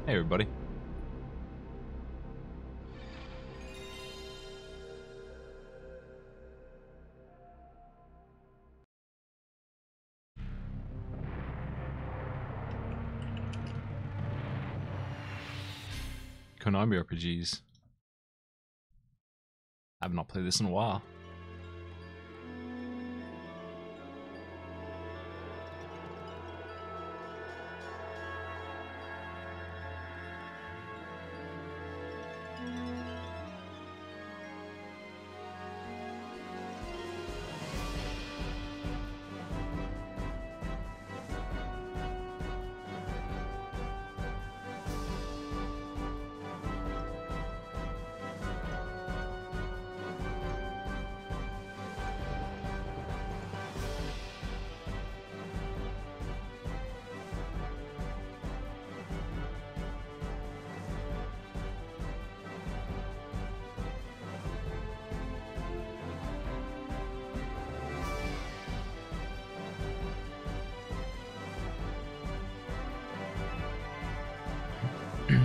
Hey everybody. Konami RPGs. I have not played this in a while.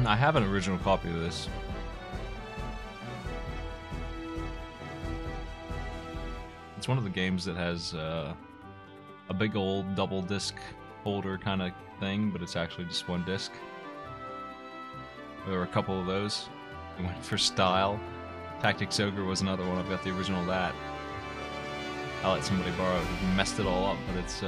I have an original copy of this. It's one of the games that has a big old double disc holder kind of thing, but it's actually just one disc. There were a couple of those. We went for style. Tactics Ogre was another one. I've got the original of that. I let somebody borrow it who messed it all up, but it's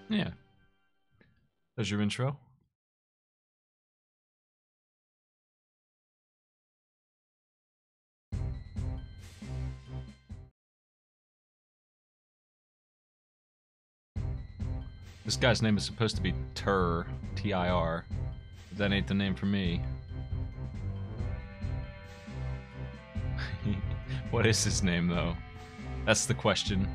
yeah. There's your intro. This guy's name is supposed to be Tur, T-I-R. But that ain't the name for me. What is his name, though? That's the question.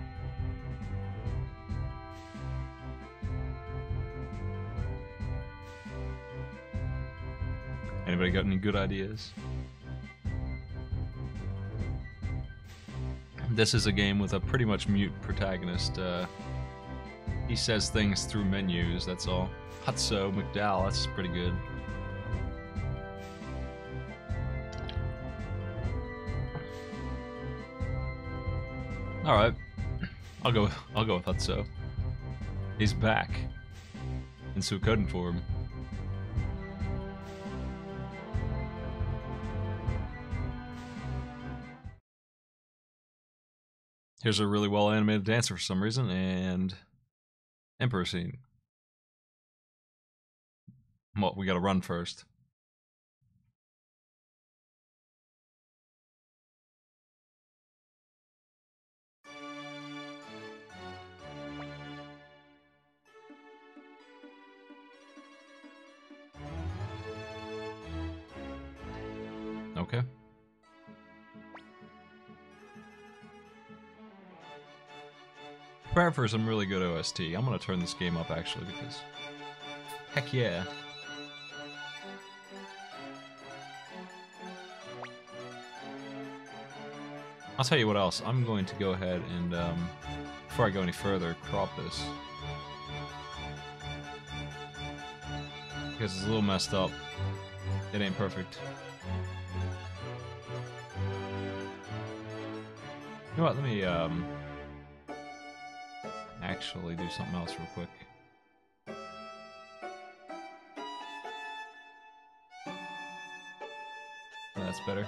Anybody got any good ideas? This is a game with a pretty much mute protagonist. He says things through menus, that's all. Hutso McDowell, that's pretty good. Alright. I'll go with Hutso. He's back. In Suikoden form. Here's a really well animated dancer for some reason, and Emperor scene. Well, we gotta run first. Okay. Prepare for some really good OST. I'm gonna turn this game up actually because heck yeah. I'll tell you what else. I'm going to go ahead and before I go any further, crop this. Because it's a little messed up. It ain't perfect. You know what, let me actually do something else real quick. That's better.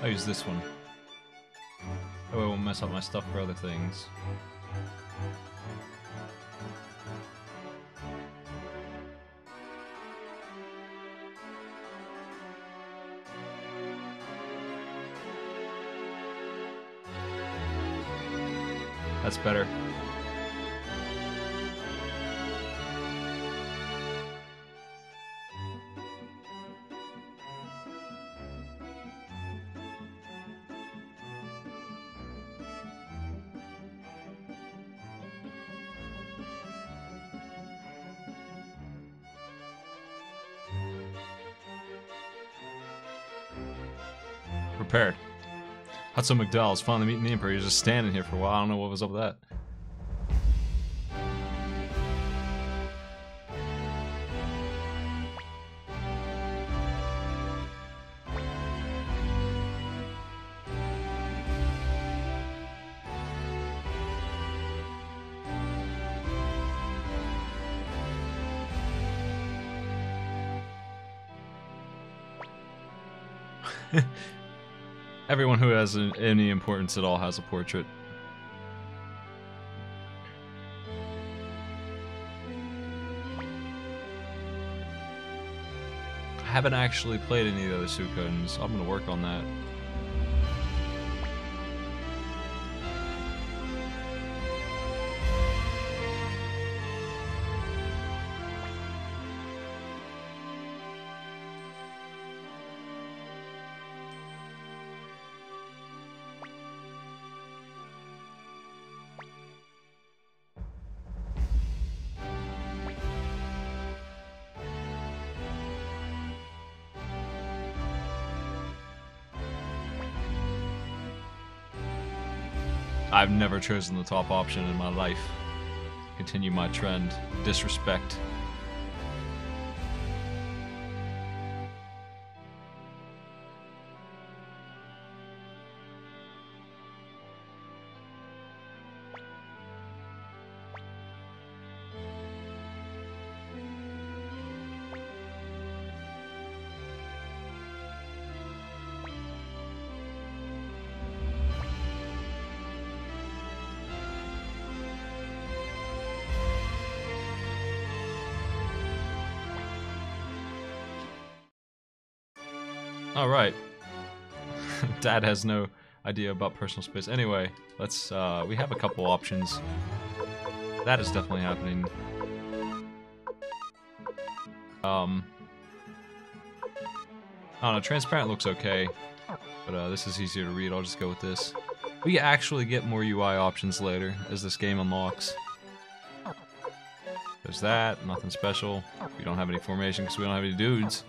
I'll use this one. Oh, I won't mess up my stuff for other things. That's better. Prepared. Hudson McDowell's finally meeting the Emperor. He was just standing here for a while. I don't know what was up with that. Everyone who has any importance at all has a portrait. I haven't actually played any of the other Suikodens, so I'm gonna work on that. I've never chosen the top option in my life. Continue my trend. Disrespect. Alright. Dad has no idea about personal space. Anyway, let's, we have a couple options. That is definitely happening. I don't know, transparent looks okay, but this is easier to read. I'll just go with this. We actually get more UI options later as this game unlocks. There's that, nothing special. We don't have any formation because we don't have any dudes.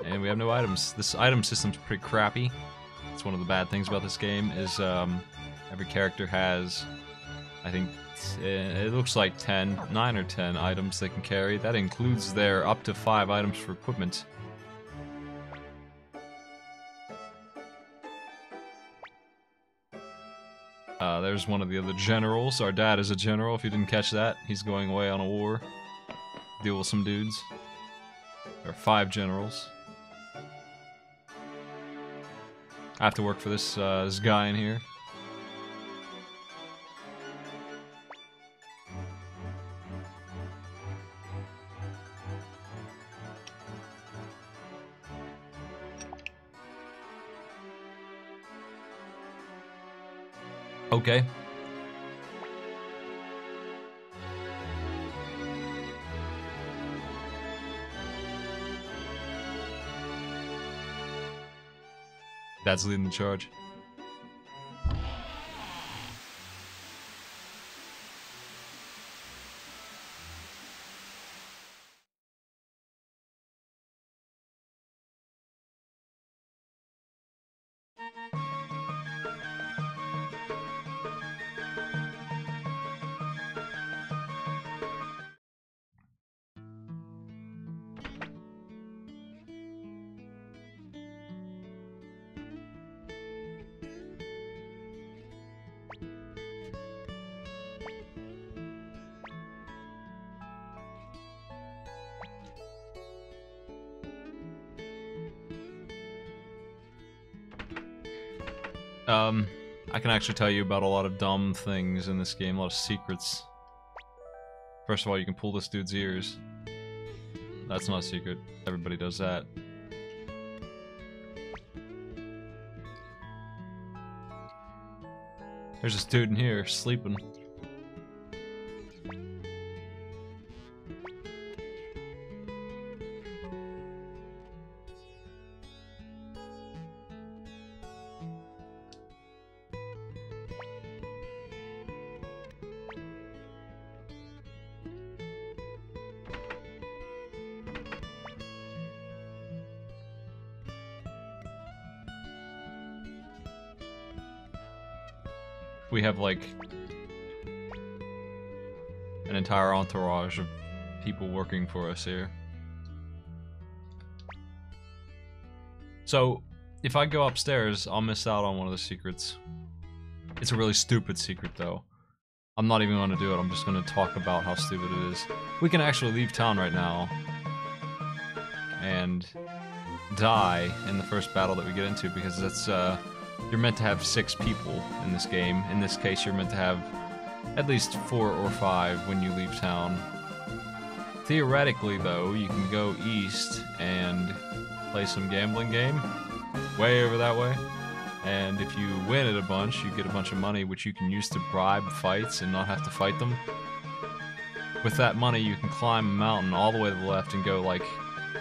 And we have no items. This item system's pretty crappy. It's one of the bad things about this game is every character has, I think, it looks like 9 or 10 items they can carry. That includes their up to 5 items for equipment. There's one of the other generals. Our dad is a general, if you didn't catch that. He's going away on a war. Deal with some dudes. There are 5 generals. I have to work for this, this guy in here. Okay. Dad's leading the charge. I can actually tell you about a lot of dumb things in this game, a lot of secrets. First of all, you can pull this dude's ears. That's not a secret. Everybody does that. There's a student here sleeping. We have like an entire entourage of people working for us here. So if I go upstairs, I'll miss out on one of the secrets. It's a really stupid secret though. I'm not even going to do it, I'm just going to talk about how stupid it is. We can actually leave town right now and die in the first battle that we get into, because that's you're meant to have 6 people in this game. In this case, you're meant to have at least 4 or 5 when you leave town. Theoretically, though, you can go east and play some gambling game way over that way. And if you win it a bunch, you get a bunch of money, which you can use to bribe fights and not have to fight them. With that money, you can climb a mountain all the way to the left and go, like,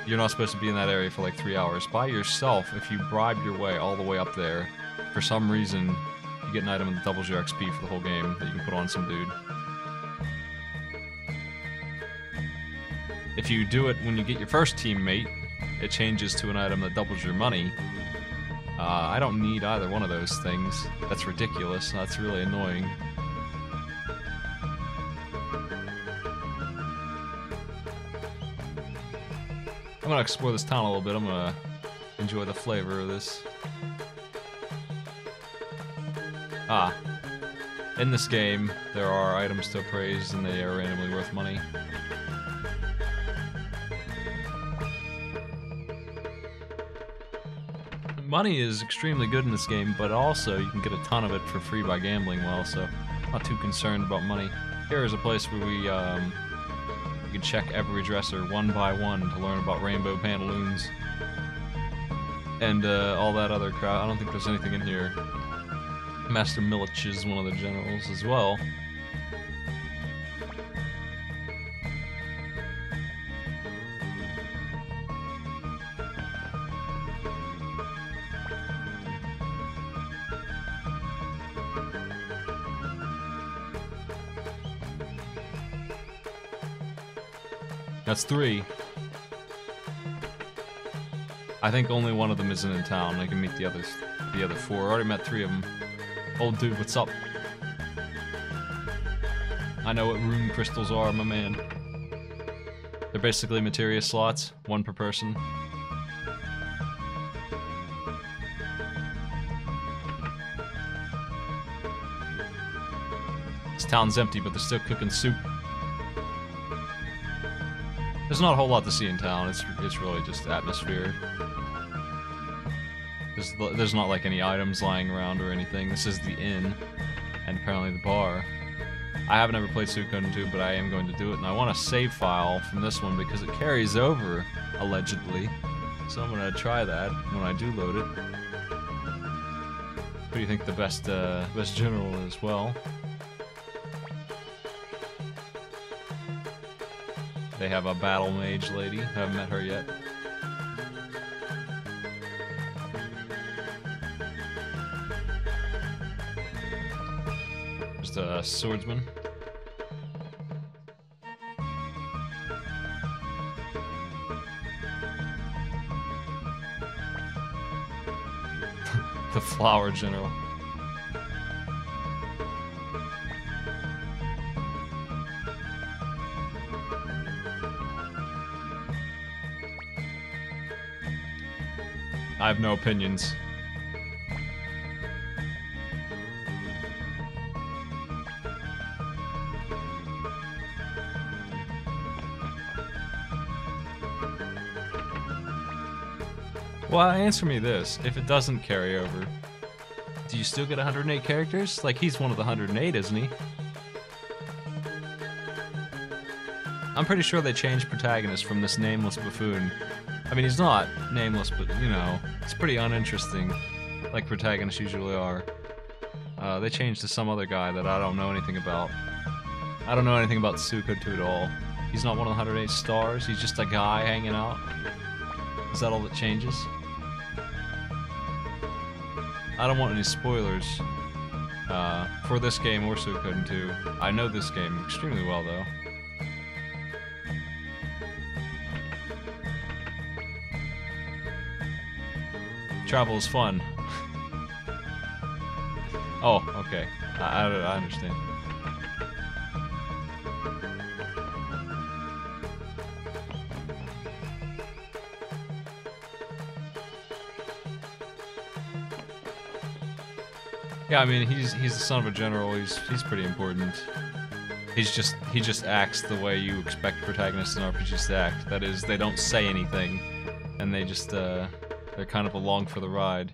you're not supposed to be in that area for like 3 hours. By yourself, if you bribe your way all the way up there, for some reason, you get an item that doubles your XP for the whole game that you can put on some dude. If you do it when you get your first teammate, it changes to an item that doubles your money. I don't need either one of those things. That's ridiculous. That's really annoying. I'm gonna explore this town a little bit. I'm gonna enjoy the flavor of this. Ah. In this game, there are items to appraise and they are randomly worth money. Money is extremely good in this game, but also you can get a ton of it for free by gambling well, so I'm not too concerned about money. Here is a place where we can check every dresser one by one to learn about rainbow pantaloons and all that other crap. I don't think there's anything in here. Master Milich is one of the generals as well. That's 3. I think only one of them isn't in town. I can meet the other 4. I already met 3 of them. Old dude, what's up? I know what rune crystals are, my man. They're basically materia slots, 1 per person. This town's empty, but they're still cooking soup. There's not a whole lot to see in town. It's really just atmosphere. There's not like any items lying around or anything. This is the inn, and apparently the bar. I haven't ever played Suikoden 2, but I am going to do it, and I want a save file from this one because it carries over, allegedly. So I'm gonna try that when I do load it. What do you think the best general is? Well, they have a battle mage lady. Haven't met her yet. Just a swordsman. The flower general. I have no opinions. Well, answer me this. If it doesn't carry over, do you still get 108 characters? Like, he's one of the 108, isn't he? I'm pretty sure they changed protagonist from this nameless buffoon. I mean, he's not nameless, but, you know, it's pretty uninteresting, like protagonists usually are. They changed to some other guy that I don't know anything about. I don't know anything about Suikoden at all. He's not one of the 108 stars, he's just a guy hanging out. Is that all that changes? I don't want any spoilers for this game or Suikoden 2. I know this game extremely well, though. Travel is fun. Oh, okay. I understand. Yeah, I mean, he's the son of a general. He's pretty important. He just acts the way you expect protagonists in RPGs to act. That is, they don't say anything, and they just they're kind of along for the ride.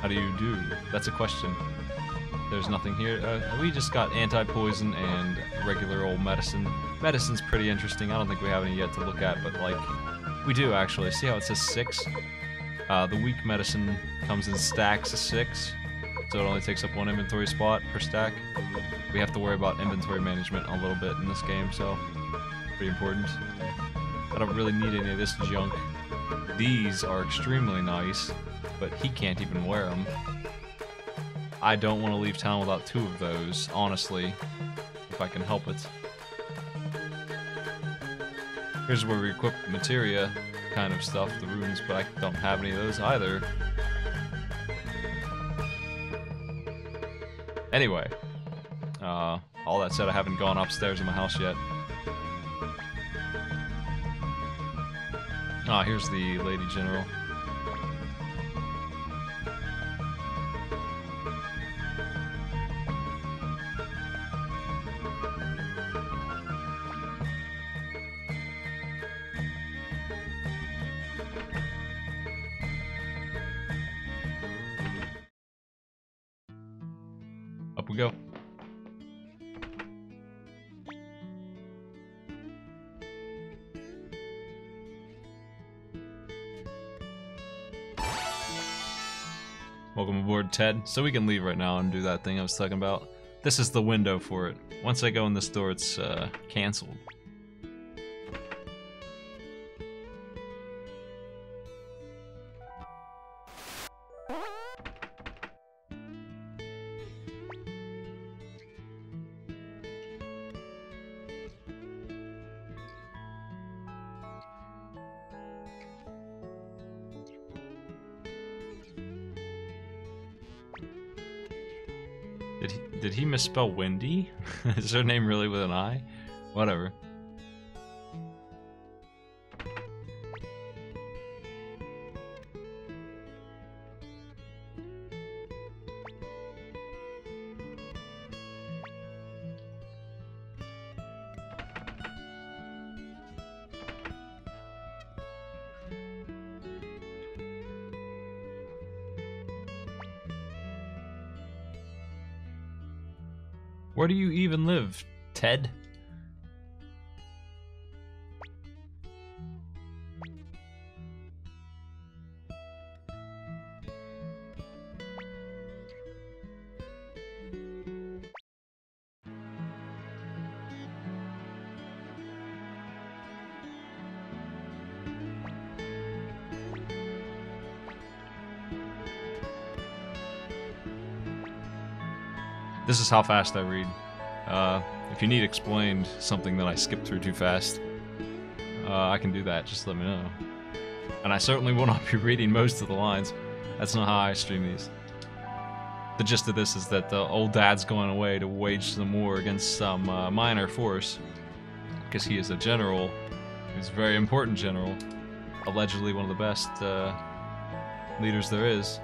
How do you do? That's a question. There's nothing here. We just got anti-poison and regular old medicine. Medicine's pretty interesting. I don't think we have any yet to look at, but like, we do actually. See how it says 6? The weak medicine comes in stacks of 6, so it only takes up 1 inventory spot per stack. We have to worry about inventory management a little bit in this game, so pretty important. I don't really need any of this junk. These are extremely nice, but he can't even wear them. I don't want to leave town without 2 of those, honestly, if I can help it. Here's where we equip materia kind of stuff, the runes, but I don't have any of those either. Anyway, all that said, I haven't gone upstairs in my house yet. Ah, here's the Lady General. Up we go. Welcome aboard, Ted. So we can leave right now and do that thing I was talking about. This is the window for it. Once I go in this door, it's canceled. Did he misspell Wendy? Is her name really with an I? Whatever. Where do you even live, Ted? This is how fast I read. If you need explained something that I skipped through too fast, I can do that, just let me know. And I certainly will not be reading most of the lines. That's not how I stream these. The gist of this is that the old dad's going away to wage some war against some minor force, because he is a general. He's a very important general. Allegedly one of the best leaders there is.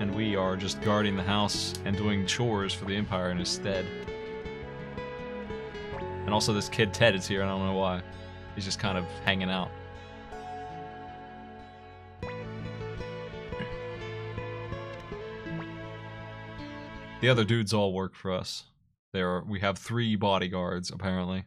And we are just guarding the house and doing chores for the Empire in his stead. And also this kid Ted is here, and I don't know why. He's just kind of hanging out. The other dudes all work for us. We have 3 bodyguards, apparently.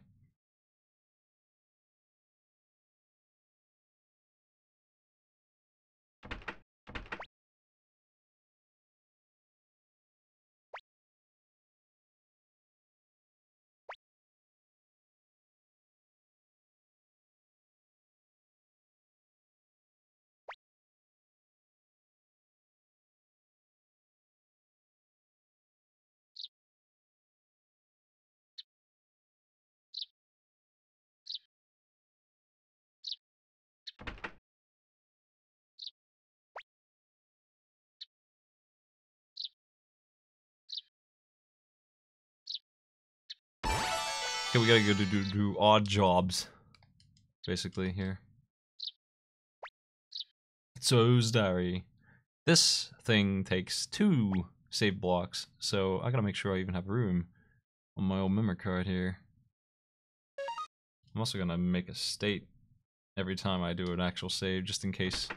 Okay, we gotta go do odd jobs, basically, here. So's diary. This thing takes 2 save blocks, so I gotta make sure I even have room on my old memory card here. I'm also gonna make a state every time I do an actual save, just in case.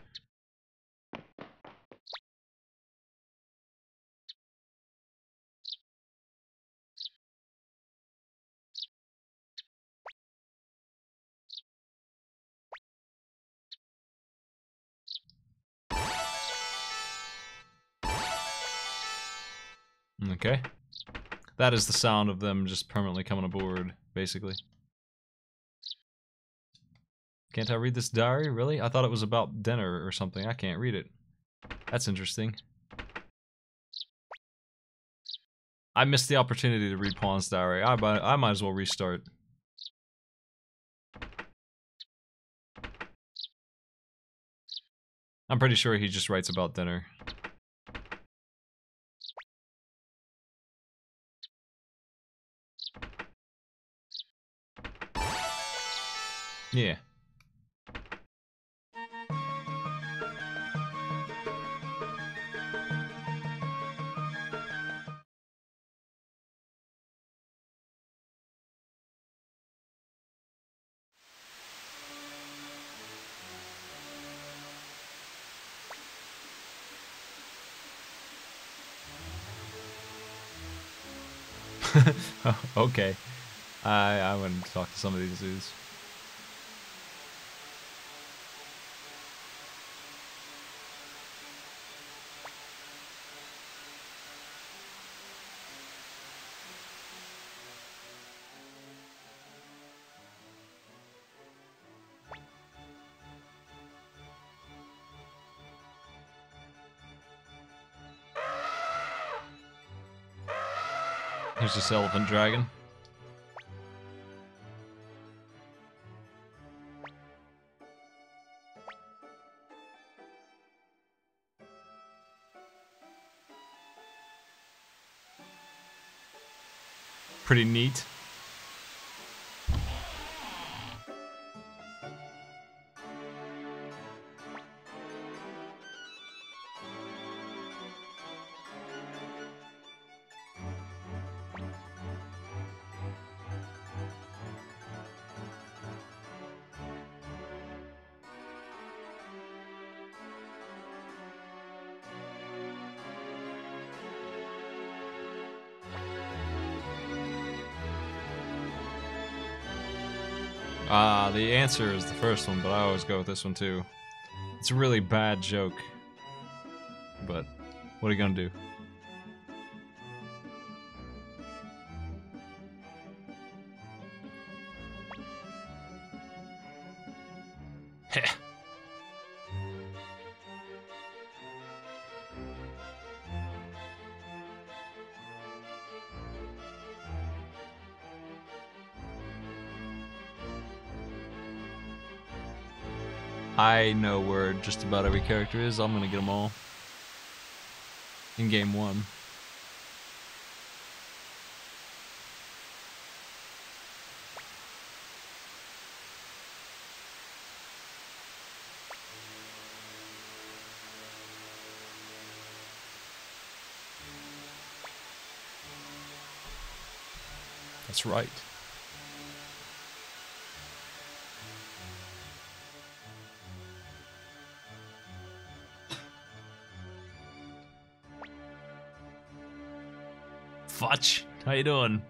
Okay. That is the sound of them just permanently coming aboard, basically. Can't I read this diary? Really? I thought it was about dinner or something. I can't read it. That's interesting. I missed the opportunity to read Pawn's diary. I might as well restart. I'm pretty sure he just writes about dinner. Yeah. Okay. I wouldn't talk to some of these dudes. Here's this elephant dragon. Pretty neat. The answer is the first one, but I always go with this one too. It's a really bad joke, but what are you gonna do? Heh. I know where just about every character is. I'm gonna get them all in game 1. That's right. Fudge, how you doing?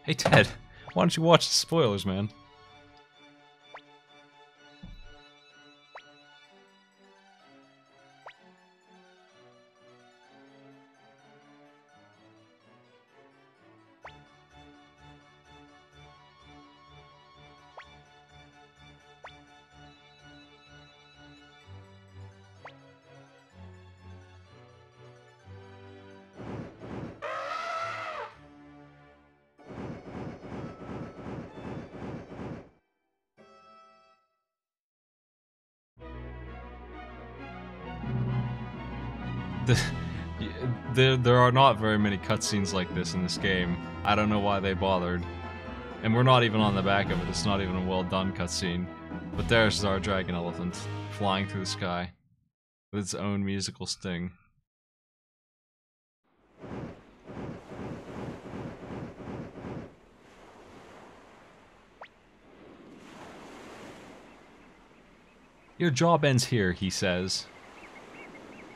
Hey Ted, why don't you watch the spoilers, man? There are not very many cutscenes like this in this game. I don't know why they bothered. And we're not even on the back of it. It's not even a well done cutscene. But there's our dragon elephant flying through the sky with its own musical sting. Your job ends here, he says.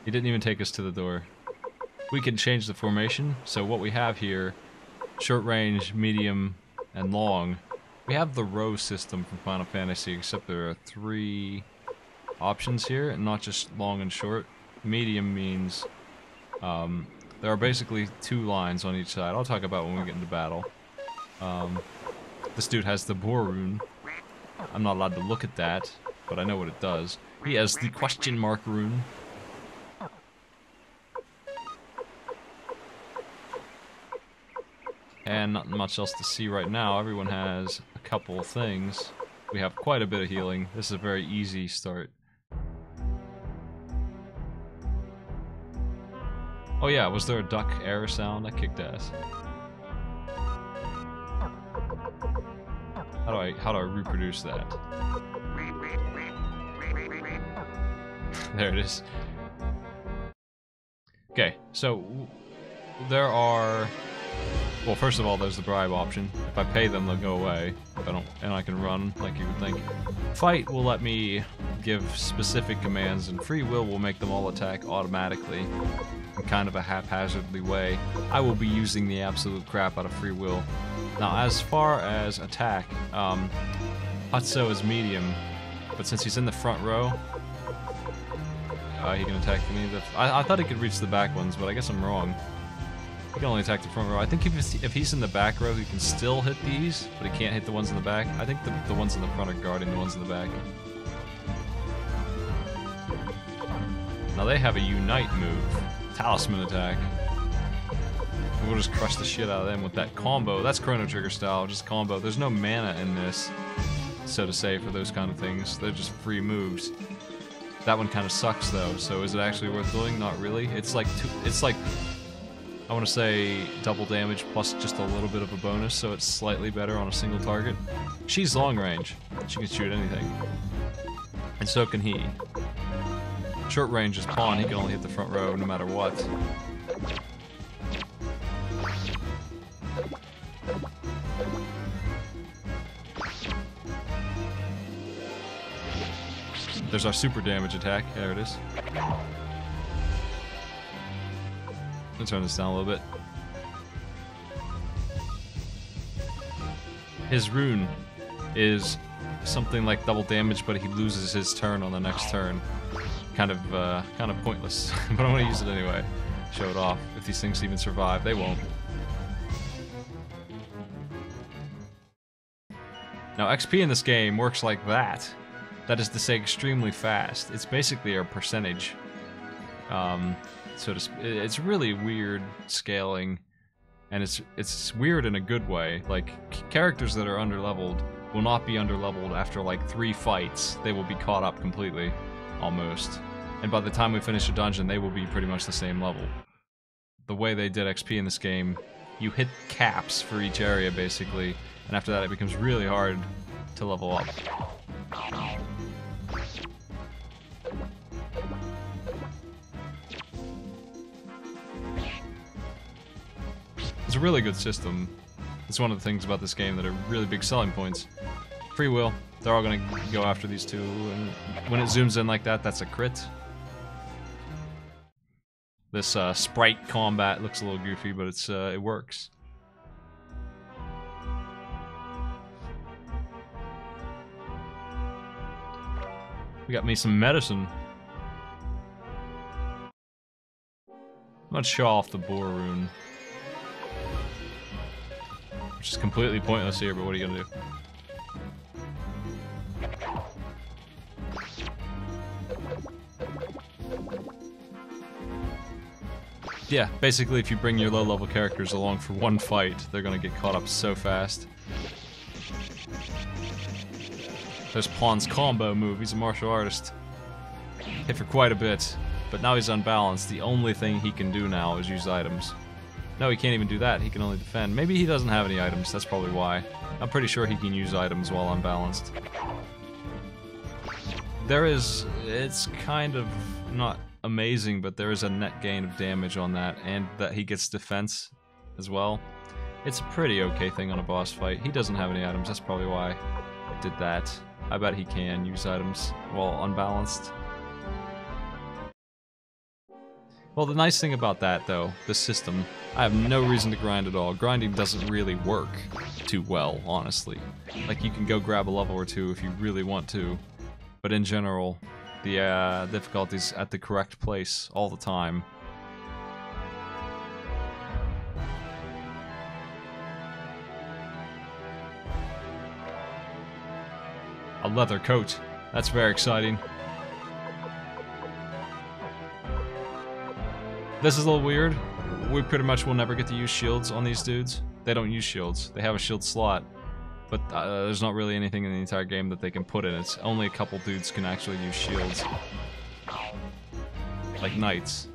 He didn't even take us to the door. We can change the formation, so what we have here, short range, medium, and long. We have the row system from Final Fantasy, except there are 3 options here, and not just long and short. Medium means there are basically 2 lines on each side. I'll talk about when we get into battle. This dude has the boar rune. I'm not allowed to look at that, but I know what it does. He has the question mark rune. And not much else to see right now. Everyone has a couple things. We have quite a bit of healing. This is a very easy start. Oh yeah, was there a duck error sound? That kicked ass. How do I reproduce that? There it is. Okay, so there are. Well, first of all, there's the bribe option. If I pay them, they'll go away. If I don't, and I can run like you would think. Fight will let me give specific commands, and free will make them all attack automatically in kind of a haphazardly way. I will be using the absolute crap out of free will. Now, as far as attack, Hutso is medium, but since he's in the front row, he can attack me. I thought he could reach the back ones, but I guess I'm wrong. He can only attack the front row. I think if he's in the back row, he can still hit these, but he can't hit the ones in the back. I think the ones in the front are guarding the ones in the back. Now they have a Unite move. Talisman attack. We'll just crush the shit out of them with that combo. That's Chrono Trigger style, just combo. There's no mana in this, so to say, for those kind of things. They're just free moves. That one kind of sucks though, so is it actually worth doing? Not really. It's like I want to say double damage plus just a little bit of a bonus, so it's slightly better on a single target. She's long range. She can shoot anything. And so can he. Short range is Pawn. He can only hit the front row no matter what. There's our super damage attack. There it is. Let's turn this down a little bit. His rune is something like double damage, but he loses his turn on the next turn. Kind of pointless, but I'm gonna use it anyway. Show it off. If these things even survive, they won't. Now, XP in this game works like that. That is to say, extremely fast. It's basically a percentage. So it's really weird scaling, and it's weird in a good way. Like, characters that are underleveled will not be underleveled after like 3 fights. They will be caught up completely, almost. And by the time we finish a dungeon, they will be pretty much the same level. The way they did XP in this game, you hit caps for each area basically, and after that it becomes really hard to level up. It's a really good system. It's one of the things about this game that are really big selling points. Free will. They're all gonna go after these two, and when it zooms in like that, that's a crit. This sprite combat looks a little goofy, but it works. We got me some medicine. Let's show off the boar rune. Which is completely pointless here, but what are you gonna do? Yeah, basically if you bring your low-level characters along for one fight, they're gonna get caught up so fast. There's Pawn's combo move, he's a martial artist. Hit for quite a bit. But now he's unbalanced. The only thing he can do now is use items. No, he can't even do that. He can only defend. Maybe he doesn't have any items. That's probably why. I'm pretty sure he can use items while unbalanced. It's kind of not amazing, but there is a net gain of damage on that, and that he gets defense as well. It's a pretty okay thing on a boss fight. He doesn't have any items. That's probably why I did that. I bet he can use items while unbalanced. Well, the nice thing about that, though, this system, I have no reason to grind at all. Grinding doesn't really work too well, honestly. Like, you can go grab a level or two if you really want to, but in general, the difficulty's at the correct place all the time. A leather coat. That's very exciting. This is a little weird. We pretty much will never get to use shields on these dudes. They don't use shields. They have a shield slot, but there's not really anything in the entire game that they can put in. It's only a couple dudes can actually use shields. Like knights.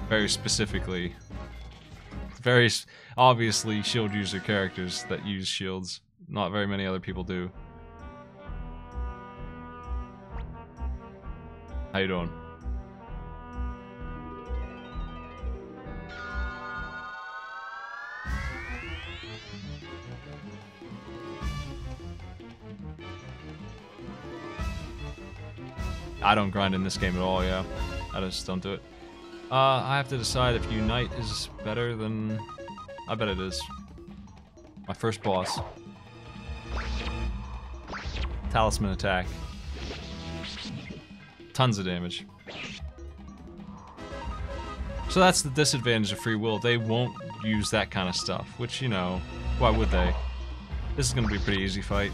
Very specifically. Very obviously shield user characters that use shields. Not very many other people do. How you doing? I don't grind in this game at all, yeah. I just don't do it. I have to decide if Unite is better than... I bet it is. My first boss. Talisman attack. Tons of damage. So that's the disadvantage of free will. They won't use that kind of stuff, which, you know, why would they? This is gonna be a pretty easy fight.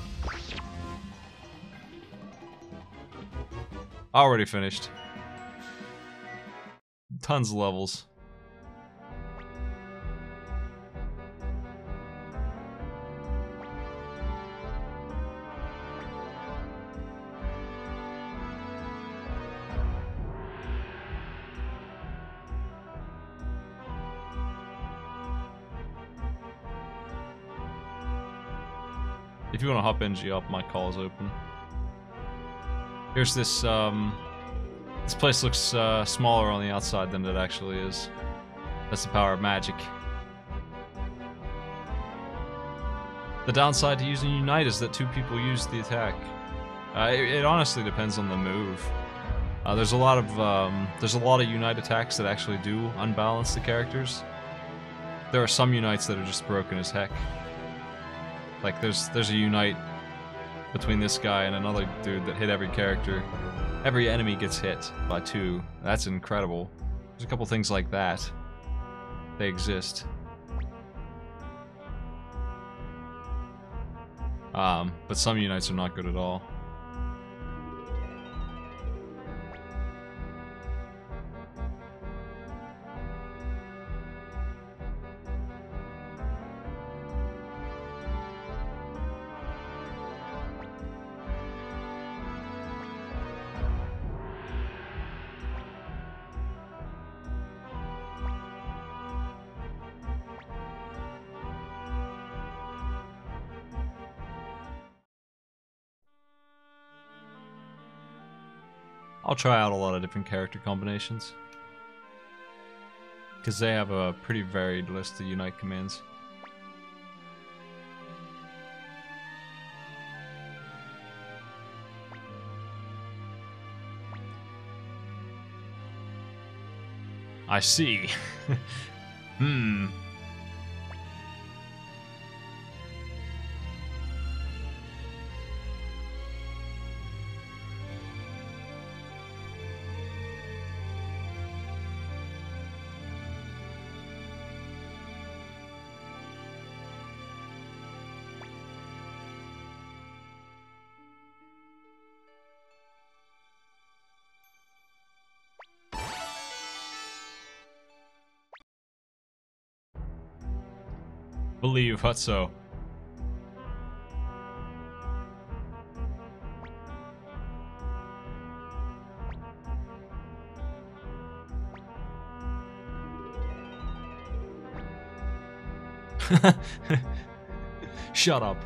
Already finished. Tons of levels. If you want to hop NG up, my call is open. Here's this, this place looks smaller on the outside than it actually is. That's the power of magic. The downside to using Unite is that two people use the attack. It honestly depends on the move. There's a lot of Unite attacks that actually do unbalance the characters. There are some Unites that are just broken as heck. Like there's a Unite between this guy and another dude that hit every character. Every enemy gets hit by 2. That's incredible. There's a couple things like that. They exist. But some Unites are not good at all. I'll try out a lot of different character combinations, because they have a pretty varied list of Unite commands. I see. Believe Hutso. Shut up.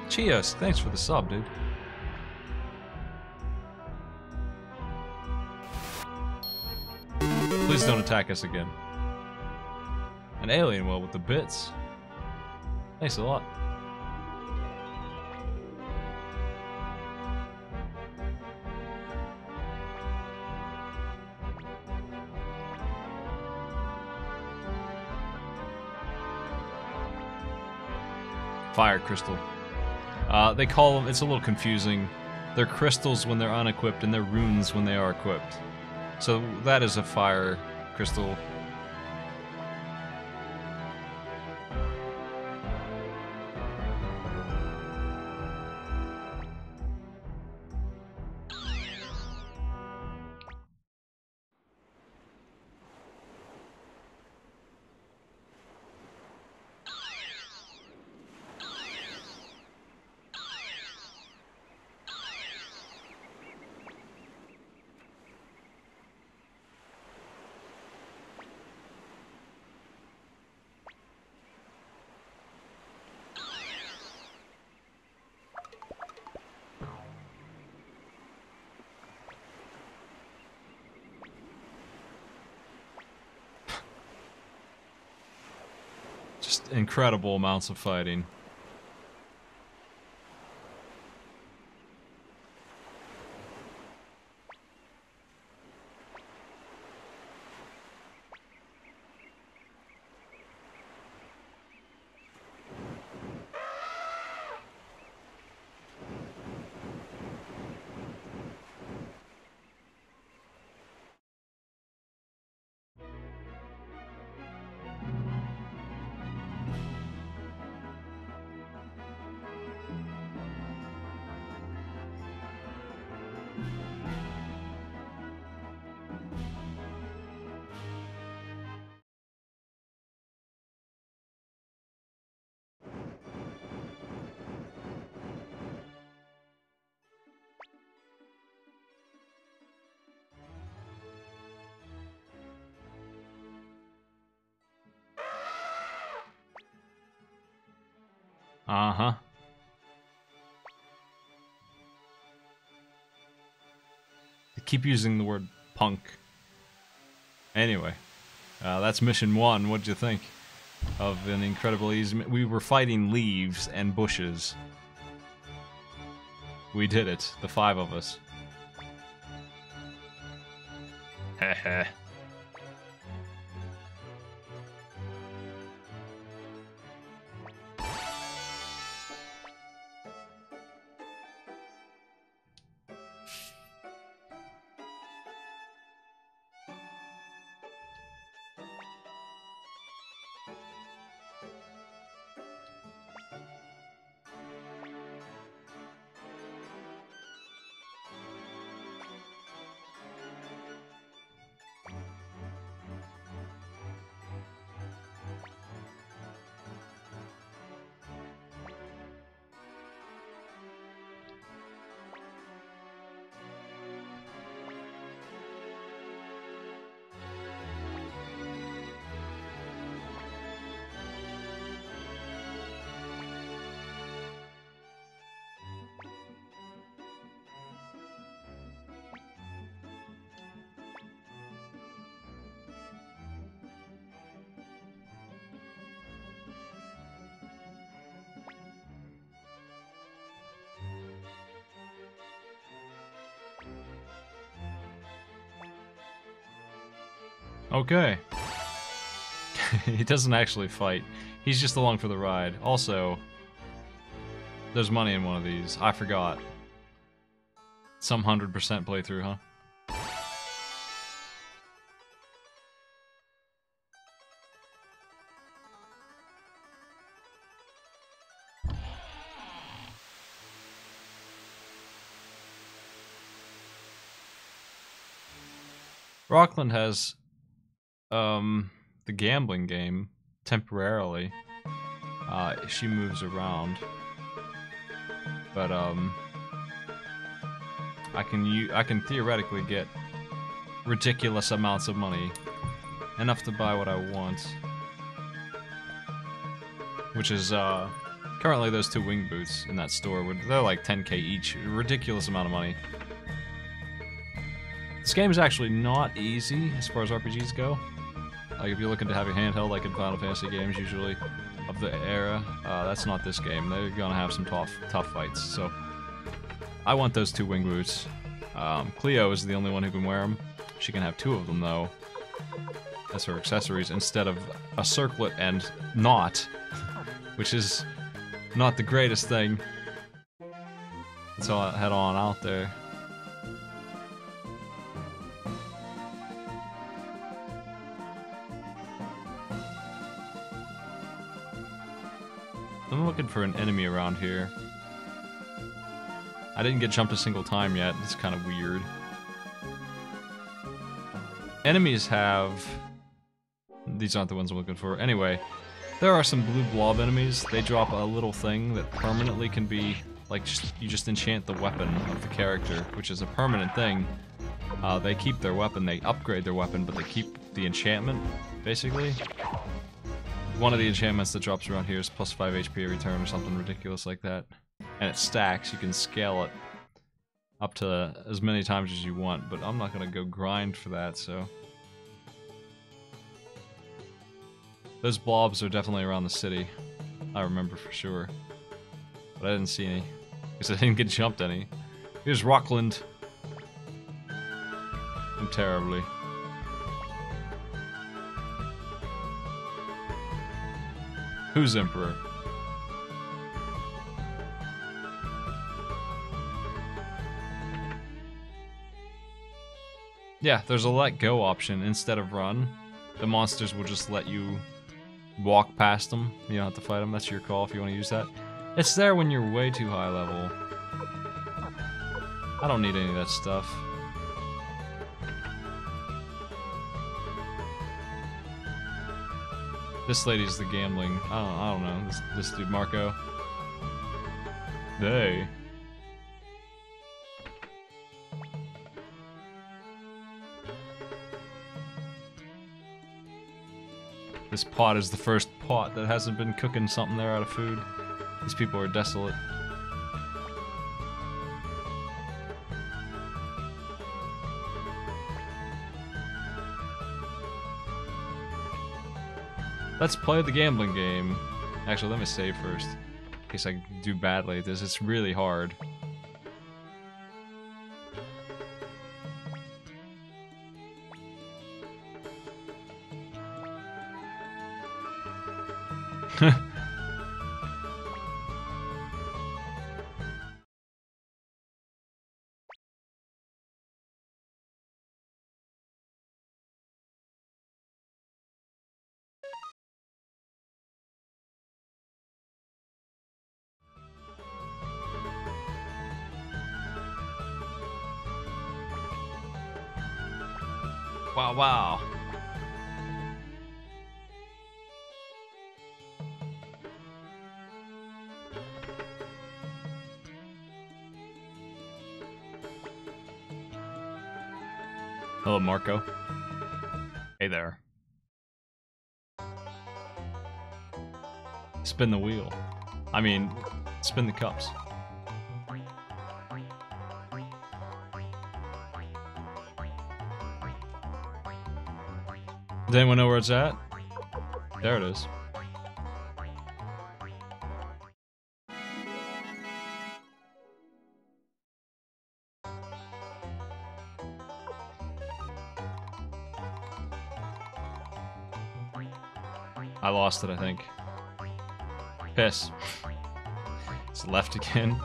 Cheers, thanks for the sub, dude. Please don't attack us again. An alien well with the bits. Thanks a lot. Fire crystal. They call them, it's a little confusing. They're crystals when they're unequipped and they're runes when they are equipped. So that is a fire crystal. Just incredible amounts of fighting. Uh-huh. They keep using the word punk. Anyway, that's mission 1. What'd you think of an incredible easy... We were fighting leaves and bushes. We did it, the 5 of us. Heh. Okay. He doesn't actually fight. He's just along for the ride. Also, there's money in one of these. I forgot. Some 100% playthrough, huh? Rockland has the gambling game temporarily. She moves around, but I can theoretically get ridiculous amounts of money, enough to buy what I want, which is currently those 2 wing boots in that store. They're like 10k each, a ridiculous amount of money. This game is actually not easy as far as RPGs go. Like if you're looking to have your handheld, like in Final Fantasy games usually of the era, that's not this game. They're gonna have some tough fights. So I want those 2 wing boots. Cleo is the only one who can wear them. She can have 2 of them though, as her accessories, instead of a circlet and not, which is not the greatest thing. Let's all head on out there. I'm looking for an enemy around here. I didn't get jumped a single time yet. It's kind of weird. Enemies have... These aren't the ones I'm looking for. Anyway, there are some blue blob enemies. They drop a little thing that permanently can be... Like, you just enchant the weapon of the character, which is a permanent thing. They keep their weapon, they upgrade their weapon, but they keep the enchantment, basically. One of the enchantments that drops around here is plus 5 HP every turn or something ridiculous like that. And it stacks, you can scale it up to as many times as you want, but I'm not gonna go grind for that, so... Those blobs are definitely around the city, I remember for sure. But I didn't see any, because I didn't get jumped any. Here's Rockland. I'm terribly. Who's Emperor? Yeah, there's a let go option instead of run. The monsters will just let you walk past them. You don't have to fight them. That's your call if you want to use that. It's there when you're way too high level. I don't need any of that stuff. This lady's the gambling. I don't know. This dude Marco. They. This pot is the first pot that hasn't been cooking something there out of food. These people are desolate. Let's play the gambling game. Actually, let me save first, in case I do badly at this. It's really hard. Wow, wow. Hello, Marco. Hey there. Spin the wheel. I mean, spin the cups. Does anyone know where it's at? There it is. I lost it, I think. Piss. It's left again.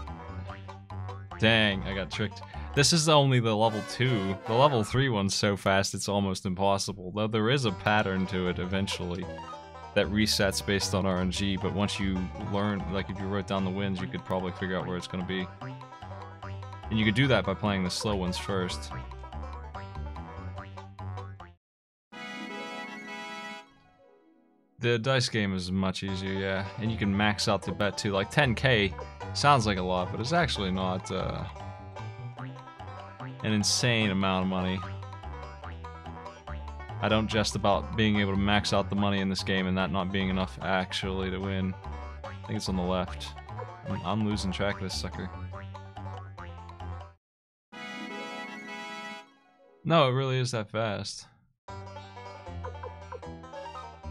Dang, I got tricked. This is only the level 2. The level 3 one's so fast it's almost impossible. Though there is a pattern to it eventually that resets based on RNG, but once you learn, like if you wrote down the wins, you could probably figure out where it's going to be. And you could do that by playing the slow ones first. The dice game is much easier, yeah. And you can max out the bet too. Like 10k sounds like a lot, but it's actually not, an insane amount of money. I don't jest about being able to max out the money in this game and that not being enough actually to win. I think it's on the left. I'm losing track of this sucker. No, it really is that fast.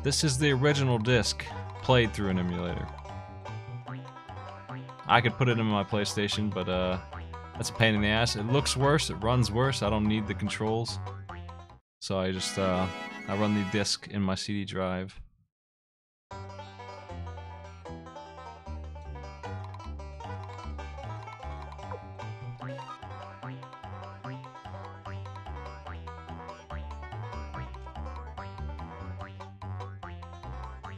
This is the original disc played through an emulator. I could put it in my PlayStation, but that's a pain in the ass. It looks worse, it runs worse, I don't need the controls. So I just, I run the disc in my CD drive.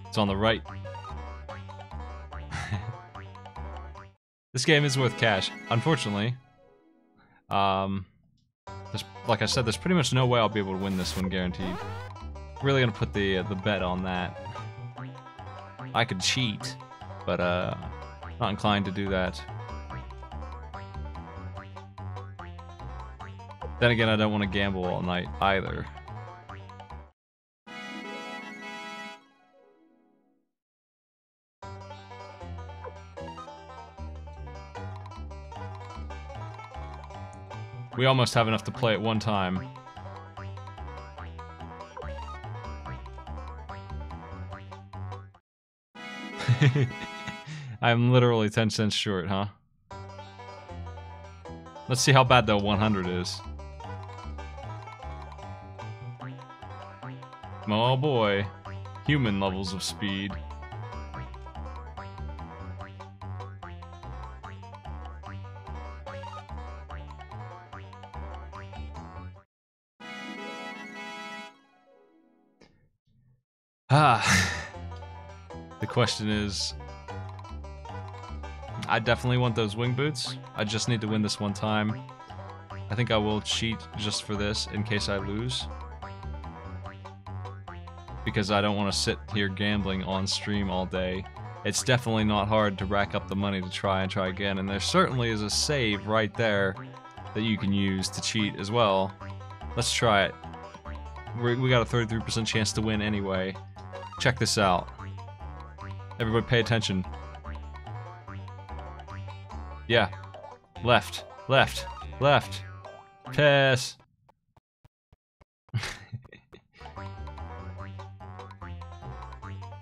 It's on the right. This game is worth cash. Unfortunately, like I said, there's pretty much no way I'll be able to win this one, guaranteed. Really gonna put the bet on that. I could cheat, but not inclined to do that. Then again, I don't want to gamble all night either. We almost have enough to play at one time. I'm literally 10 cents short, huh? Let's see how bad the 100 is. Oh boy. Human levels of speed. The question is, I definitely want those wing boots. I just need to win this one time. I think I will cheat just for this in case I lose. Because I don't want to sit here gambling on stream all day. It's definitely not hard to rack up the money to try and try again, and there certainly is a save right there that you can use to cheat as well. Let's try it. We got a 33% chance to win anyway. Check this out. Everybody pay attention. Yeah. Left. Left. Left. Pass.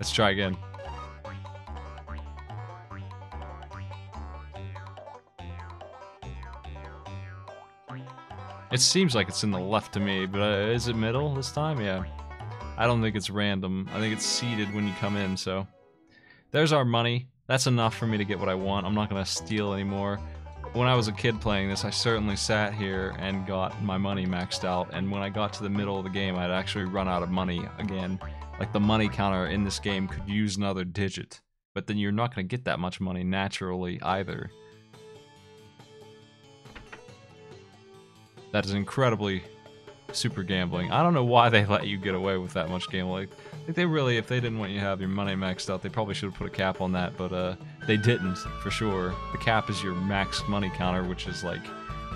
Let's try again. It seems like it's in the left to me, but is it middle this time? Yeah. I don't think it's random. I think it's seeded when you come in, so. There's our money. That's enough for me to get what I want. I'm not gonna steal anymore. When I was a kid playing this, I certainly sat here and got my money maxed out, and when I got to the middle of the game, I'd actually run out of money again. Like, the money counter in this game could use another digit, but then you're not gonna get that much money naturally either. That is incredibly super gambling. I don't know why they let you get away with that much gambling. I think they really, if they didn't want you to have your money maxed out, they probably should have put a cap on that, but they didn't, for sure. The cap is your max money counter, which is like,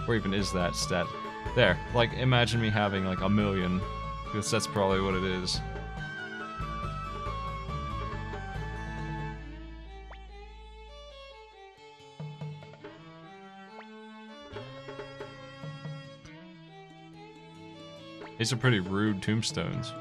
where even is that stat? There, like, imagine me having like 1 million, because that's probably what it is. These are pretty rude tombstones.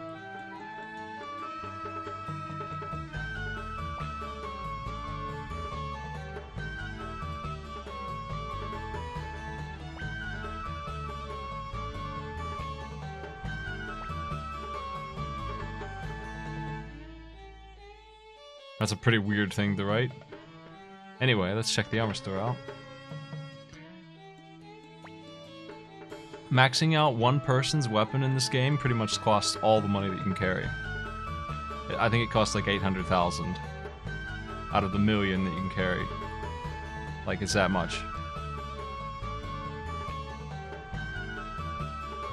That's a pretty weird thing to write. Anyway, let's check the armor store out. Maxing out one person's weapon in this game pretty much costs all the money that you can carry. I think it costs like 800,000 out of the 1 million that you can carry. Like, it's that much.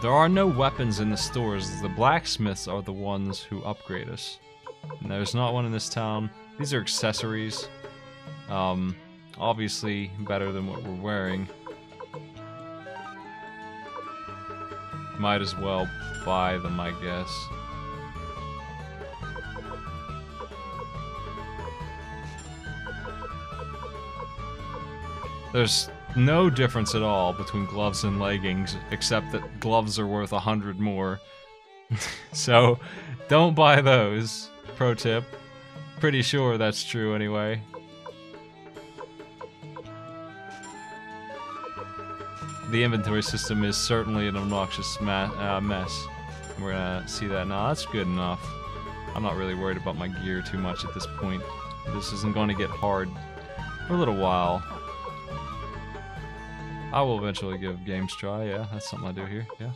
There are no weapons in the stores. The blacksmiths are the ones who upgrade us. And there's not one in this town. These are accessories. Obviously better than what we're wearing. Might as well buy them, I guess. There's no difference at all between gloves and leggings, except that gloves are worth 100 more. So, don't buy those. Pro tip. Pretty sure that's true anyway. The inventory system is certainly an obnoxious mess. We're gonna see that now. That's good enough. I'm not really worried about my gear too much at this point. This isn't going to get hard for a little while. I will eventually give games a try, yeah. That's something I do here, yeah.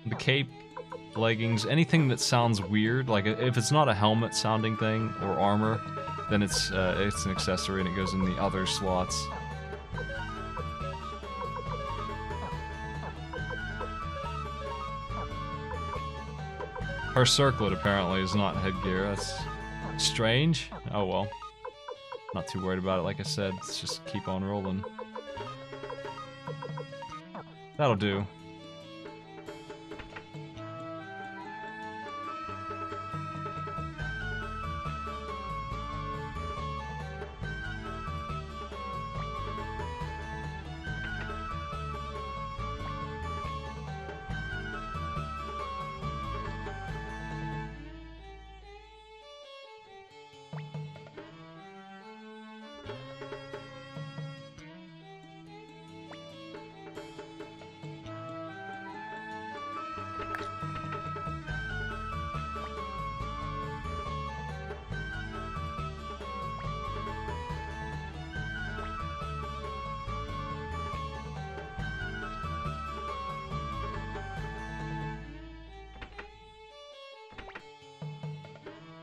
The cape, leggings, anything that sounds weird, like if it's not a helmet sounding thing or armor, then it's an accessory and it goes in the other slots. Her circlet apparently is not headgear. That's strange. Oh well. Not too worried about it, like I said. Let's just keep on rolling. That'll do.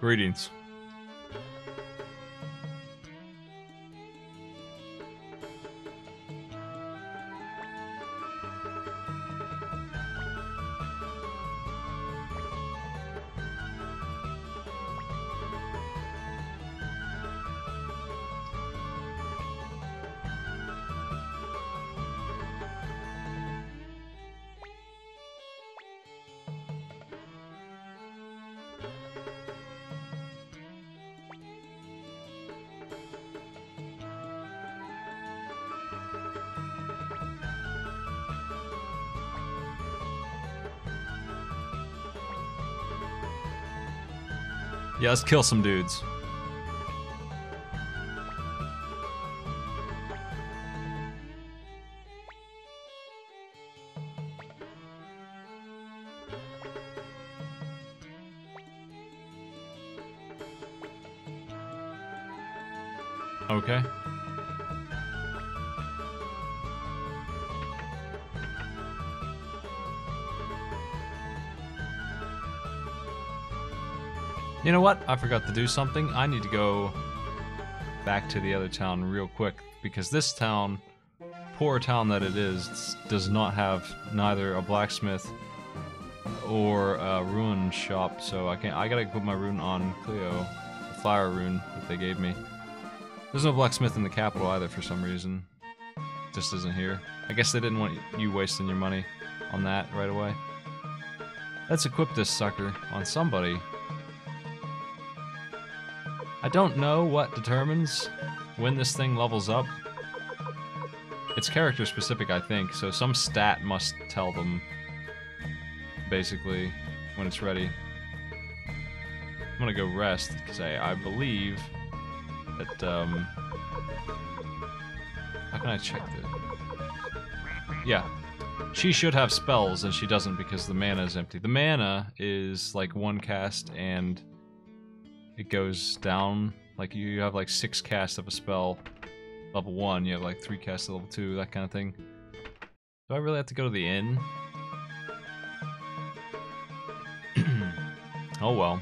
Greetings. Yeah, let's kill some dudes. Okay. You know what? I forgot to do something. I need to go back to the other town real quick because this town, poor town that it is, does not have neither a blacksmith or a rune shop. So I gotta put my rune on Cleo, the fire rune that they gave me. There's no blacksmith in the capital either for some reason. Just isn't here. I guess they didn't want you wasting your money on that right away. Let's equip this sucker on somebody. I don't know what determines when this thing levels up. It's character specific, I think, so some stat must tell them, basically, when it's ready. I'm gonna go rest, because I believe that, how can I check this? Yeah. She should have spells, and she doesn't because the mana is empty. The mana is like one cast, and it goes down. Like, you have like 6 casts of a spell. Level 1, you have like 3 casts at level 2, that kind of thing. Do I really have to go to the inn? Oh well.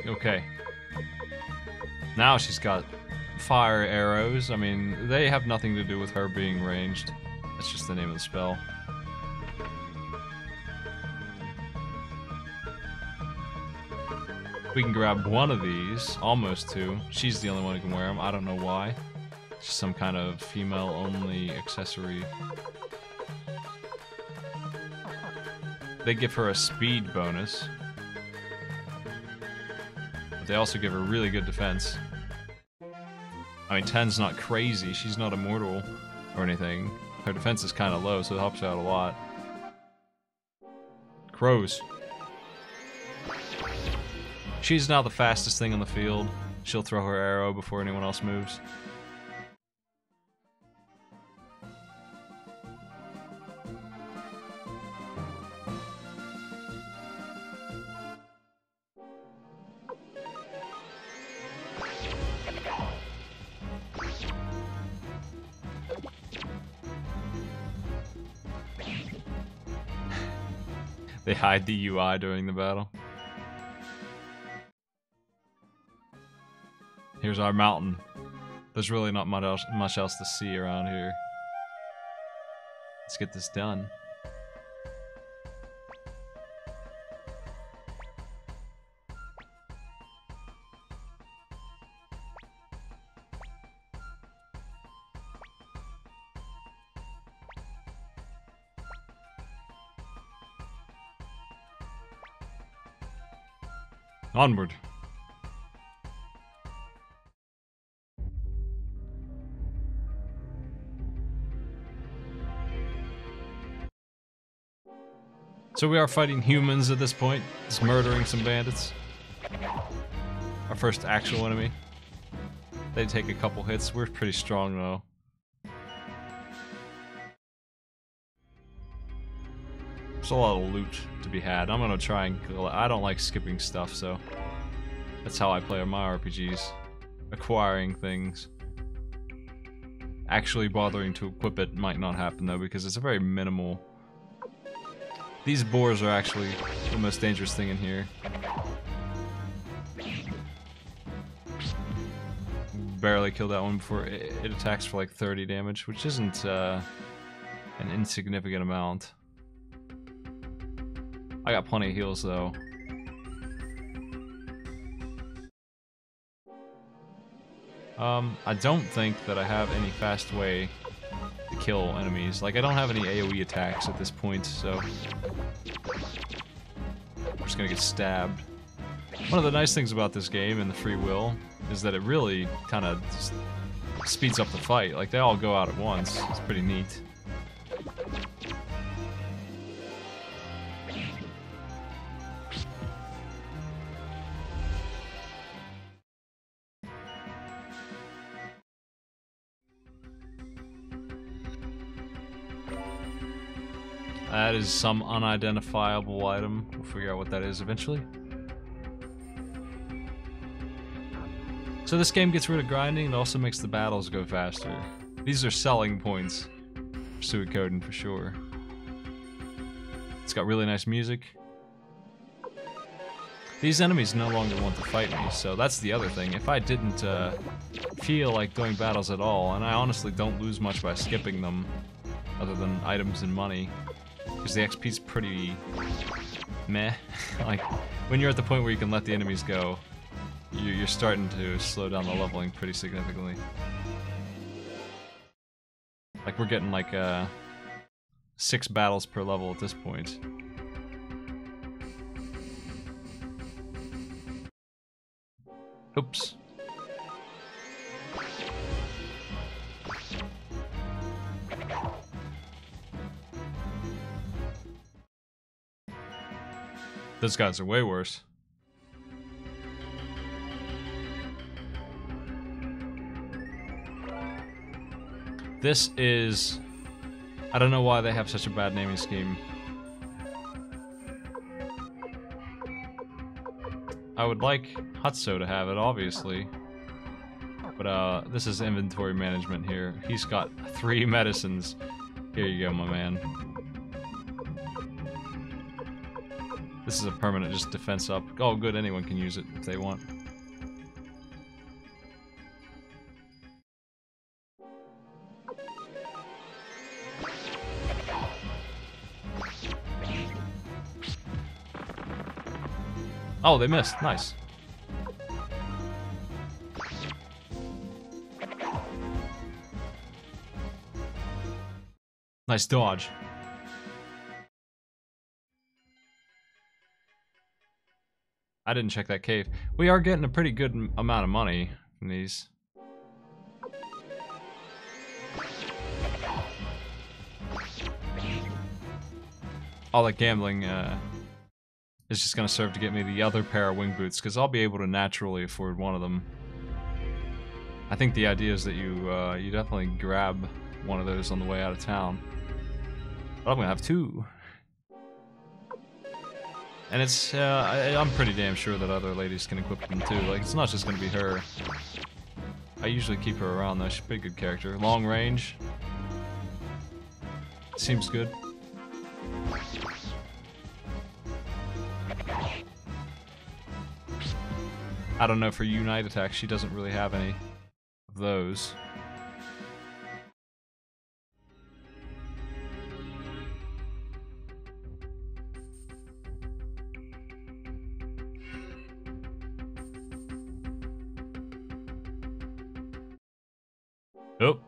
Okay. Now she's got fire arrows. I mean, they have nothing to do with her being ranged. That's just the name of the spell. We can grab one of these, almost two. She's the only one who can wear them. I don't know why. It's just some kind of female-only accessory. They give her a speed bonus. But they also give her really good defense. I mean, 10's not crazy. She's not immortal or anything. Her defense is kind of low, so it helps her out a lot. Crows. She's now the fastest thing on the field. She'll throw her arrow before anyone else moves. They hide the UI during the battle. Here's our mountain. There's really not much else to see around here. Let's get this done. Onward. So we are fighting humans at this point, just murdering some bandits. Our first actual enemy. They take a couple hits. We're pretty strong though. There's a lot of loot to be had. I'm gonna try and kill it. I don't like skipping stuff, so that's how I play my RPGs. Acquiring things. Actually bothering to equip it might not happen though, because it's a very minimal. These boars are actually the most dangerous thing in here. Barely killed that one before it attacks for like 30 damage, which isn't an insignificant amount. I got plenty of heals though. I don't think that I have any fast way to kill enemies. Like, I don't have any AoE attacks at this point, so I'm just gonna get stabbed. One of the nice things about this game and the free will is that it really kind of speeds up the fight. Like, they all go out at once. It's pretty neat. That is some unidentifiable item. We'll figure out what that is eventually. So this game gets rid of grinding and also makes the battles go faster. These are selling points for Suikoden for sure. It's got really nice music. These enemies no longer want to fight me, so that's the other thing. If I didn't feel like doing battles at all, and I honestly don't lose much by skipping them, other than items and money, because the XP's pretty meh. Like, when you're at the point where you can let the enemies go, you're starting to slow down the leveling pretty significantly. Like, we're getting like 6 battles per level at this point. Oops. Those guys are way worse. This is... I don't know why they have such a bad naming scheme. I would like Hutso to have it, obviously. But this is inventory management here. He's got 3 medicines. Here you go, my man. This is a permanent just defense up. Oh good, anyone can use it if they want. Oh, they missed. Nice. Nice dodge. I didn't check that cave. We are getting a pretty good amount of money from these. All that gambling is just going to serve to get me the other pair of wing boots, because I'll be able to naturally afford one of them. I think the idea is that you you definitely grab one of those on the way out of town. But I'm going to have two. And it's, I'm pretty damn sure that other ladies can equip them too. Like, it's not just going to be her. I usually keep her around though. She's a pretty good character. Long range. Seems good. I don't know, for Unite attack, she doesn't really have any of those. Oh.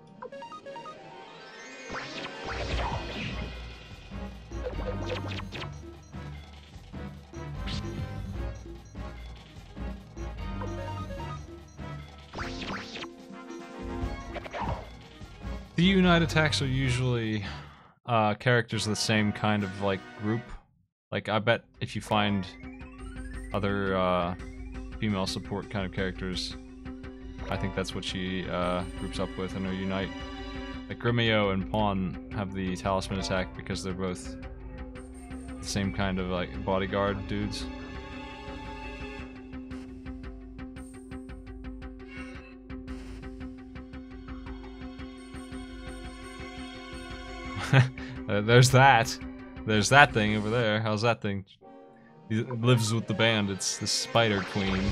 The Unite attacks are usually characters of the same kind of like group. Like, I bet if you find other female support kind of characters, I think that's what she groups up with in her Unite. Like Grimio and Pawn have the Talisman attack because they're both the same kind of like bodyguard dudes. There's that. There's that thing over there. How's that thing? He lives with the band. It's the Spider Queen.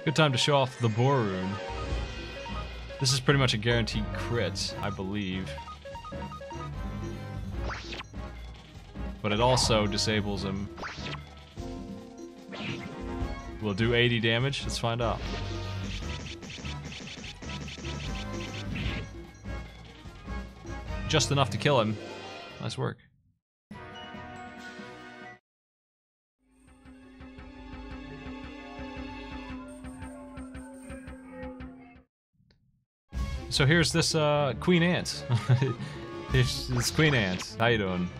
Good time to show off the Borun. This is pretty much a guaranteed crit, I believe. But it also disables him. Will it do 80 damage? Let's find out. Just enough to kill him. Nice work. So here's this Queen Ant. Here's this Queen Ant. How you doing?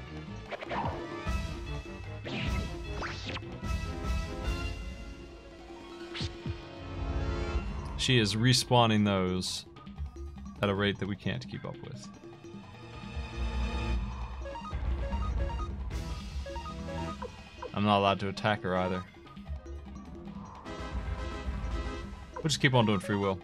She is respawning those at a rate that we can't keep up with. I'm not allowed to attack her either. We'll just keep on doing free will.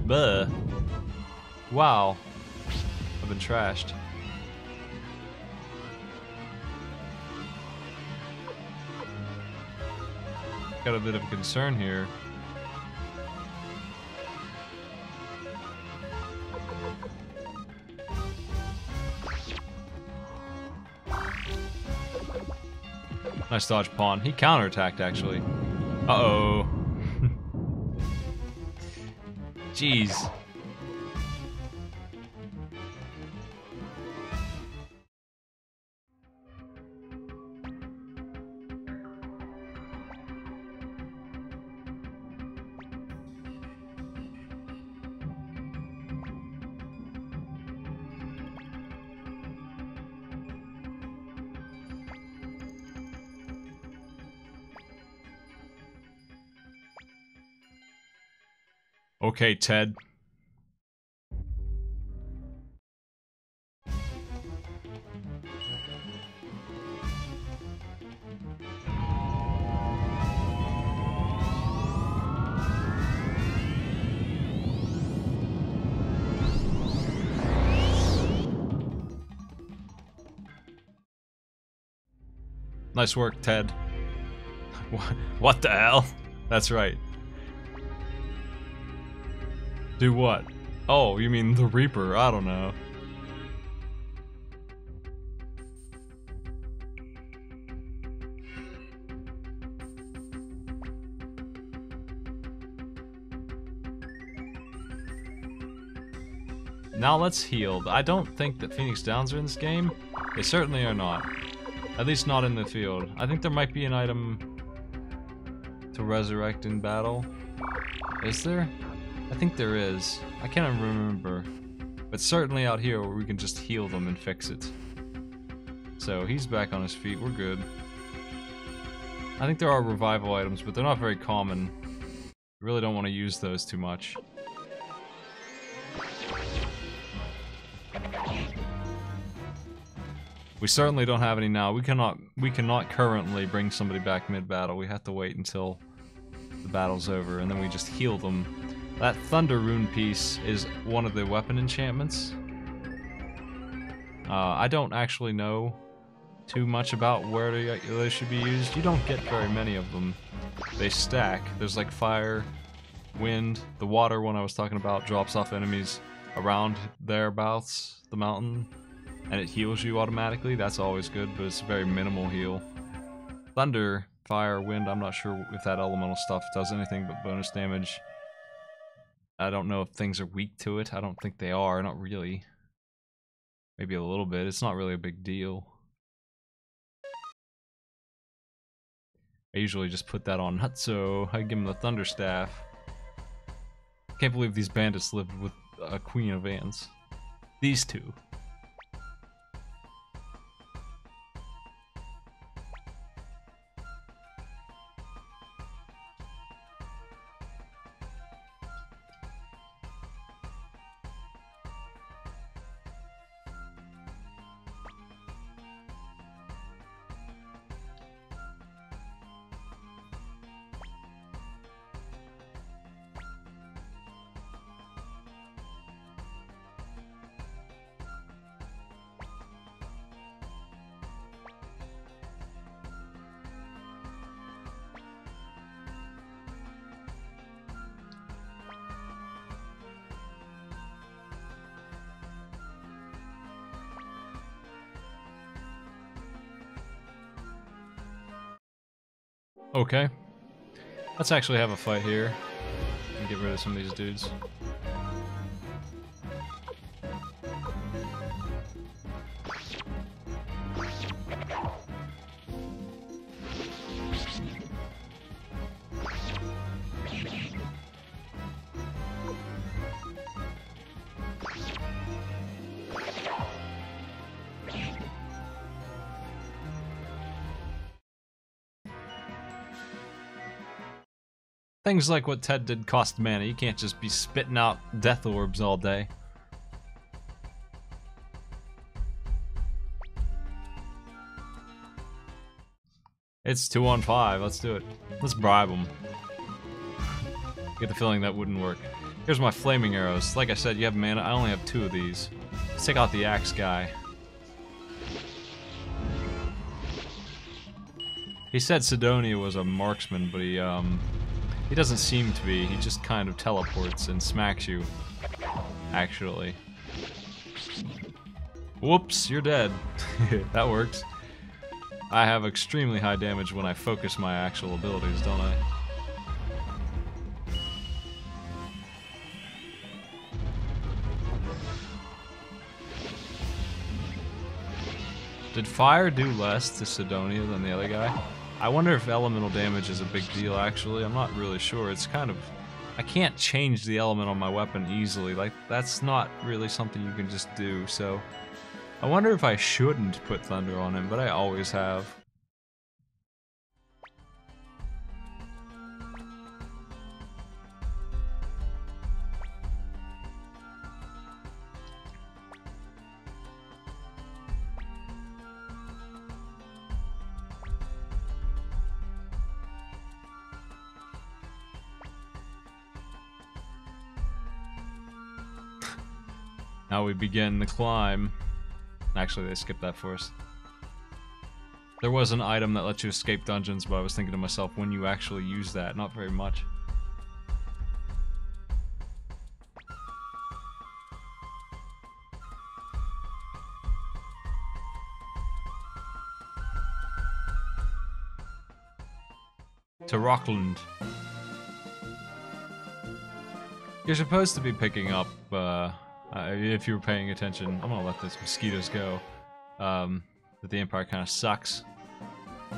Buh. Wow. I've been trashed. Got a bit of a concern here. Nice dodge, Pawn. He counterattacked, actually. Uh-oh. Jeez. Okay, Ted. Nice work, Ted. What the hell? That's right. Do what? Oh, you mean the Reaper? I don't know. Now let's heal. I don't think that Phoenix Downs are in this game. They certainly are not. At least not in the field. I think there might be an item to resurrect in battle. Is there? I think there is. I can't remember. But certainly out here where we can just heal them and fix it. So he's back on his feet. We're good. I think there are revival items, but they're not very common. I really don't want to use those too much. We certainly don't have any now. We cannot currently bring somebody back mid-battle. We have to wait until the battle's over, and then we just heal them. That Thunder Rune piece is one of the weapon enchantments. I don't actually know too much about where they should be used. You don't get very many of them. They stack. There's like fire, wind, the water one I was talking about drops off enemies around thereabouts, the mountain. And it heals you automatically. That's always good, but it's a very minimal heal. Thunder, fire, wind, I'm not sure if that elemental stuff does anything but bonus damage. I don't know if things are weak to it. I don't think they are, not really. Maybe a little bit. It's not really a big deal. I usually just put that on Hutso. I give him the Thunder Staff. Can't believe these bandits lived with a Queen of Ants. These two. Okay. Let's actually have a fight here and get rid of some of these dudes. Things like what Ted did cost mana. You can't just be spitting out death orbs all day. It's 2-on-5. Let's do it. Let's bribe them. Get the feeling that wouldn't work. Here's my flaming arrows. Like I said, you have mana. I only have 2 of these. Let's take out the axe guy. He said Sidonia was a marksman, but he doesn't seem to be. He just kind of teleports and smacks you, actually. Whoops, you're dead. That works. I have extremely high damage when I focus my actual abilities, don't I? Did fire do less to Sidonia than the other guy? I wonder if elemental damage is a big deal, actually. I'm not really sure. It's kind of... I can't change the element on my weapon easily. Like, that's not really something you can just do, so... I wonder if I shouldn't put Thunder on him, but I always have. Now we begin the climb. Actually, they skipped that for us. There was an item that lets you escape dungeons, but I was thinking to myself, when you actually use that, not very much. To Rockland. You're supposed to be picking up, if you were paying attention, I'm gonna let those mosquitoes go, that the Empire kind of sucks.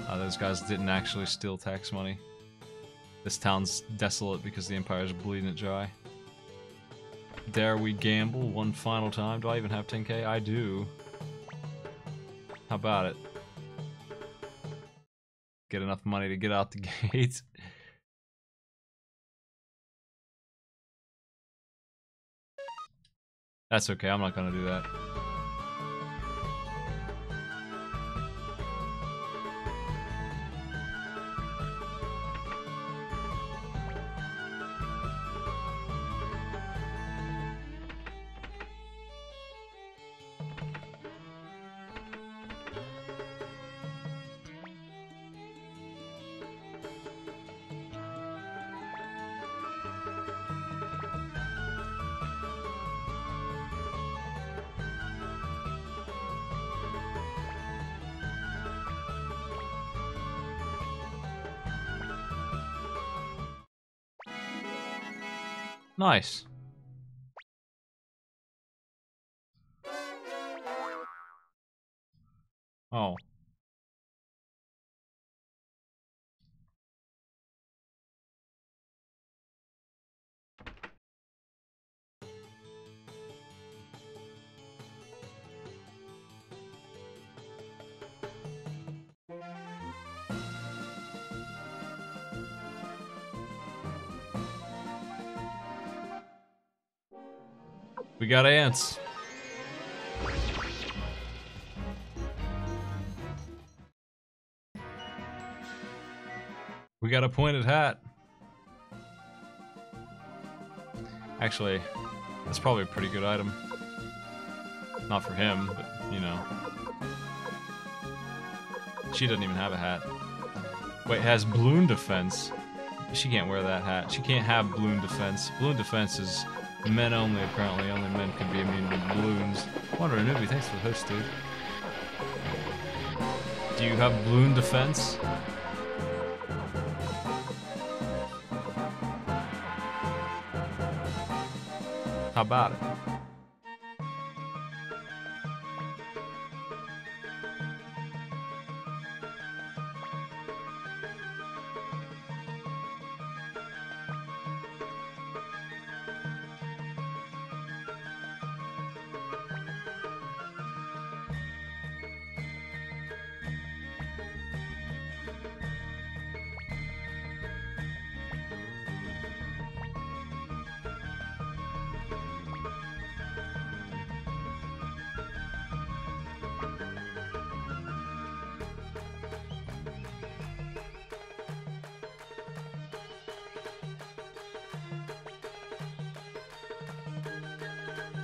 Those guys didn't actually steal tax money. This town's desolate because the Empire's bleeding it dry. Dare we gamble one final time? Do I even have 10k? I do. How about it? Get enough money to get out the gate. That's okay, I'm not gonna do that. Nice. Oh. We got ants. We got a pointed hat. Actually, that's probably a pretty good item. Not for him, but, you know. She doesn't even have a hat. Wait, has balloon defense. She can't wear that hat. She can't have balloon defense. Balloon defense is men only, apparently. Only men can be immune to balloons. Wonder Newbie, thanks for the host, dude. Do you have balloon defense? How about it?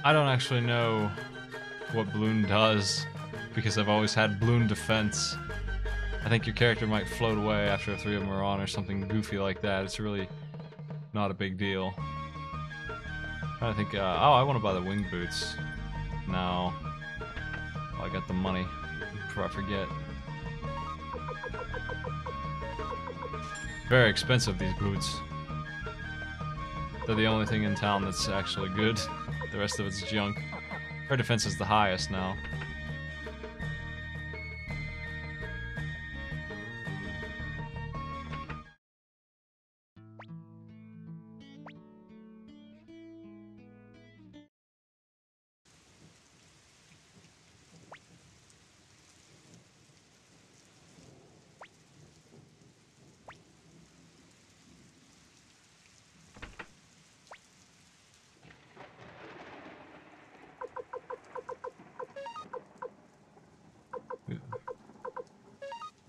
I don't actually know what balloon does, because I've always had balloon defense. I think your character might float away after 3 of them are on or something goofy like that. It's really not a big deal. I think, oh, I want to buy the wing boots. No. Oh, I got the money before I forget. Very expensive, these boots. They're the only thing in town that's actually good. The rest of it's junk. Her defense is the highest now.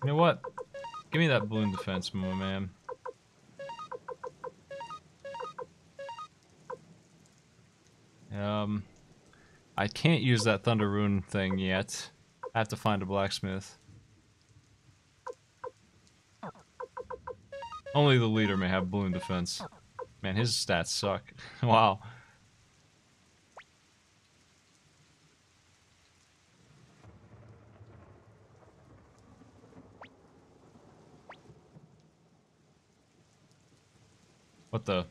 You know what? Give me that balloon defense, my man. I can't use that Thunder Rune thing yet. I have to find a blacksmith. Only the leader may have balloon defense. Man, his stats suck. Wow. What the?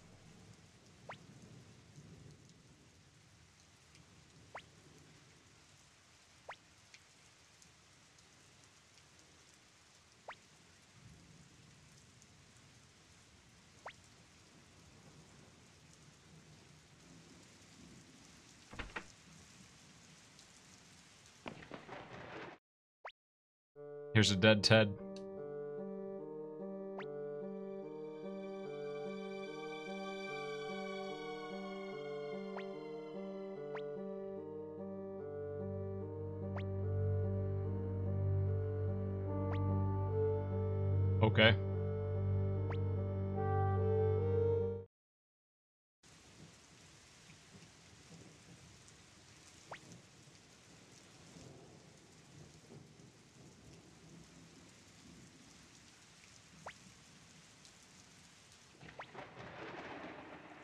Here's a dead Ted. Okay.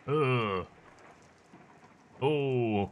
Ugh. Oh.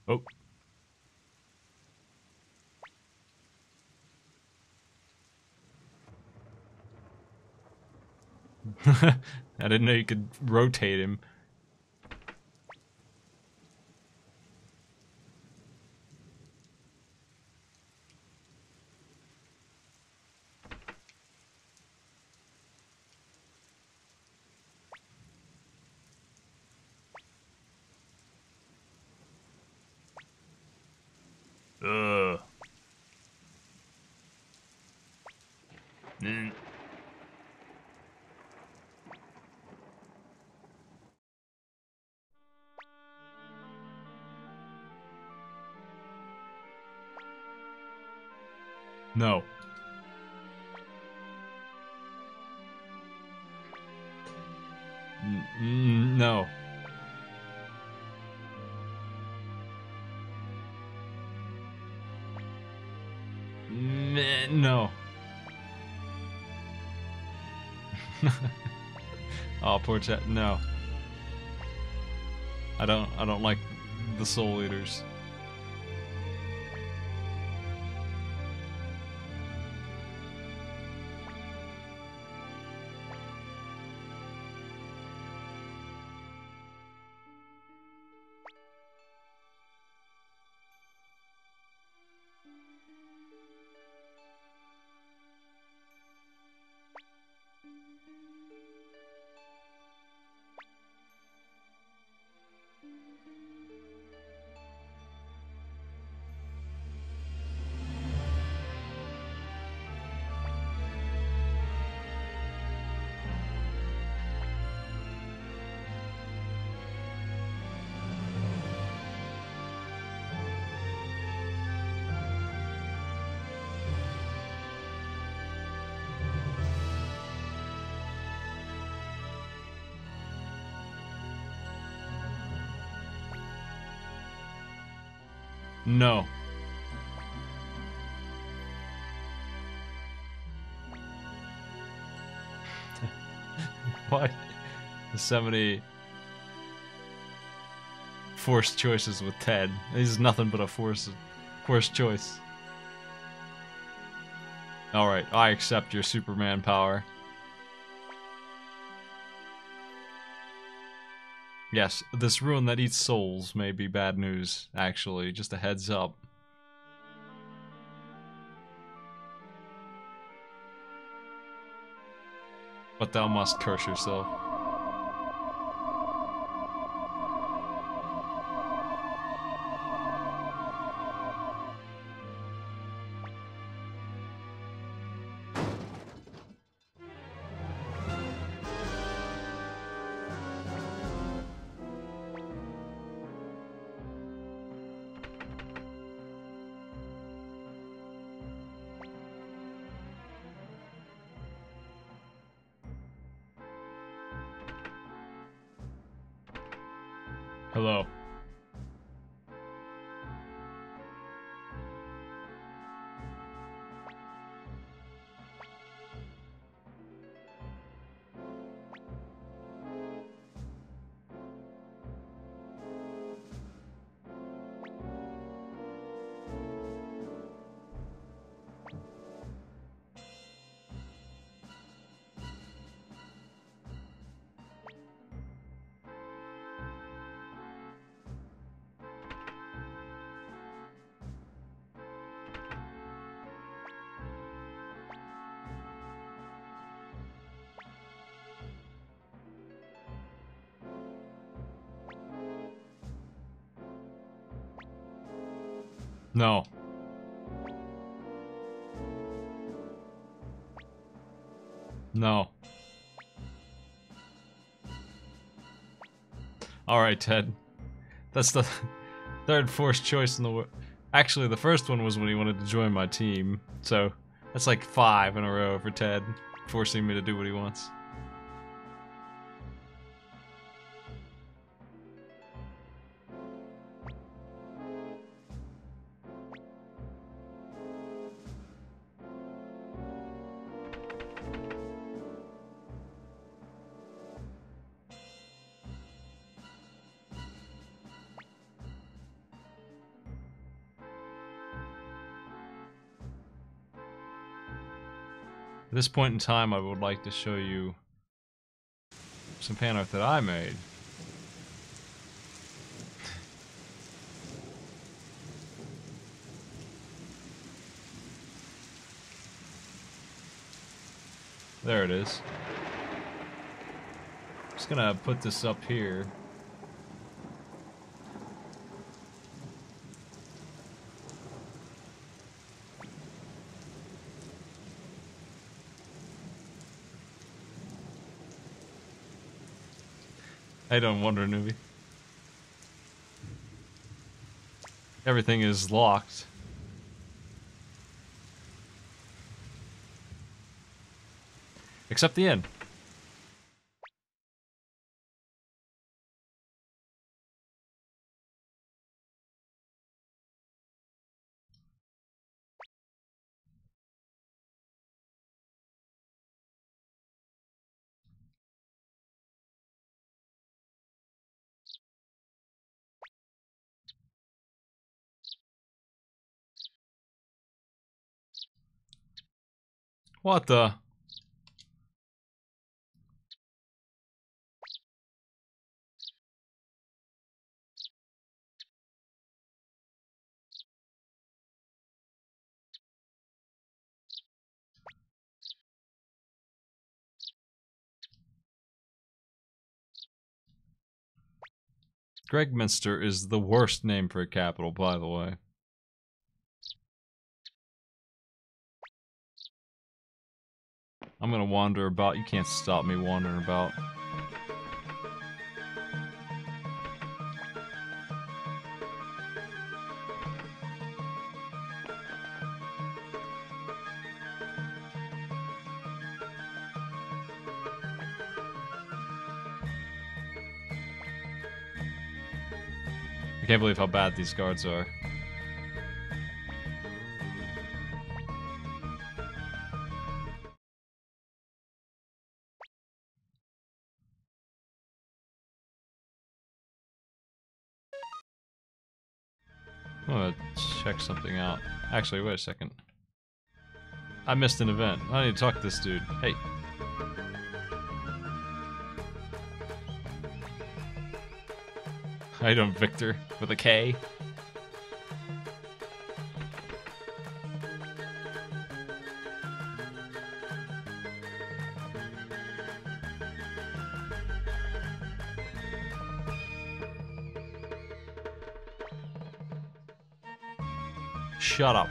Oh. I didn't know you could rotate him. Ugh. Mm. No. No. No. Oh, poor chat. No. I don't like the soul eaters. No. Why? There's so many forced choices with Ted. He's nothing but a forced choice. Alright, I accept your Superman power. Yes, this ruin that eats souls may be bad news, actually. Just a heads up. But thou must curse yourself. Hello. No. No. Alright, Ted. That's the third forced choice in the world. Actually, the first one was when he wanted to join my team. So, that's like 5 in a row for Ted, forcing me to do what he wants. At this point in time, I would like to show you some fan art that I made. There it is. Just gonna put this up here. I don't wonder, newbie. Everything is locked. Except the end. What the? Gregminster is the worst name for a capital, by the way. I'm gonna wander about. You can't stop me wandering about. I can't believe how bad these guards are. I'm gonna check something out. Actually, wait a second. I missed an event. I need to talk to this dude. Hey. How you doing, Victor? With a K? Shut up.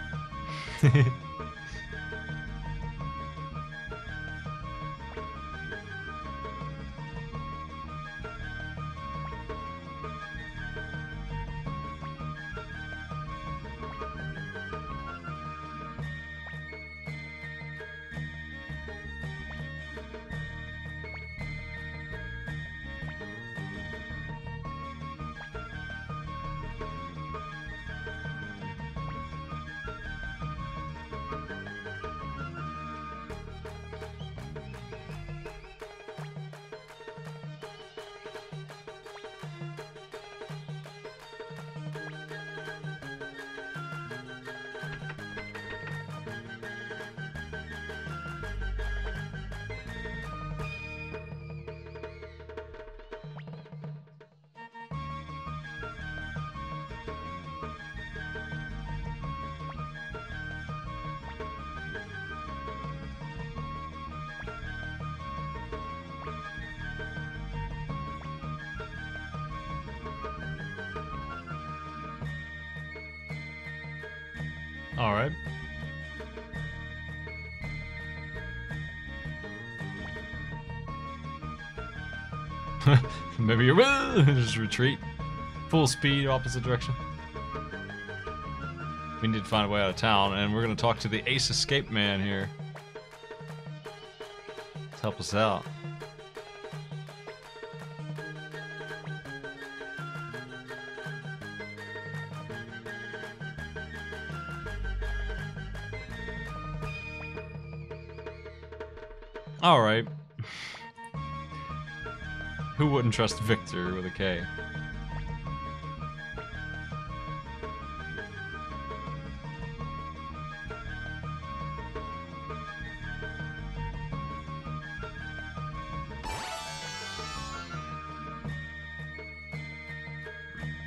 Alright. Maybe you're just retreat. Full speed, opposite direction. We need to find a way out of town, and we're gonna talk to the Ace Escape Man here. To help us out. Alright. Who wouldn't trust Victor with a K?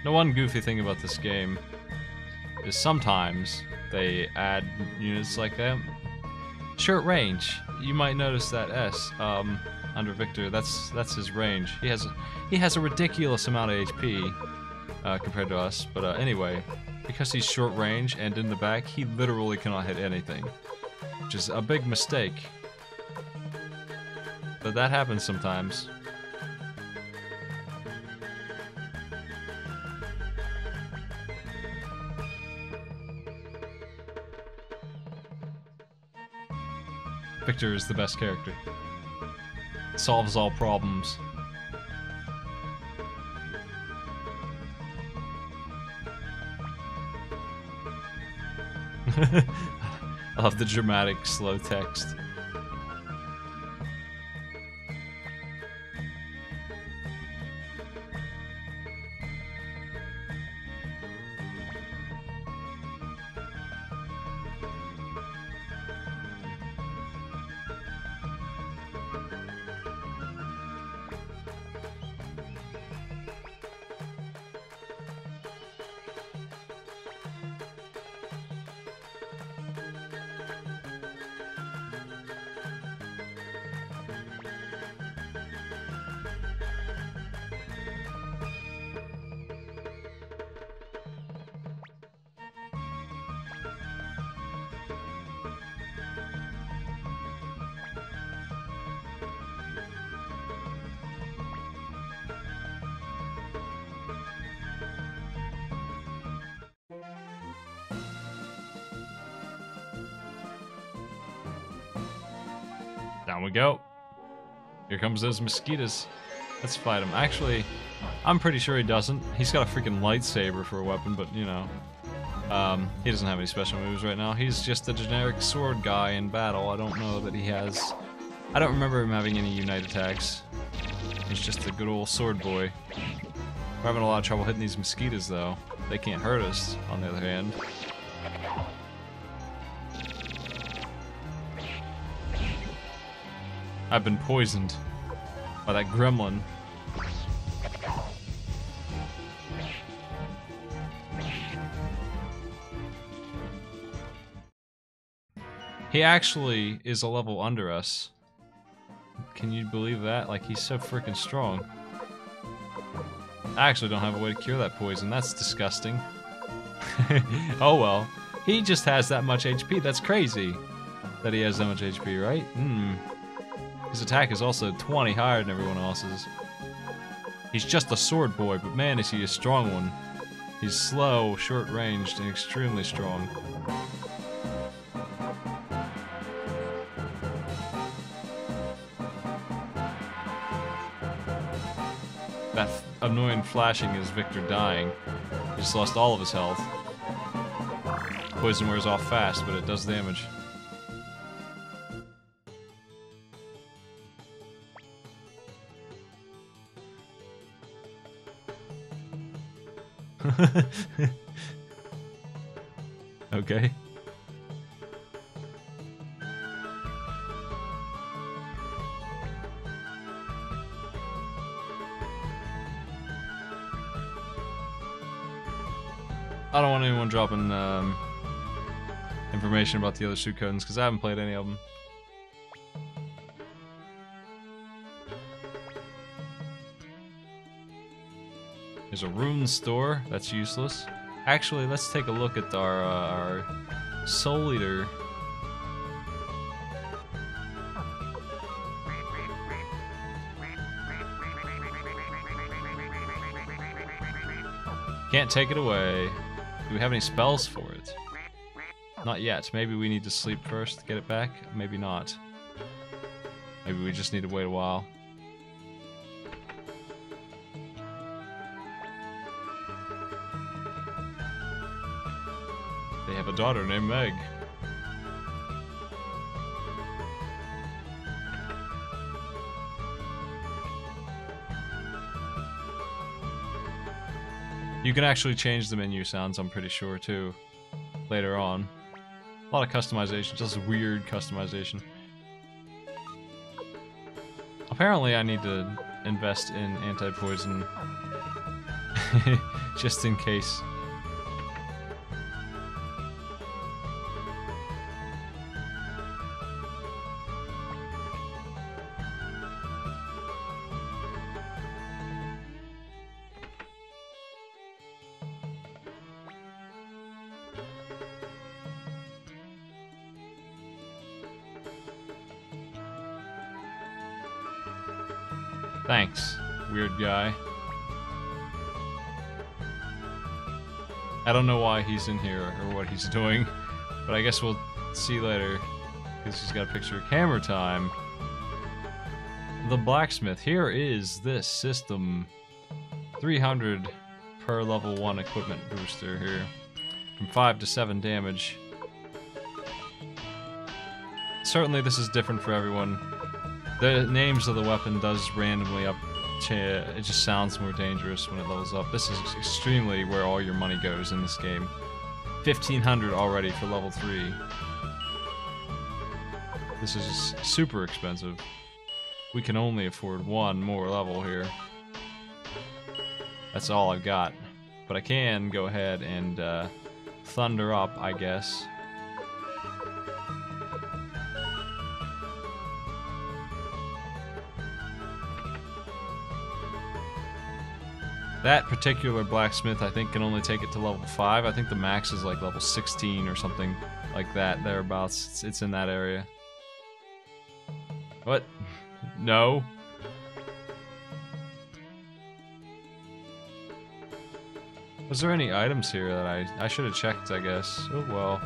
The one goofy thing about this game is sometimes they add units like that. Short range. You might notice that S under Victor. That's his range. He has a ridiculous amount of HP compared to us. But anyway, because he's short range and in the back, he literally cannot hit anything, which is a big mistake. But that happens sometimes. Victor is the best character. Solves all problems. I love the dramatic slow text. Down we go. Here comes those mosquitoes. Let's fight him. Actually, I'm pretty sure he doesn't. He's got a freaking lightsaber for a weapon, but you know. He doesn't have any special moves right now. He's just a generic sword guy in battle. I don't know that he has... I don't remember him having any unite attacks. He's just a good old sword boy. We're having a lot of trouble hitting these mosquitoes, though. They can't hurt us, on the other hand. I've been poisoned by that gremlin. He actually is a level under us. Can you believe that? Like, he's so freaking strong. I actually don't have a way to cure that poison. That's disgusting. Oh well. He just has that much HP. That's crazy that he has that much HP, right? His attack is also 20 higher than everyone else's. He's just a sword boy, but man, is he a strong one. He's slow, short-ranged, and extremely strong. That annoying flashing is Victor dying. He just lost all of his health. Poison wears off fast, but it does damage. Okay. I don't want anyone dropping information about the other Suikodens because I haven't played any of them. There's a rune store. That's useless. Actually, let's take a look at our soul leader. Can't take it away. Do we have any spells for it? Not yet. Maybe we need to sleep first to get it back. Maybe not. Maybe we just need to wait a while. They have a daughter named Meg. You can actually change the menu sounds, I'm pretty sure, too, later on. A lot of customization, just weird customization. Apparently I need to invest in anti-poison, just in case. Thanks, weird guy. I don't know why he's in here or what he's doing, but I guess we'll see later, because he's got a picture of camera time. The blacksmith. Here is this system. 300 per level 1 equipment booster here. From 5 to 7 damage. Certainly this is different for everyone. The names of the weapon does randomly up. It just sounds more dangerous when it levels up. This is extremely where all your money goes in this game. 1,500 already for level 3. This is super expensive. We can only afford one more level here. That's all I've got. But I can go ahead and thunder up, I guess. That particular blacksmith, I think, can only take it to level 5. I think the max is like level 16 or something like that, thereabouts. It's in that area. What? No. Was there any items here that I should have checked, I guess? Oh well.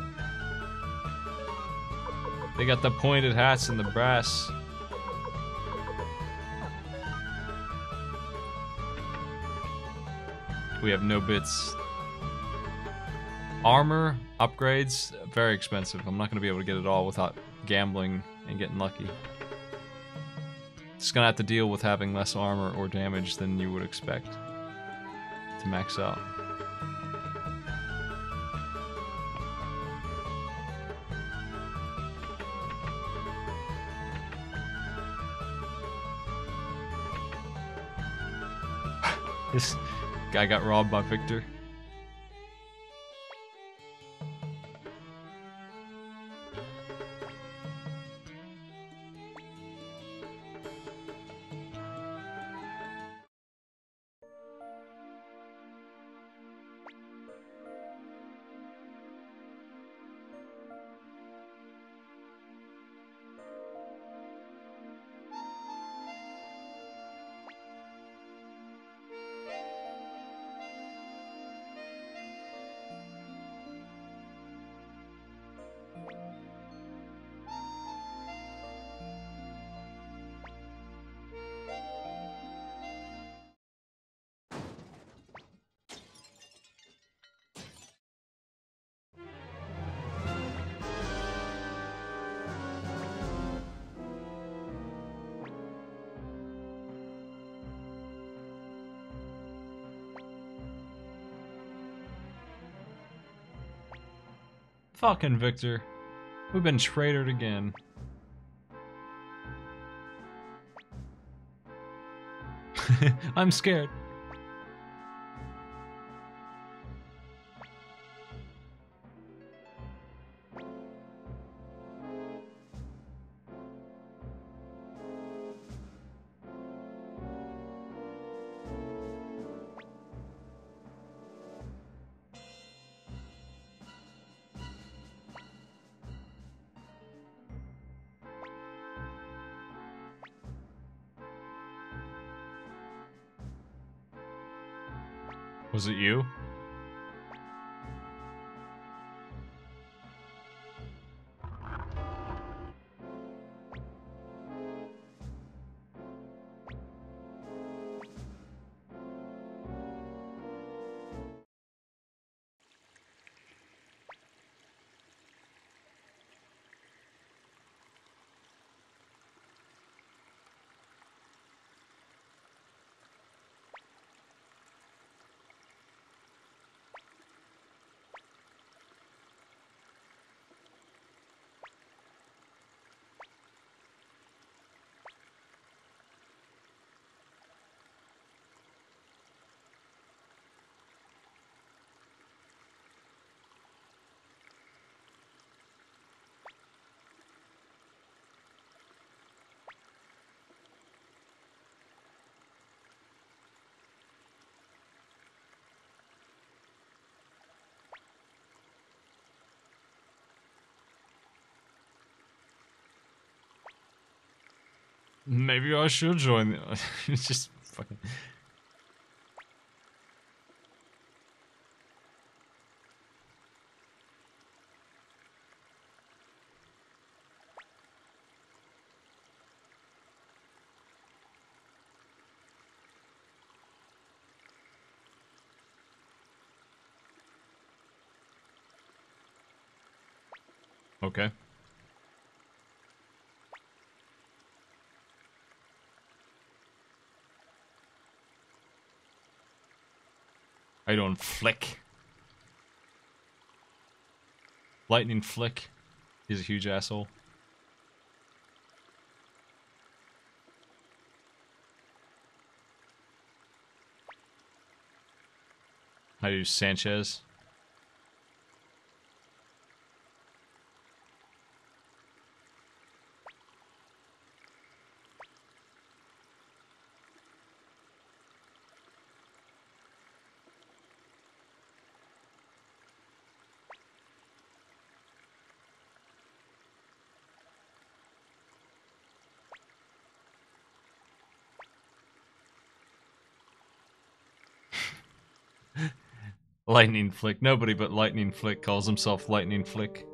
They got the pointed hats and the brass. We have no bits. Armor, upgrades, very expensive. I'm not going to be able to get it all without gambling and getting lucky. Just going to have to deal with having less armor or damage than you would expect to max out. This guy got robbed by Victor. Fucking Victor. We've been traitored again. I'm scared. Was it you? Maybe I should join the... It's just fucking... Okay. How you doing, Flick? Lightning Flick. He's a huge asshole. How do you Sanchez? Lightning Flick. Nobody but Lightning Flick calls himself Lightning Flick.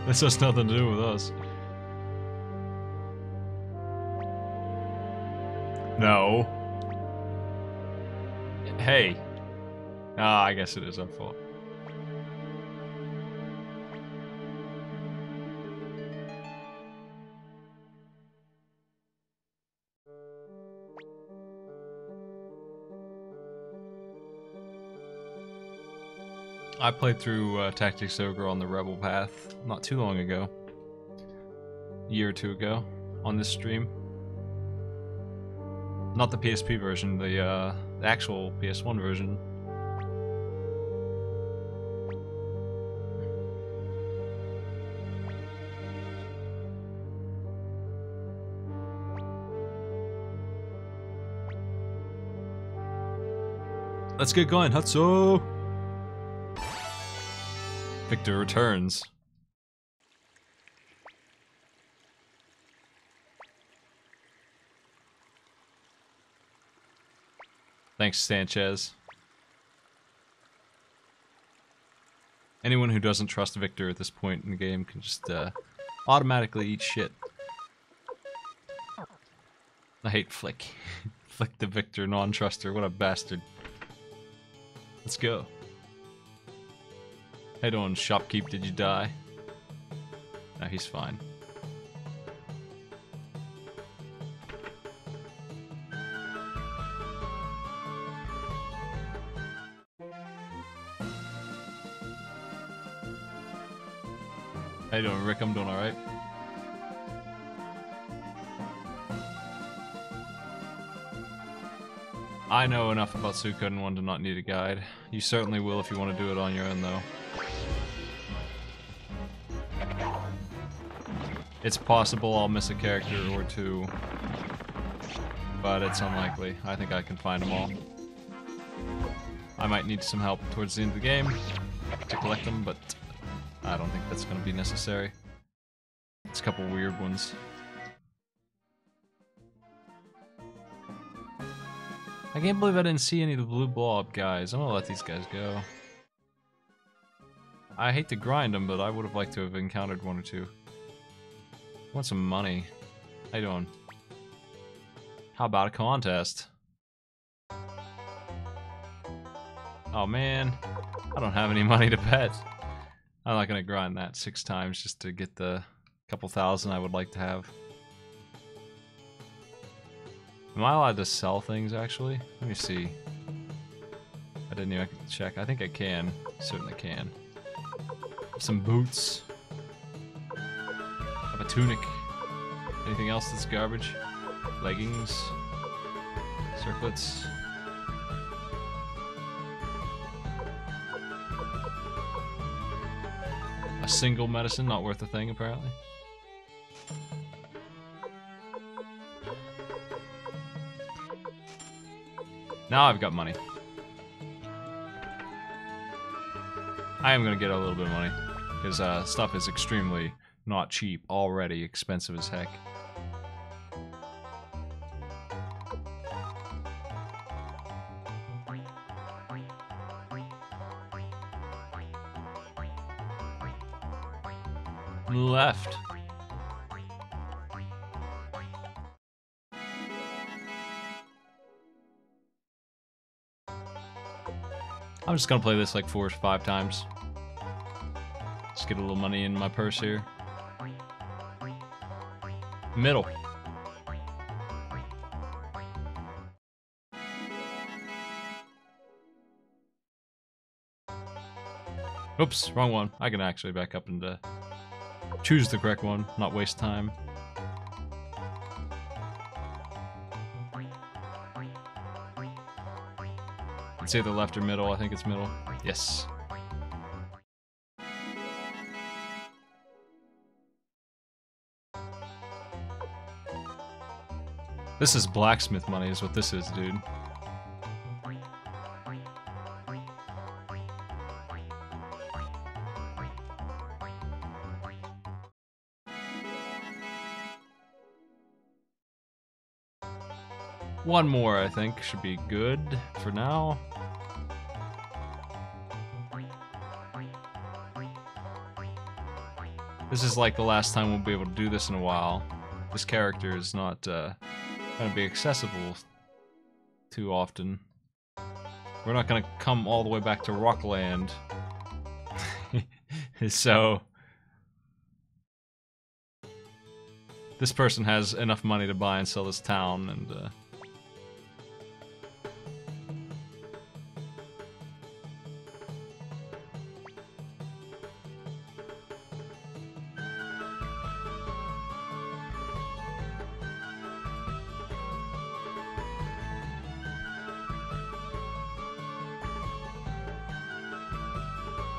This has nothing to do with us. No. Hey. Ah, I guess it is our fault. I played through Tactics Ogre on the Rebel path not too long ago. A year or two ago on this stream. Not the PSP version, the actual PS1 version. Let's get going, Hutso! Victor returns. Thanks, Sanchez. Anyone who doesn't trust Victor at this point in the game can just automatically eat shit. I hate Flick. Flick the Victor non-truster, what a bastard. Let's go. How you doing, Shopkeep? Did you die? No, he's fine. How you doing, Rick? I'm doing alright. I know enough about Suikoden 1 to not need a guide. You certainly will if you want to do it on your own, though. It's possible I'll miss a character or two, but it's unlikely. I think I can find them all. I might need some help towards the end of the game to collect them, but I don't think that's going to be necessary. It's a couple weird ones. I can't believe I didn't see any of the blue blob guys. I'm gonna let these guys go. I hate to grind them, but I would have liked to have encountered one or two. I want some money. How you doing? How about a contest? Oh man, I don't have any money to bet. I'm not gonna grind that 6 times just to get the couple thousand I would like to have. Am I allowed to sell things, actually? Let me see. I didn't even check. I think I can. Certainly can. Some boots. Have a tunic. Anything else that's garbage? Leggings. Circlets. A single medicine, not worth a thing, apparently. Now I've got money. I am gonna get a little bit of money, because stuff is extremely not cheap, already expensive as heck. Left. I'm just gonna play this like 4 or 5 times. Just get a little money in my purse here. Middle. Oops, wrong one. I can actually back up and choose the correct one, not waste time. It's either left or middle. I think it's middle. Yes. This is blacksmith money is what this is, dude. One more, I think, should be good for now. This is like the last time we'll be able to do this in a while. This character is not going to be accessible too often. We're not gonna come all the way back to Rockland. So this person has enough money to buy and sell this town, and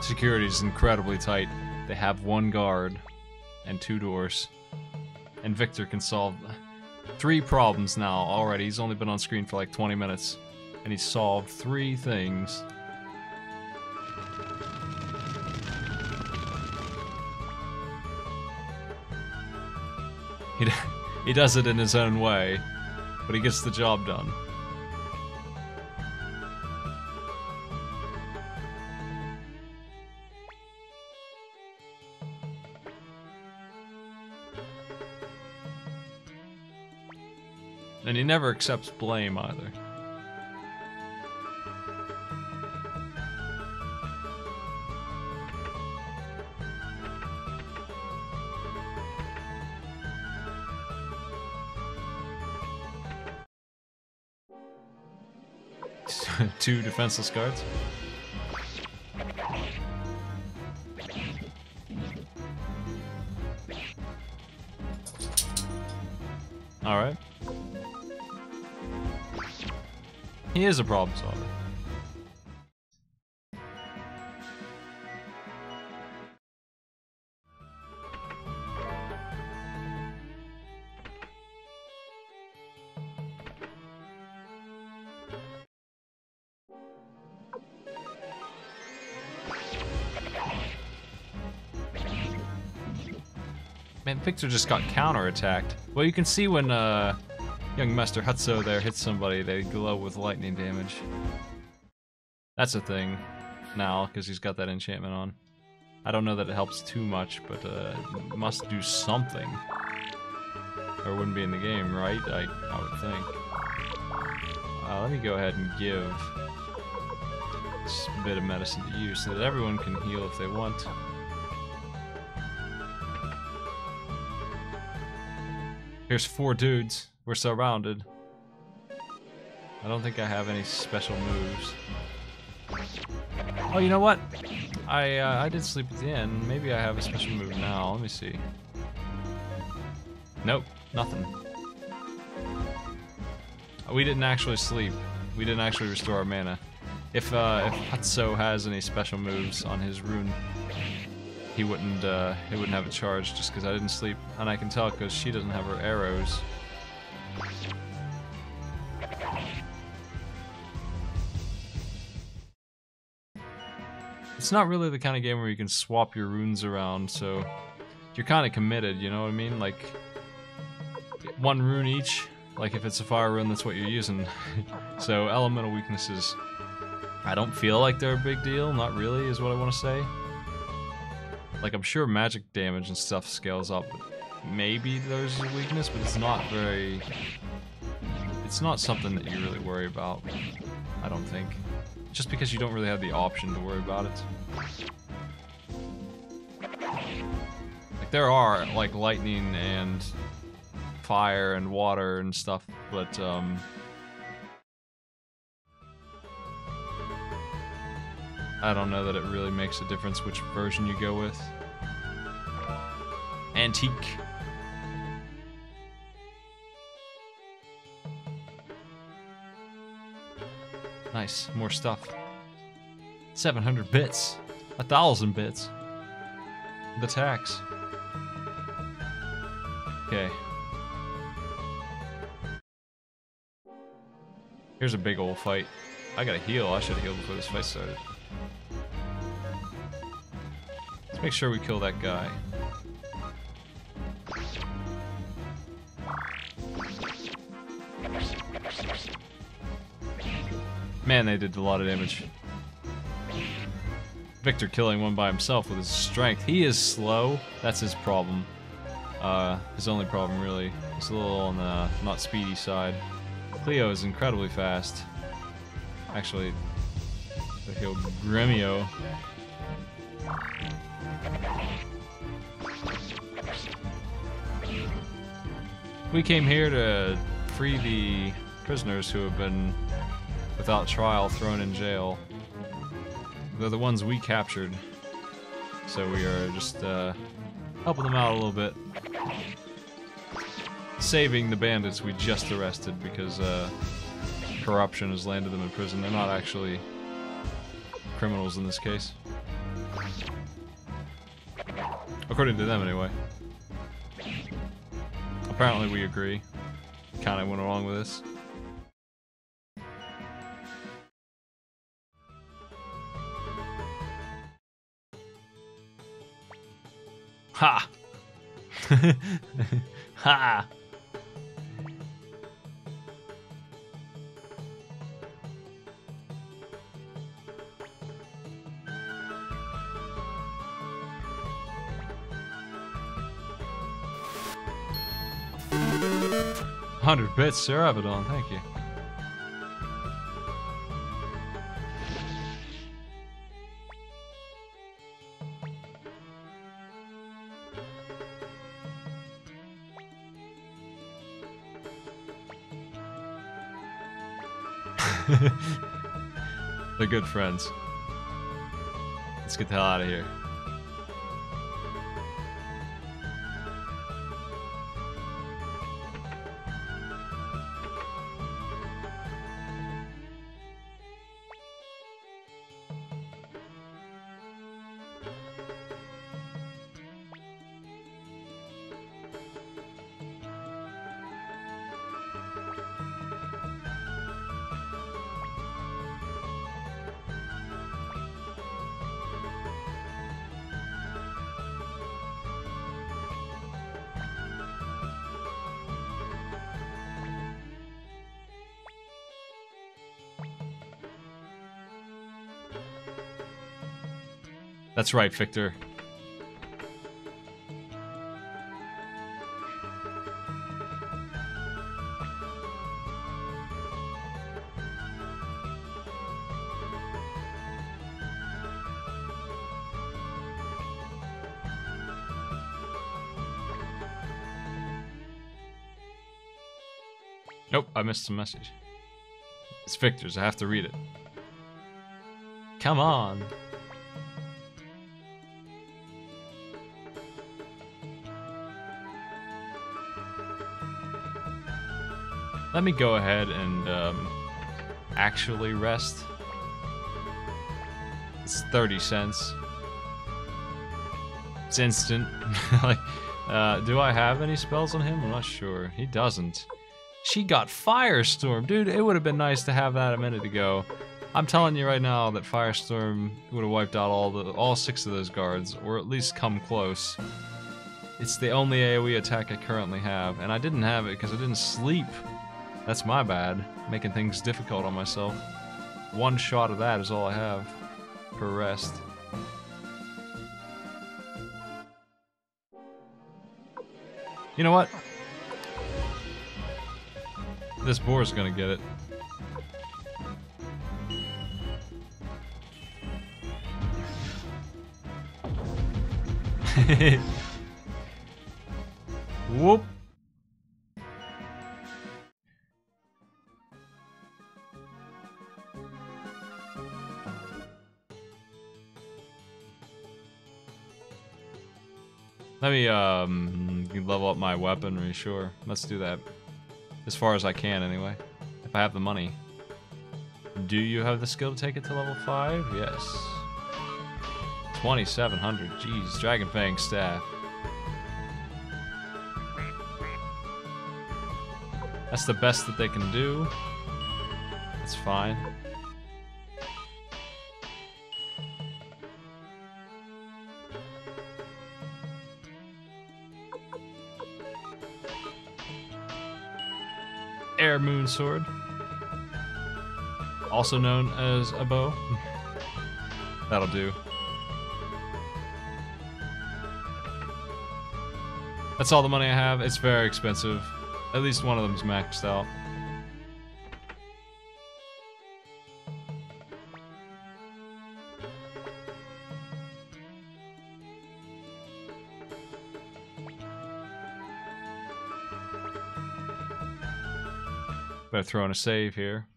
security is incredibly tight. They have 1 guard and 2 doors. And Victor can solve 3 problems now already. He's only been on screen for like 20 minutes. And he's solved 3 things. He does it in his own way, but he gets the job done. And he never accepts blame either. Two defenseless guards. Alright. He is a problem solver. Man, Victor just got counterattacked. Well, you can see when young Master Hutso there hits somebody, they glow with lightning damage. That's a thing now, because he's got that enchantment on. I don't know that it helps too much, but it must do something. Or it wouldn't be in the game, right? I would think. Let me go ahead and give this bit of medicine to you so that everyone can heal if they want. Here's 4 dudes. We're surrounded. I don't think I have any special moves. Oh, you know what? I did sleep at the end. Maybe I have a special move now. Let me see. Nope, nothing. We didn't actually sleep. We didn't actually restore our mana. If Hutso has any special moves on his rune, he wouldn't have it charged just because I didn't sleep, and I can tell because she doesn't have her arrows. It's not really the kind of game where you can swap your runes around, so you're kind of committed, you know what I mean? Like, 1 rune each, like if it's a fire rune, that's what you're using. So elemental weaknesses, I don't feel like they're a big deal, not really is what I want to say. Like, I'm sure magic damage and stuff scales up, but maybe there's a weakness, but it's not very... It's not something that you really worry about, I don't think. Just because you don't really have the option to worry about it. Like, there are, like, lightning and fire and water and stuff, but, I don't know that it really makes a difference which version you go with. Antique. Nice, more stuff. 700 bits. 1,000 bits. The tax. Okay. Here's a big old fight. I gotta heal. I should have healed before this fight started. Let's make sure we kill that guy. Man, they did a lot of damage. Victor killing one by himself with his strength. He is slow. That's his problem. His only problem, really. He's a little on the not speedy side. Cleo is incredibly fast. Actually, the heel Gremio. We came here to free the prisoners who have been, without trial, thrown in jail. They're the ones we captured. So we are just helping them out a little bit. Saving the bandits we just arrested because corruption has landed them in prison. They're not actually criminals in this case. According to them, anyway. Apparently we agree. Kinda went along with this. Ha! Ha! $100 bits, Sir Abaddon, thank you. They're good friends. Let's get the hell out of here. That's right, Victor. Nope, I missed some message. It's Victor's, I have to read it. Come on. Let me go ahead and actually rest. It's 30 cents. It's instant. Like, do I have any spells on him? I'm not sure. He doesn't. She got Firestorm. Dude, it would have been nice to have that a minute ago. I'm telling you right now that Firestorm would have wiped out all 6 of those guards, or at least come close. It's the only AoE attack I currently have, and I didn't have it because I didn't sleep. That's my bad, making things difficult on myself. One shot of that is all I have for rest. You know what? This boar's gonna get it. Whoop. Let me level up my weaponry, sure. Let's do that. As far as I can, anyway. If I have the money. Do you have the skill to take it to level 5? Yes. 2,700. Jeez, Dragon Fang staff. That's the best that they can do. That's fine. Air Moon Sword, also known as a bow. That'll do. That's all the money I have. It's very expensive. At least one of them's maxed out. Better throw in a save here.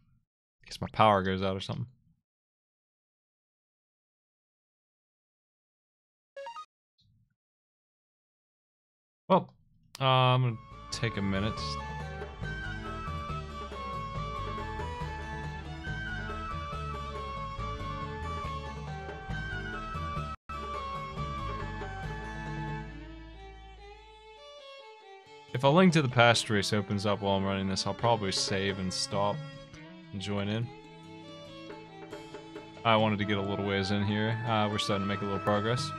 In case my power goes out or something. Well, I'm gonna take a minute. If a Link to the Past race opens up while I'm running this, I'll probably save and stop and join in. I wanted to get a little ways in here. We're starting to make a little progress.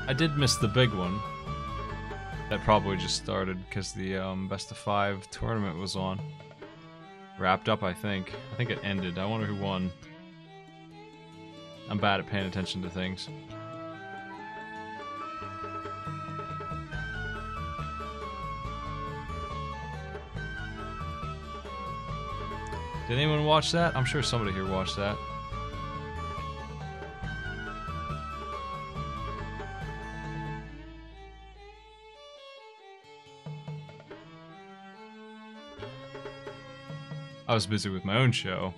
I did miss the big one. That probably just started because the best of 5 tournament was on. Wrapped up, I think. I think it ended. I wonder who won. I'm bad at paying attention to things. Did anyone watch that? I'm sure somebody here watched that. I was busy with my own show.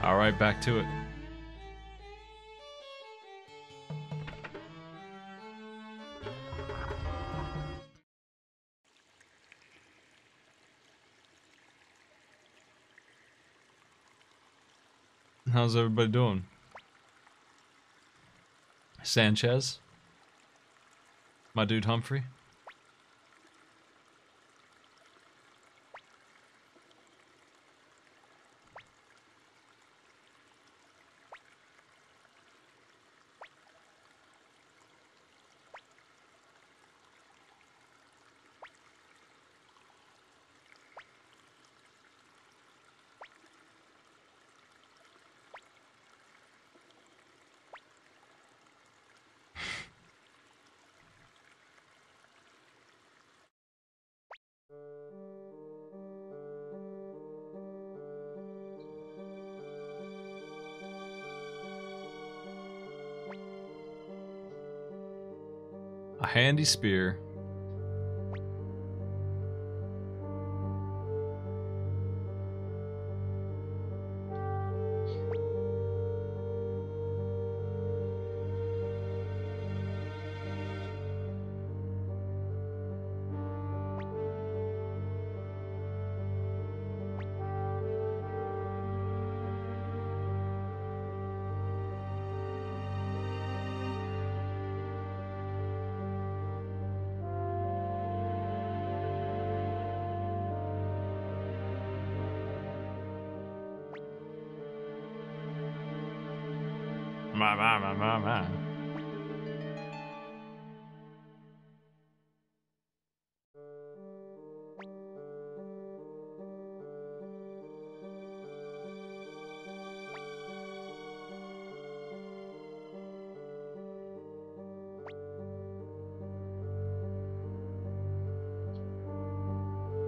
Alright, back to it. How's everybody doing? Sanchez? My dude Humphrey? A handy spear. My.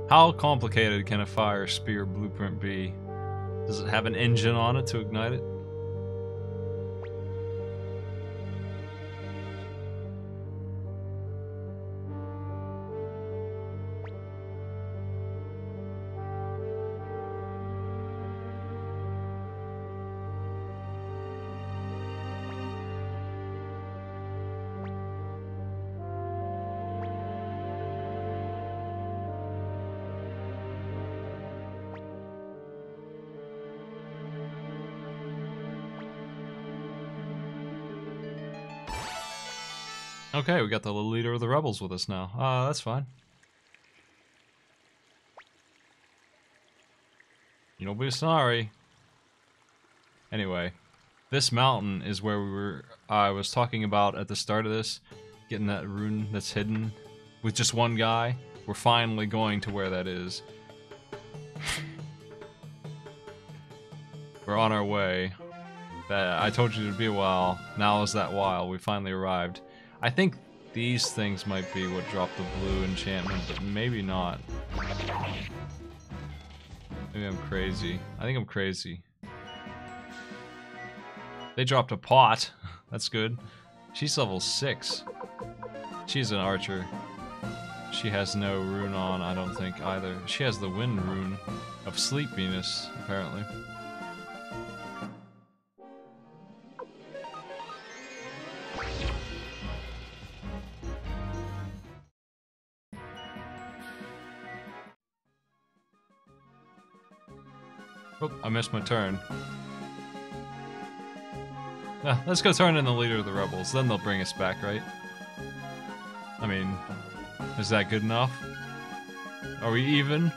How complicated can a fire spear blueprint be? Does it have an engine on it to ignite it? Okay, we got the leader of the rebels with us now. That's fine. You'll be sorry. Anyway, this mountain is where I was talking about at the start of this, getting that rune that's hidden with just one guy. We're finally going to where that is. We're on our way. I told you it'd be a while. Now is that while. We finally arrived. I think these things might be what dropped the blue enchantment, but maybe not. Maybe I'm crazy. I think I'm crazy. They dropped a pot. That's good. She's level 6. She's an archer. She has no rune on, I don't think, either. She has the wind rune of sleepiness, apparently. Oh, I missed my turn. Let's go turn in the leader of the rebels, then they'll bring us back, right? I mean, is that good enough? Are we even?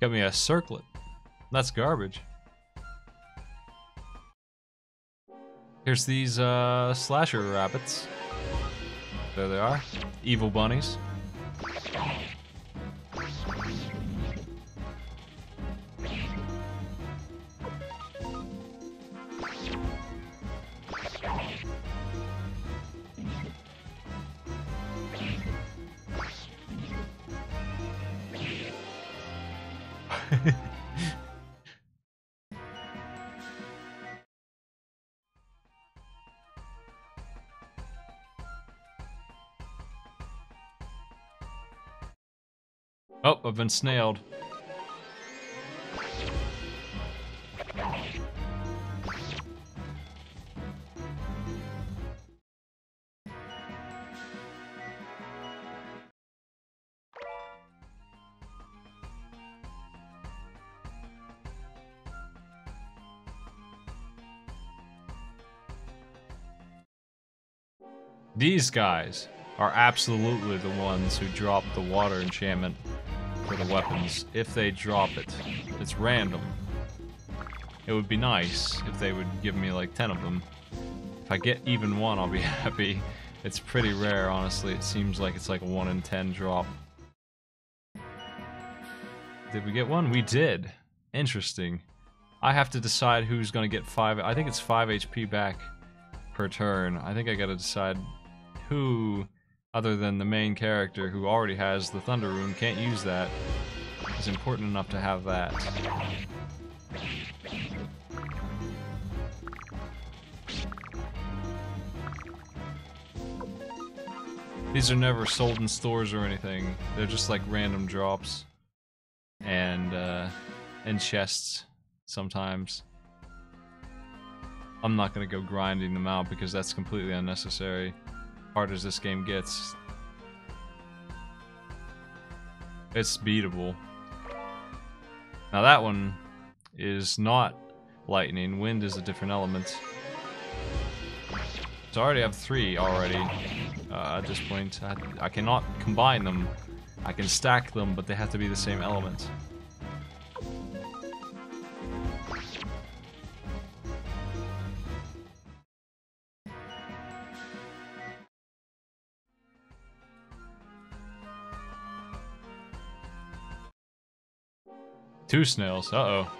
Got me a circlet. That's garbage. Here's these slasher rabbits. There they are. Evil bunnies. Oh, I've been snailed. These guys are absolutely the ones who drop the water enchantment for the weapons. If they drop it, it's random. It would be nice if they would give me like 10 of them. If I get even one, I'll be happy. It's pretty rare, honestly. It seems like it's like a 1 in 10 drop. Did we get one? We did. Interesting. I have to decide who's gonna get 5. I think it's 5 HP back per turn. I think I gotta decide who, other than the main character who already has the Thunder Rune, can't use that. It's important enough to have that. These are never sold in stores or anything. They're just like random drops. And in chests sometimes. I'm not gonna go grinding them out because that's completely unnecessary. Hard as this game gets, it's beatable. Now that one is not lightning. Wind is a different element. So I already have 3 already at this point. I cannot combine them. I can stack them, but they have to be the same element. Two snails, uh-oh.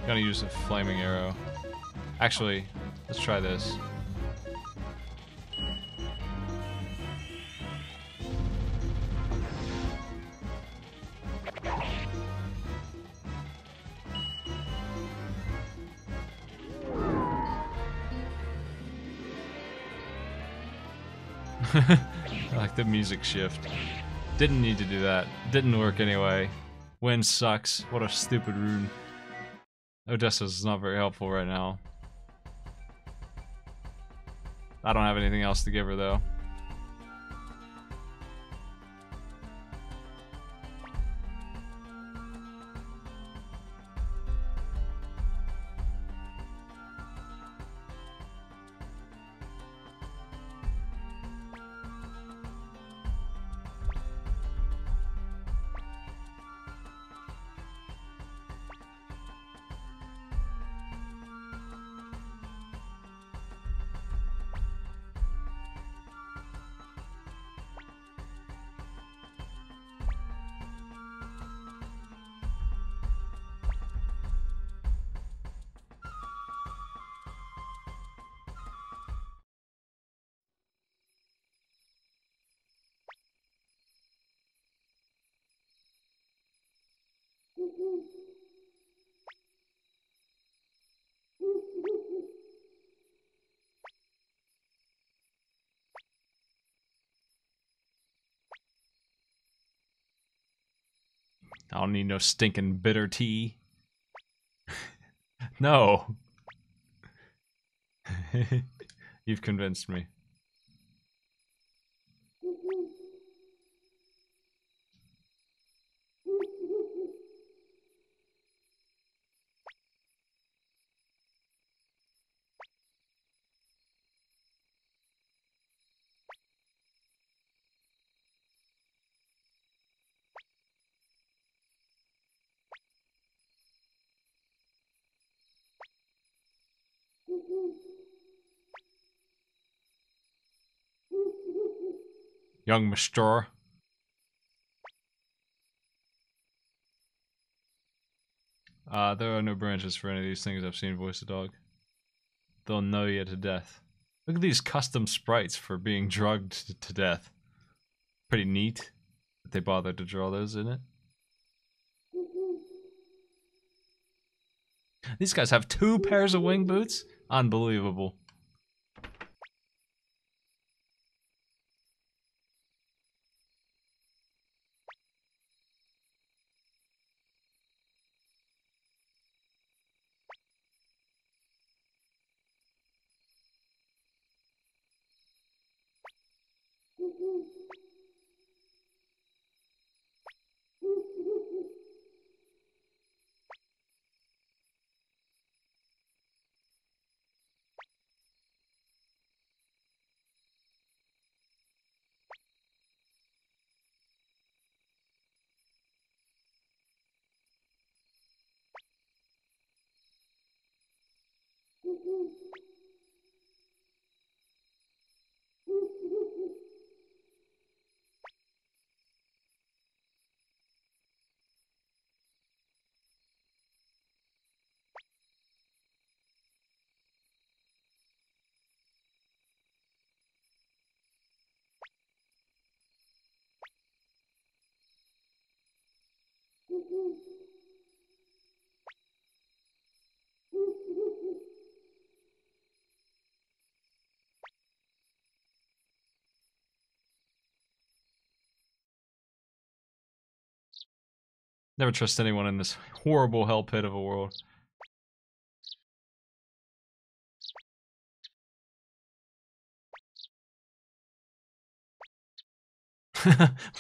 Gonna use a flaming arrow. Actually, let's try this. I like the music shift. Didn't need to do that. Didn't work anyway. Wind sucks. What a stupid rune. Odessa's not very helpful right now. I don't have anything else to give her though. I don't need no stinking bitter tea. No. You've convinced me. Young Mister. There are no branches for any of these things I've seen voice a dog. They'll know you to death. Look at these custom sprites for being drugged to death. Pretty neat that they bothered to draw those in it. These guys have 2 pairs of wing boots? Unbelievable. Never trust anyone in this horrible hell pit of a world.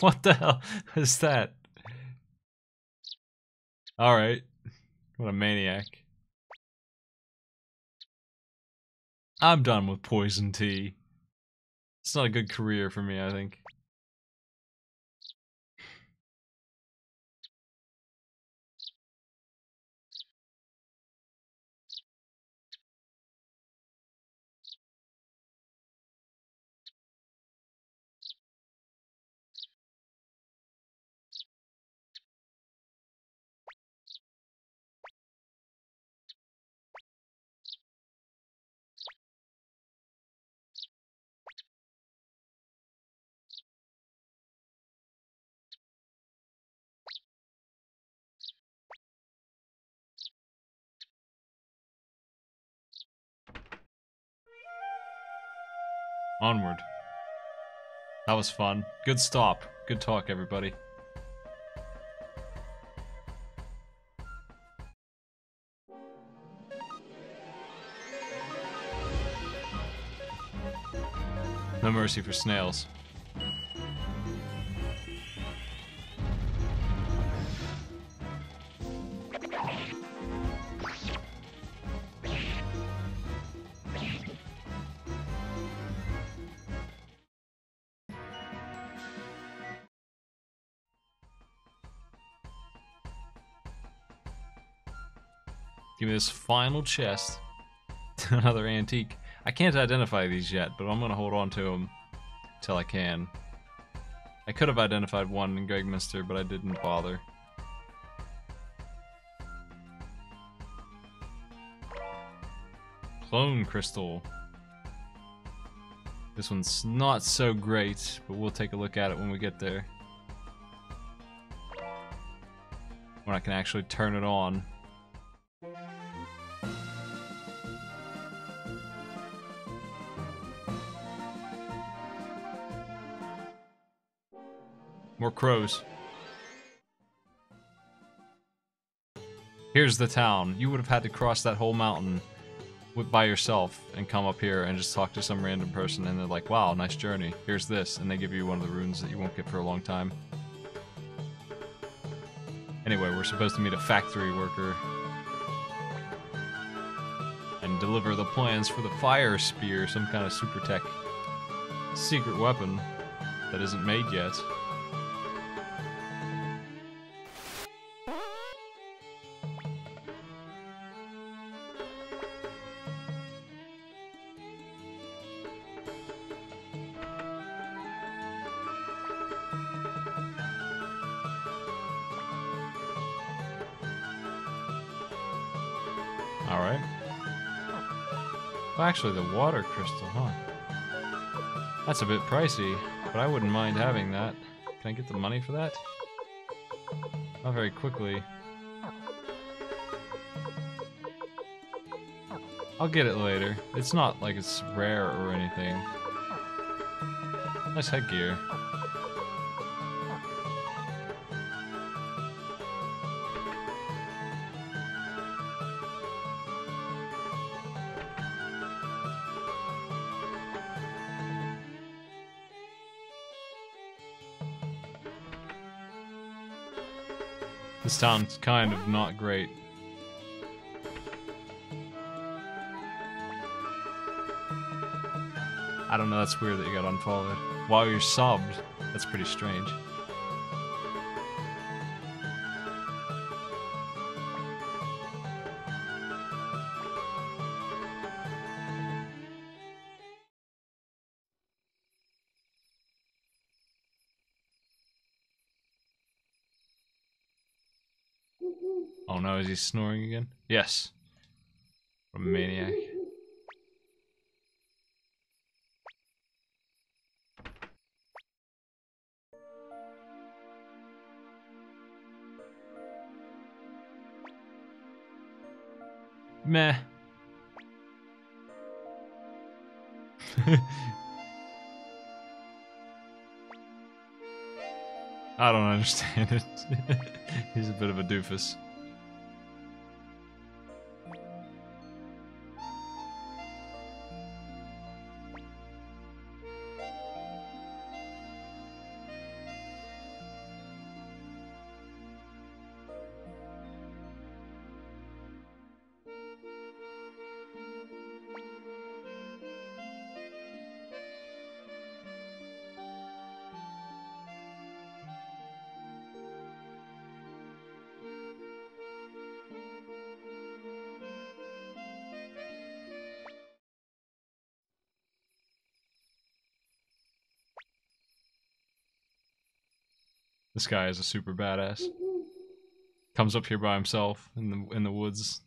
What the hell is that? Alright. What a maniac. I'm done with poison tea. It's not a good career for me, I think. Onward. That was fun. Good stop. Good talk, everybody. No mercy for snails. Give me this final chest. Another antique. I can't identify these yet, but I'm gonna hold on to them till I can. I could have identified one in Gregminster, but I didn't bother. Clone crystal. This one's not so great, but we'll take a look at it when we get there. when I can actually turn it on. More crows. Here's the town. You would have had to cross that whole mountain by yourself and come up here and just talk to some random person, and they're like, wow, nice journey. Here's this, and they give you one of the runes that you won't get for a long time. Anyway, we're supposed to meet a factory worker and deliver the plans for the fire spear, some kind of super tech secret weapon that isn't made yet. Alright. Well, actually, the water crystal, huh? That's a bit pricey, but I wouldn't mind having that. Can I get the money for that? Not very quickly. I'll get it later. It's not like it's rare or anything. Nice headgear. This town's kind of not great. I don't know, that's weird that you got unfollowed. While you're subbed, that's pretty strange. Oh no, is he snoring again? Yes. What a maniac. Meh. I don't understand it. He's a bit of a doofus. This guy is a super badass. Comes up here by himself in the woods.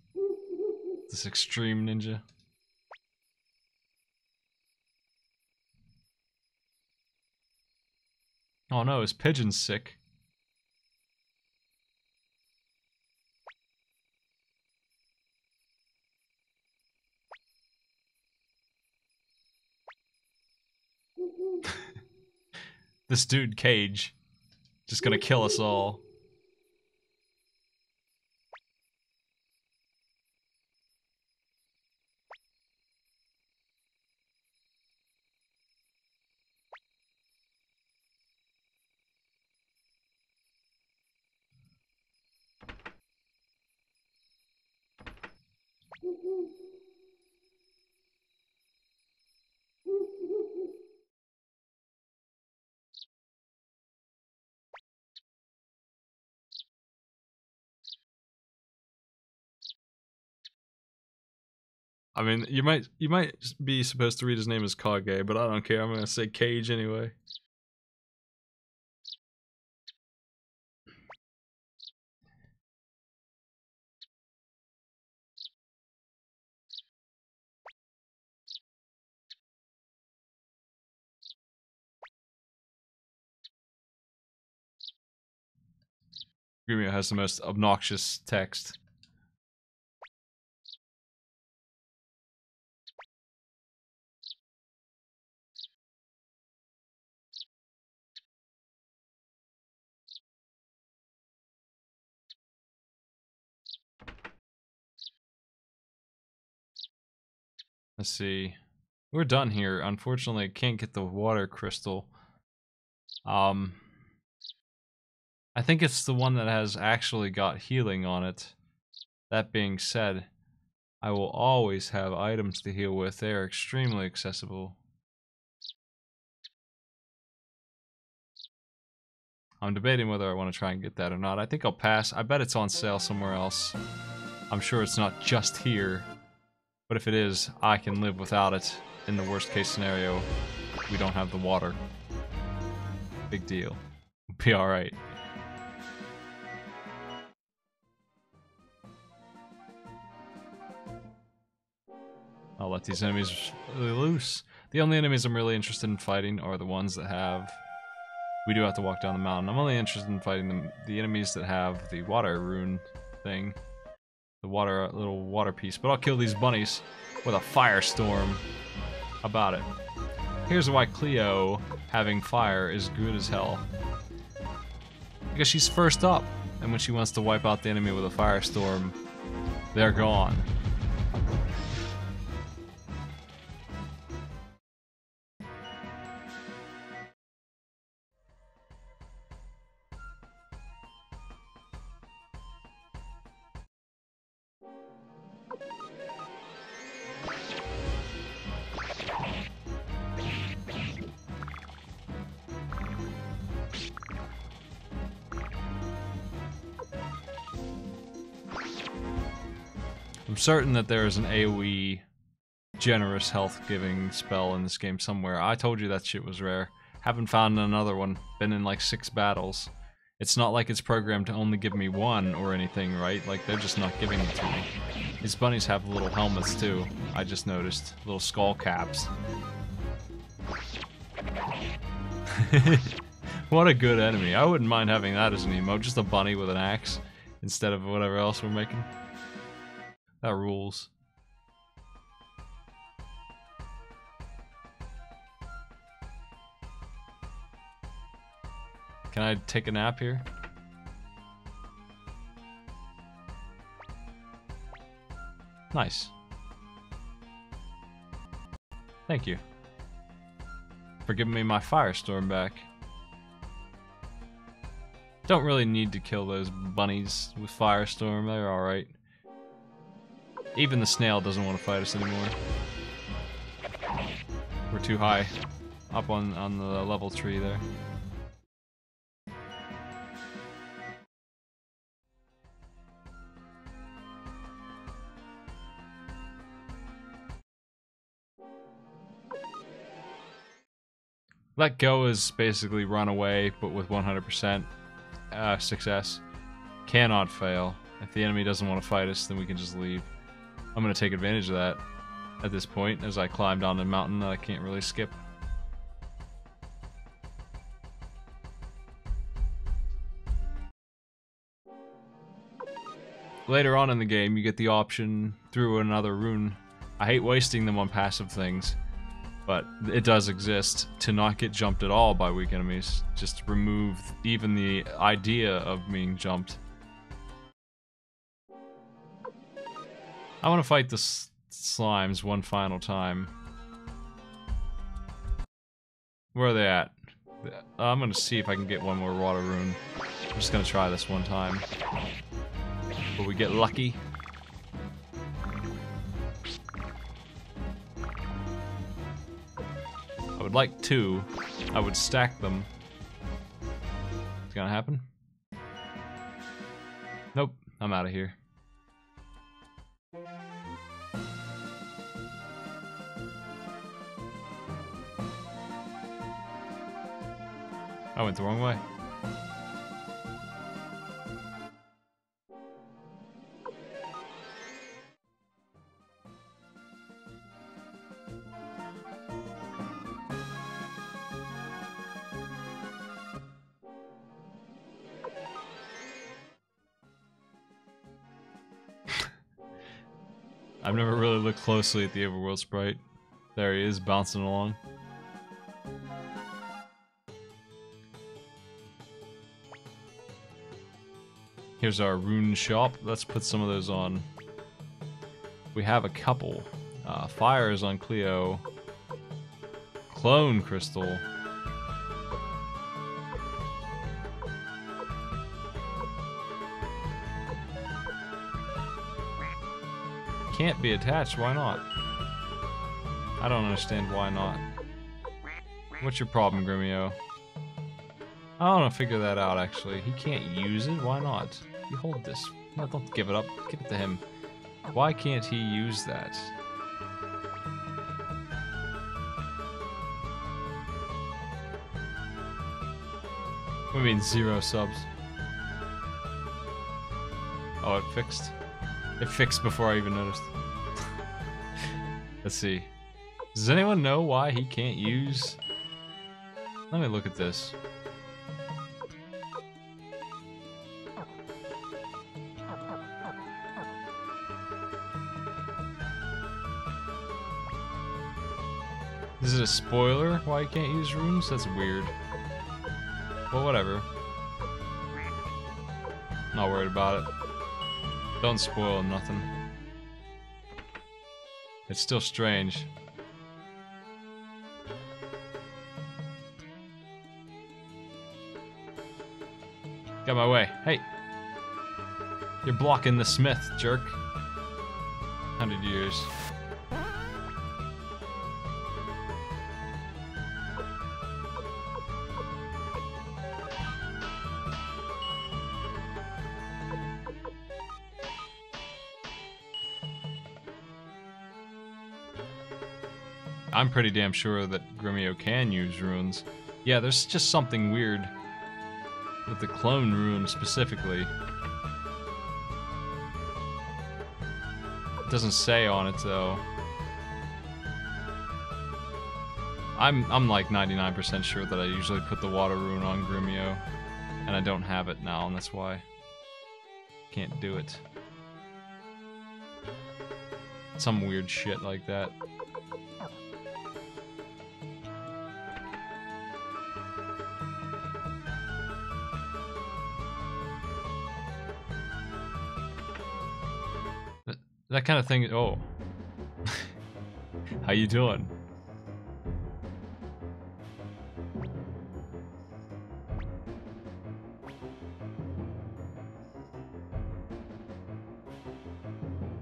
This extreme ninja. Oh no, his pigeon's sick. This dude, Cage, just gonna kill us all. I mean, you might be supposed to read his name as Kage, but I don't care. I'm gonna say Cage anyway. Recruitment has the most obnoxious text. Let's see. We're done here. Unfortunately, I can't get the water crystal. I think it's the one that has actually got healing on it. That being said, I will always have items to heal with. They are extremely accessible. I'm debating whether I want to try and get that or not. I think I'll pass. I bet it's on sale somewhere else. I'm sure it's not just here. But if it is, I can live without it. In the worst case scenario, we don't have the water. Big deal. Be alright. I'll let these enemies really loose. The only enemies I'm really interested in fighting are the ones that have... We do have to walk down the mountain. I'm only interested in fighting the enemies that have the water rune thing. The water, little water piece. But I'll kill these bunnies with a firestorm. How about it? Here's why Cleo having fire is good as hell. Because she's first up. And when she wants to wipe out the enemy with a firestorm, they're gone. I'm certain that there is an AoE generous health giving spell in this game somewhere. I told you that shit was rare. Haven't found another one. Been in like 6 battles. It's not like it's programmed to only give me one or anything, right? Like they're just not giving it to me. These bunnies have little helmets too. I just noticed. Little skull caps. What a good enemy. I wouldn't mind having that as an emote. Just a bunny with an axe instead of whatever else we're making. That rules. Can I take a nap here? Nice. Thank you for giving me my firestorm back. Don't really need to kill those bunnies with firestorm. They're alright. Even the snail doesn't want to fight us anymore. We're too high up on the level tree there. Let go is basically run away, but with 100% success. Cannot fail. If the enemy doesn't want to fight us, then we can just leave. I'm going to take advantage of that at this point as I climb down the mountain that I can't really skip. Later on in the game, you get the option through another rune. I hate wasting them on passive things, but it does exist to not get jumped at all by weak enemies. Just remove even the idea of being jumped. I want to fight the slimes one final time. Where are they at? I'm going to see if I can get one more water rune. I'm just going to try this one time. Will we get lucky? I would like 2. I would stack them. It's gonna happen? Nope. I'm out of here. I went the wrong way. I've never really looked closely at the overworld sprite. There he is, bouncing along. Here's our rune shop. Let's put some of those on. We have a couple. Fire is on Cleo. Clone crystal. Can't be attached, why not? I don't understand why not. What's your problem, Grimmio? I don't know, figure that out actually. He can't use it, why not? You hold this. No, don't give it up. Give it to him. Why can't he use that? What do you mean 0 subs? Oh, it fixed? It fixed before I even noticed. Let's see. Does anyone know why he can't use... Let me look at this. Is it a spoiler why he can't use runes? That's weird. Well, whatever. Not worried about it. Don't spoil nothing. It's still strange. Get my way. Hey! You're blocking the smith, jerk. 100 years. I'm pretty damn sure that Grimmio can use runes. Yeah, there's just something weird with the clone rune specifically. It doesn't say on it though. I'm like 99% sure that I usually put the water rune on Grimmio, and I don't have it now, and that's why I can't do it. Some weird shit like that. That kind of thing. Oh. How you doing?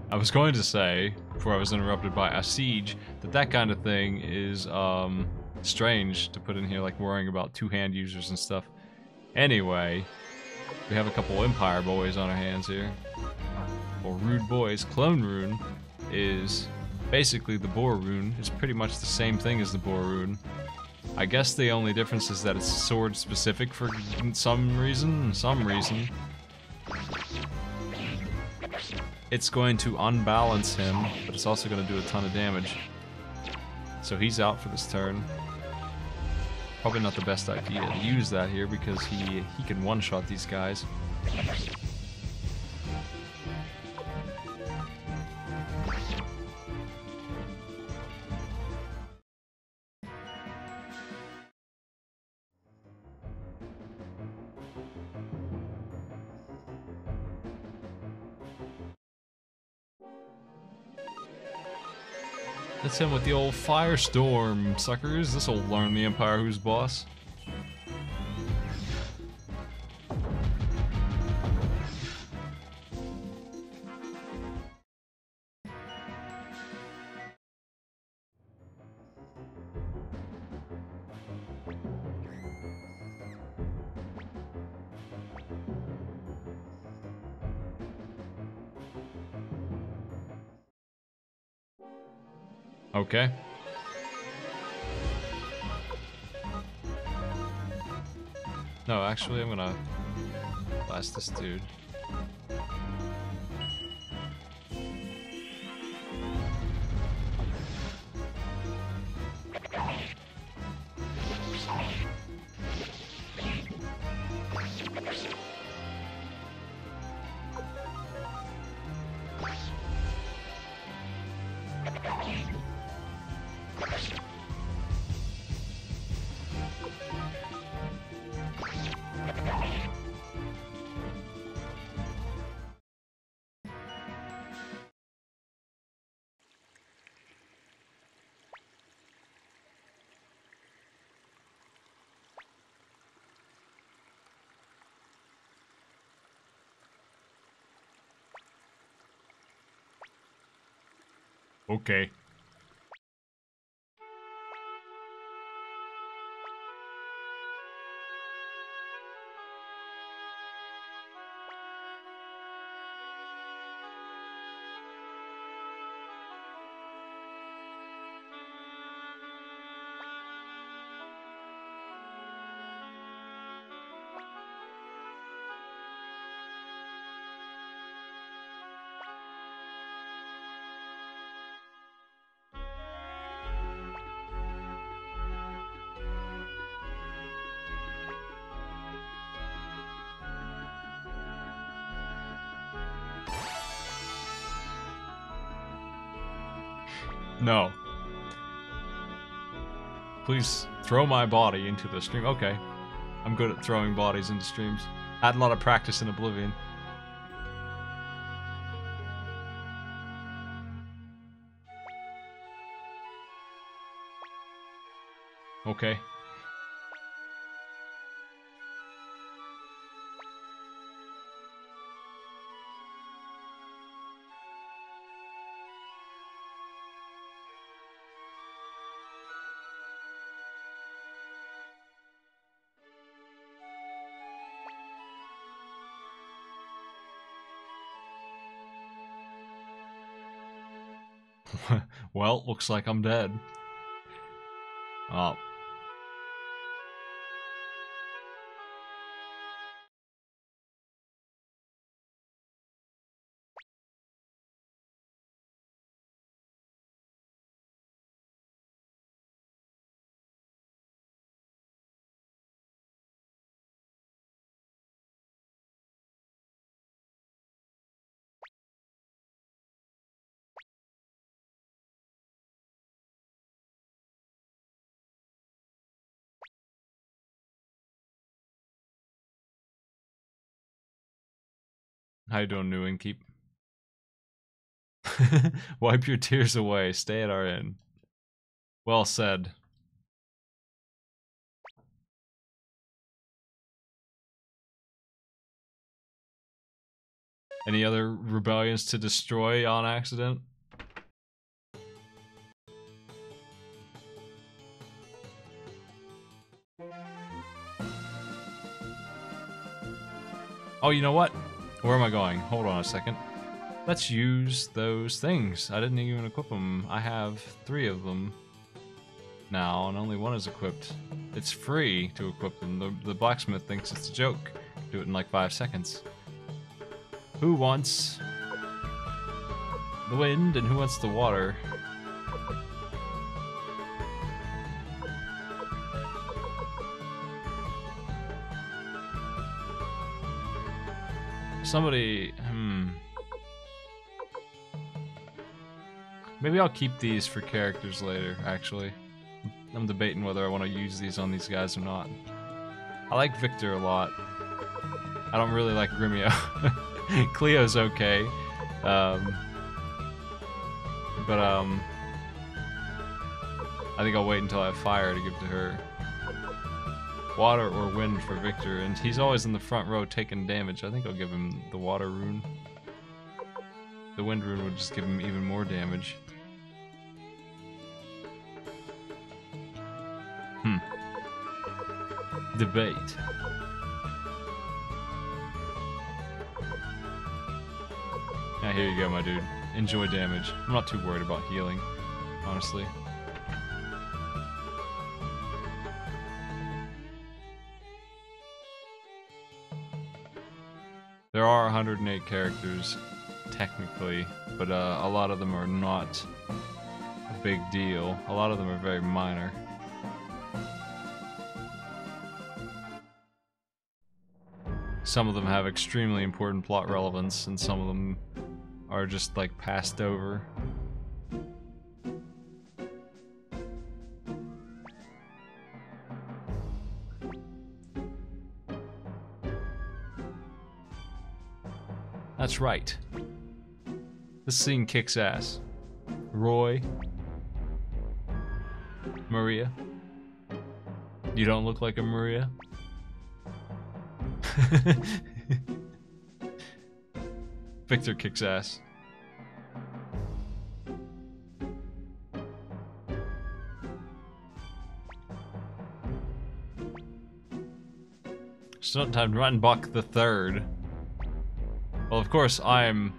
I was going to say, before I was interrupted by a siege, that kind of thing is strange to put in here, like worrying about two-hand users and stuff. Anyway, we have a couple Empire boys on our hands here. Or rude boys. Clone rune is basically the boar rune. It's pretty much the same thing as the boar rune. I guess the only difference is that it's sword specific for some reason. It's going to unbalance him, but it's also going to do a ton of damage. So he's out for this turn. Probably not the best idea to use that here because he can one-shot these guys. That's him with the old firestorm, suckers. This'll learn the Empire who's boss. Okay. No, actually, I'm gonna blast this dude. Okay. No. Please throw my body into the stream. Okay. I'm good at throwing bodies into streams. I had a lot of practice in Oblivion. Okay. Well, looks like I'm dead. Oh. How you doing, New Innkeep? Wipe your tears away. Stay at our inn. Well said. Any other rebellions to destroy on accident? Oh, you know what? Where am I going? Hold on a second. Let's use those things. I didn't even equip them. I have 3 of them now, and only 1 is equipped. It's free to equip them. The blacksmith thinks it's a joke. Do it in like 5 seconds. Who wants the wind and who wants the water? Somebody, maybe I'll keep these for characters later, actually. I'm debating whether I want to use these on these guys or not. I like Victor a lot. I don't really like Grimio. Cleo's okay. I think I'll wait until I have fire to give to her. Water or wind for Victor, and he's always in the front row taking damage. I think I'll give him the water rune. The wind rune would just give him even more damage. Debate. Yeah, here you go, my dude. Enjoy damage. I'm not too worried about healing, honestly. There are 108 characters, technically, but a lot of them are not a big deal. A lot of them are very minor. Some of them have extremely important plot relevance, and some of them are just like passed over. That's right. This scene kicks ass. Roy. Maria. You don't look like a Maria. Victor kicks ass. Sometimes Rattenbach the Third. Well, of course, I'm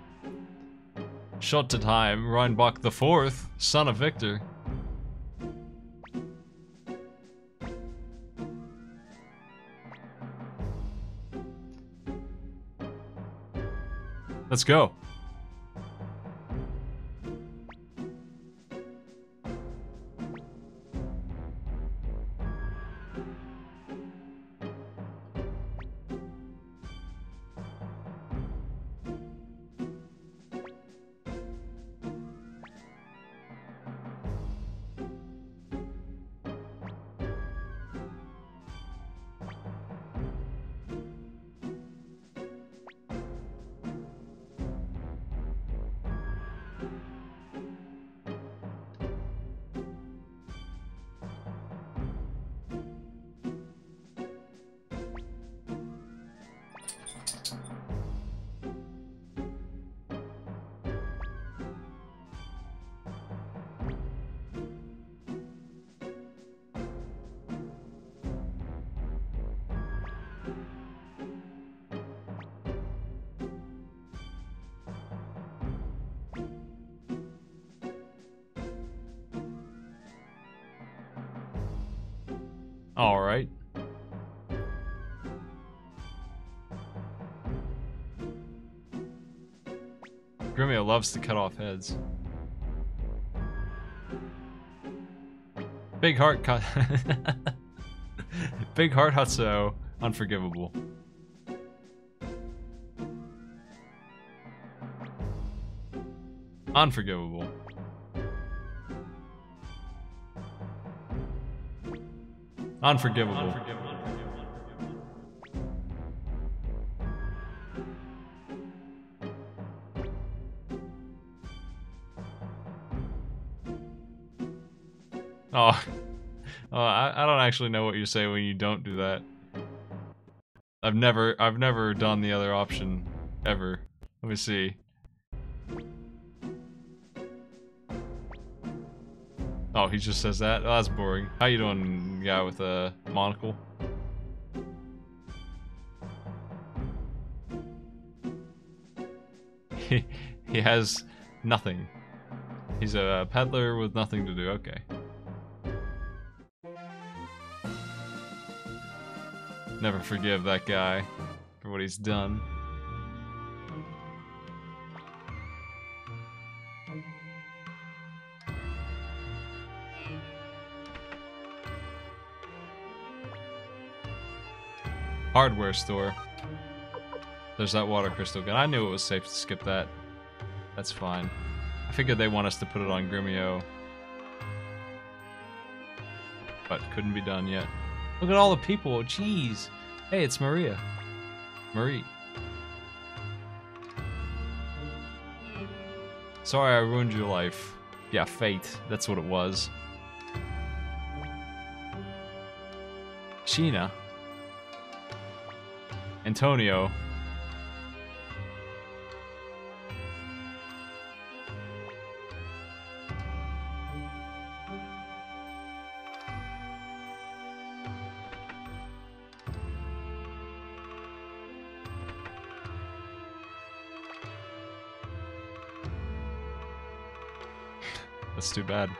short to time Reinbach the Fourth, son of Victor. Let's go. All right. Grimio loves to cut off heads. Big heart cut. Big heart Hutso. Unforgivable. Unforgivable. Unforgivable. Oh, I don't actually know what you say when you don't do that. I've never done the other option ever. Let me see. Oh, he just says that? Oh, that's boring. How you doing, guy with a monocle? He has nothing. He's a peddler with nothing to do. Okay. Never forgive that guy for what he's done. Hardware store. There's that water crystal gun. I knew it was safe to skip that. That's fine. I figured they want us to put it on Grimio. But couldn't be done yet. Look at all the people. Jeez. Hey, it's Maria. Marie. Sorry I ruined your life. Yeah, fate. That's what it was. Sheena. Antonio. That's too bad.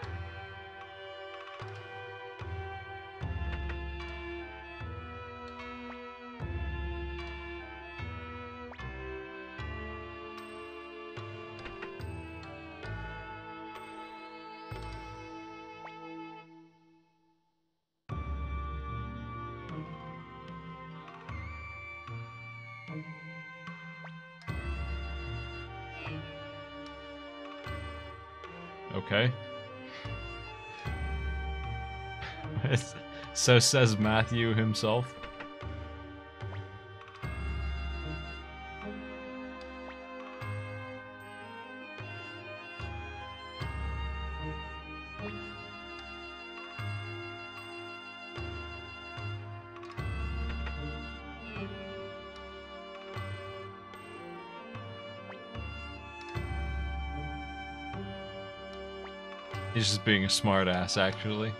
Okay. So says Matthew himself. He's just being a smartass, actually.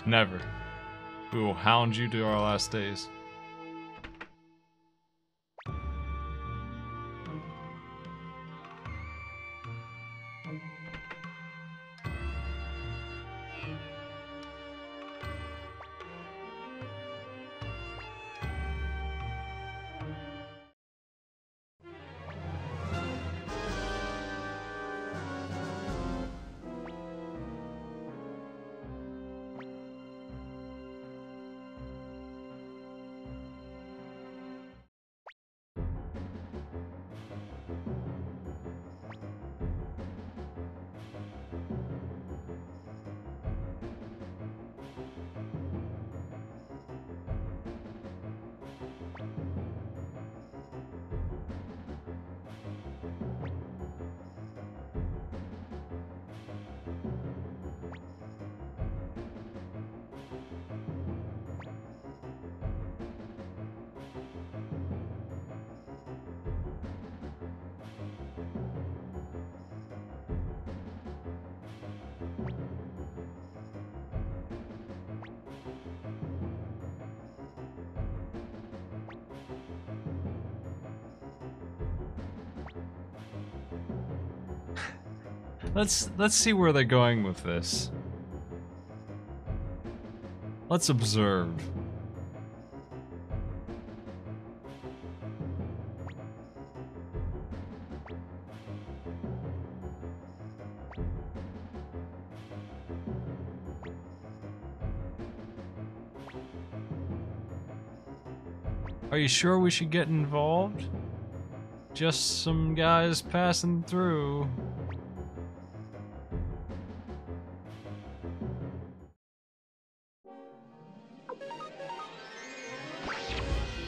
Never. We will hound you to our last days. Let's see where they're going with this. Let's observe. Are you sure we should get involved? Just some guys passing through.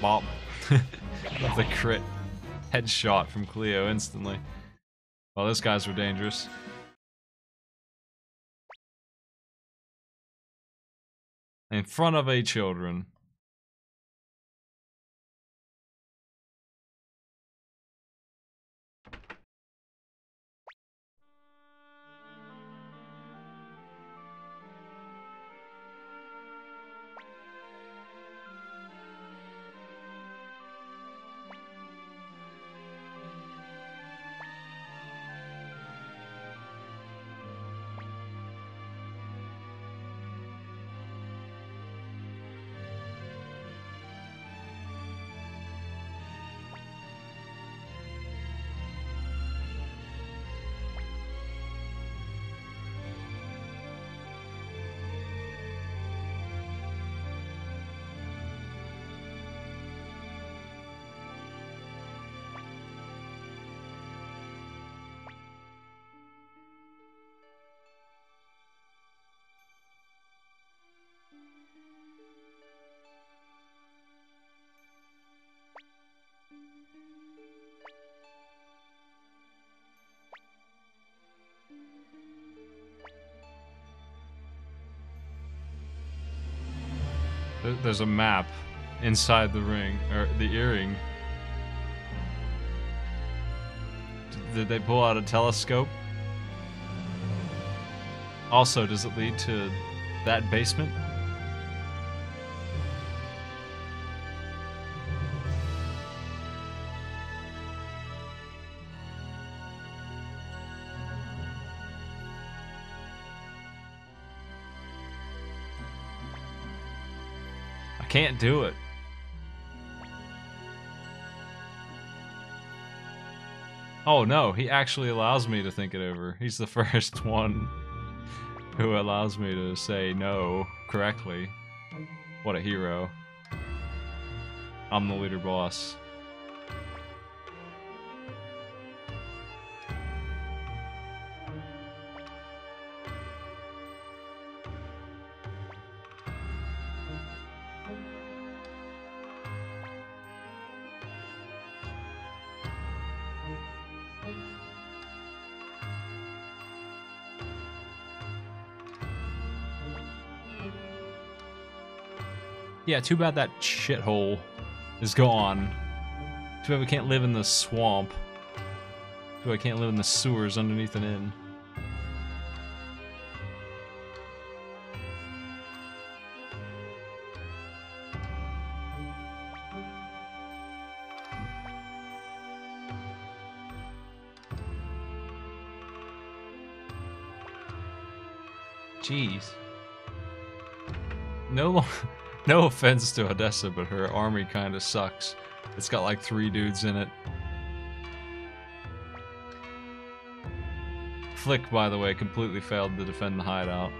Bop. The crit headshot from Cleo instantly. Well, those guys were dangerous. In front of a children. There's a map inside the ring, or the earring. Did they pull out a telescope? Also, does it lead to that basement? Can't do it. Oh no, he actually allows me to think it over. He's the first one who allows me to say no correctly. What a hero. I'm the leader boss. Yeah, too bad that shithole is gone. Too bad we can't live in the swamp. Too bad I can't live in the sewers underneath an inn. Jeez. No offense to Odessa, but her army kind of sucks. It's got like 3 dudes in it. Flick, by the way, completely failed to defend the hideout.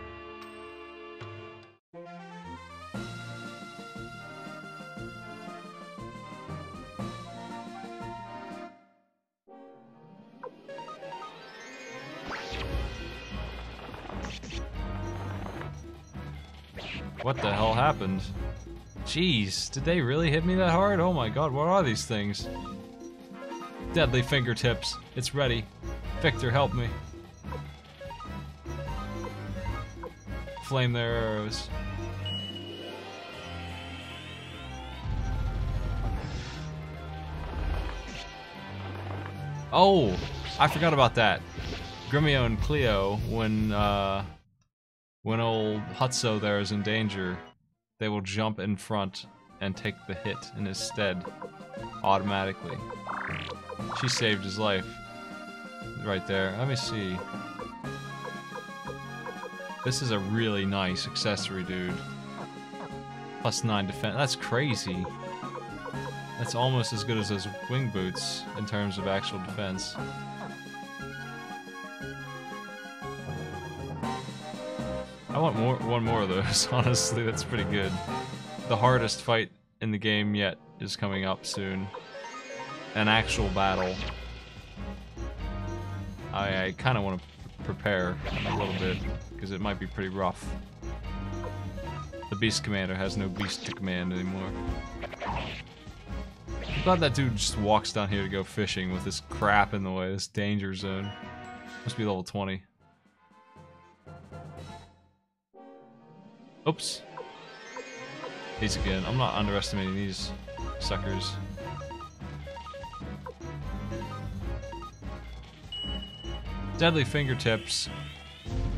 What the hell happened? Jeez, did they really hit me that hard? Oh my god, what are these things? Deadly fingertips. It's ready. Victor, help me. Flame their arrows. Oh, I forgot about that. Grumio and Cleo, when old Hutso there is in danger, they will jump in front and take the hit in his stead, automatically. She saved his life. Right there. Let me see. This is a really nice accessory, dude. +9 defense. That's crazy. That's almost as good as those wing boots in terms of actual defense. I want one more of those, honestly. That's pretty good. The hardest fight in the game yet is coming up soon. An actual battle. I kind of want to prepare a little bit, because it might be pretty rough. The Beast Commander has no beast to command anymore. I'm glad that dude just walks down here to go fishing with this crap in the way, this danger zone. Must be level 20. Oops. These again. I'm not underestimating these suckers. Deadly fingertips,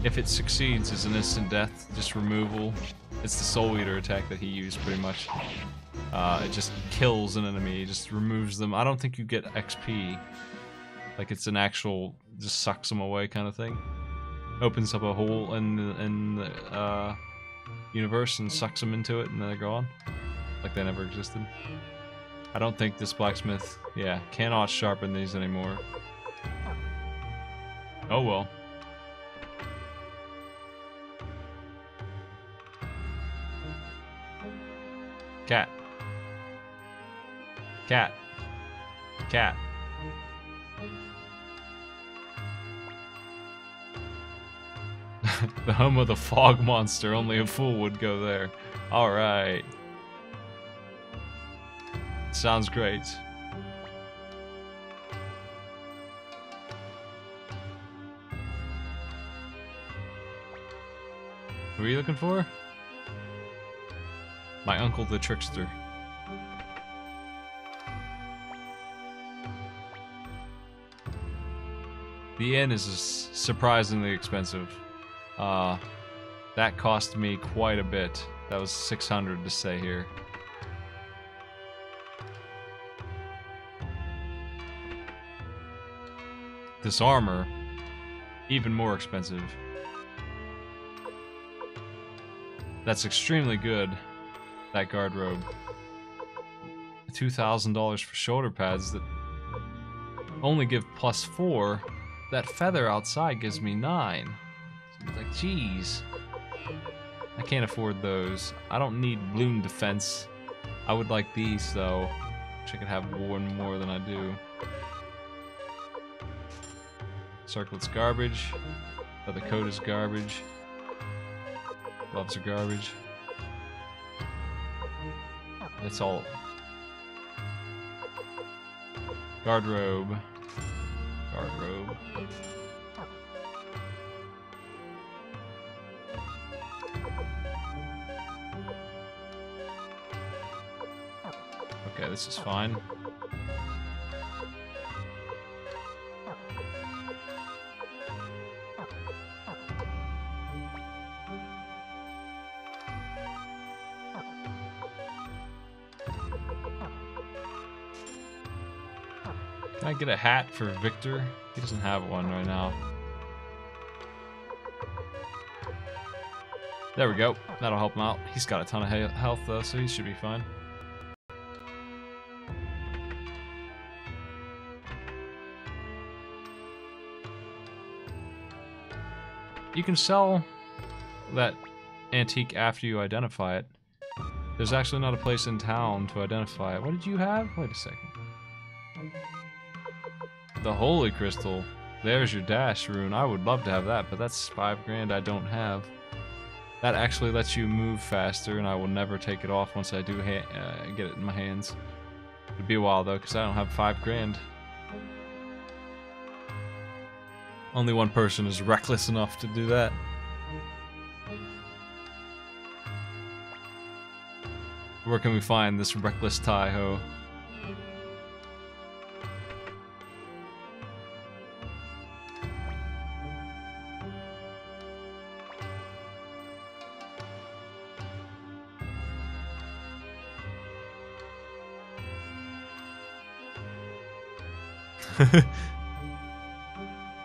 if it succeeds, is an instant death, just removal. It's the Soul Eater attack that he used pretty much. It just kills an enemy, it just removes them. I don't think you get XP. Like it's an actual, just sucks them away kind of thing. Opens up a hole in the universe and sucks them into it and then they're gone. Like they never existed. I don't think this blacksmith, yeah, cannot sharpen these anymore. Oh well. Cat. Cat. Cat. The home of the fog monster, only a fool would go there. Alright. Sounds great. Who are you looking for? My uncle the trickster. The inn is surprisingly expensive. That cost me quite a bit. That was 600 to stay here. This armor, even more expensive. That's extremely good, that guard robe. $2,000 for shoulder pads that only give +4. That feather outside gives me 9. It's like, jeez. I can't afford those. I don't need balloon defense. I would like these, though. Wish I could have one more than I do. Circlet's garbage. Leather coat is garbage. Gloves are garbage. That's all. Guard robe. Guard robe. Okay, this is fine. Can I get a hat for Victor? He doesn't have one right now. There we go. That'll help him out. He's got a ton of health though, so he should be fine. You can sell that antique after you identify it. There's actually not a place in town to identify it. What did you have? Wait a second. The Holy Crystal. There's your dash rune. I would love to have that, but that's 5 grand I don't have. That actually lets you move faster, and I will never take it off once I do get it in my hands. It'd be a while though, because I don't have 5 grand. Only one person is reckless enough to do that. Where can we find this reckless Taiho?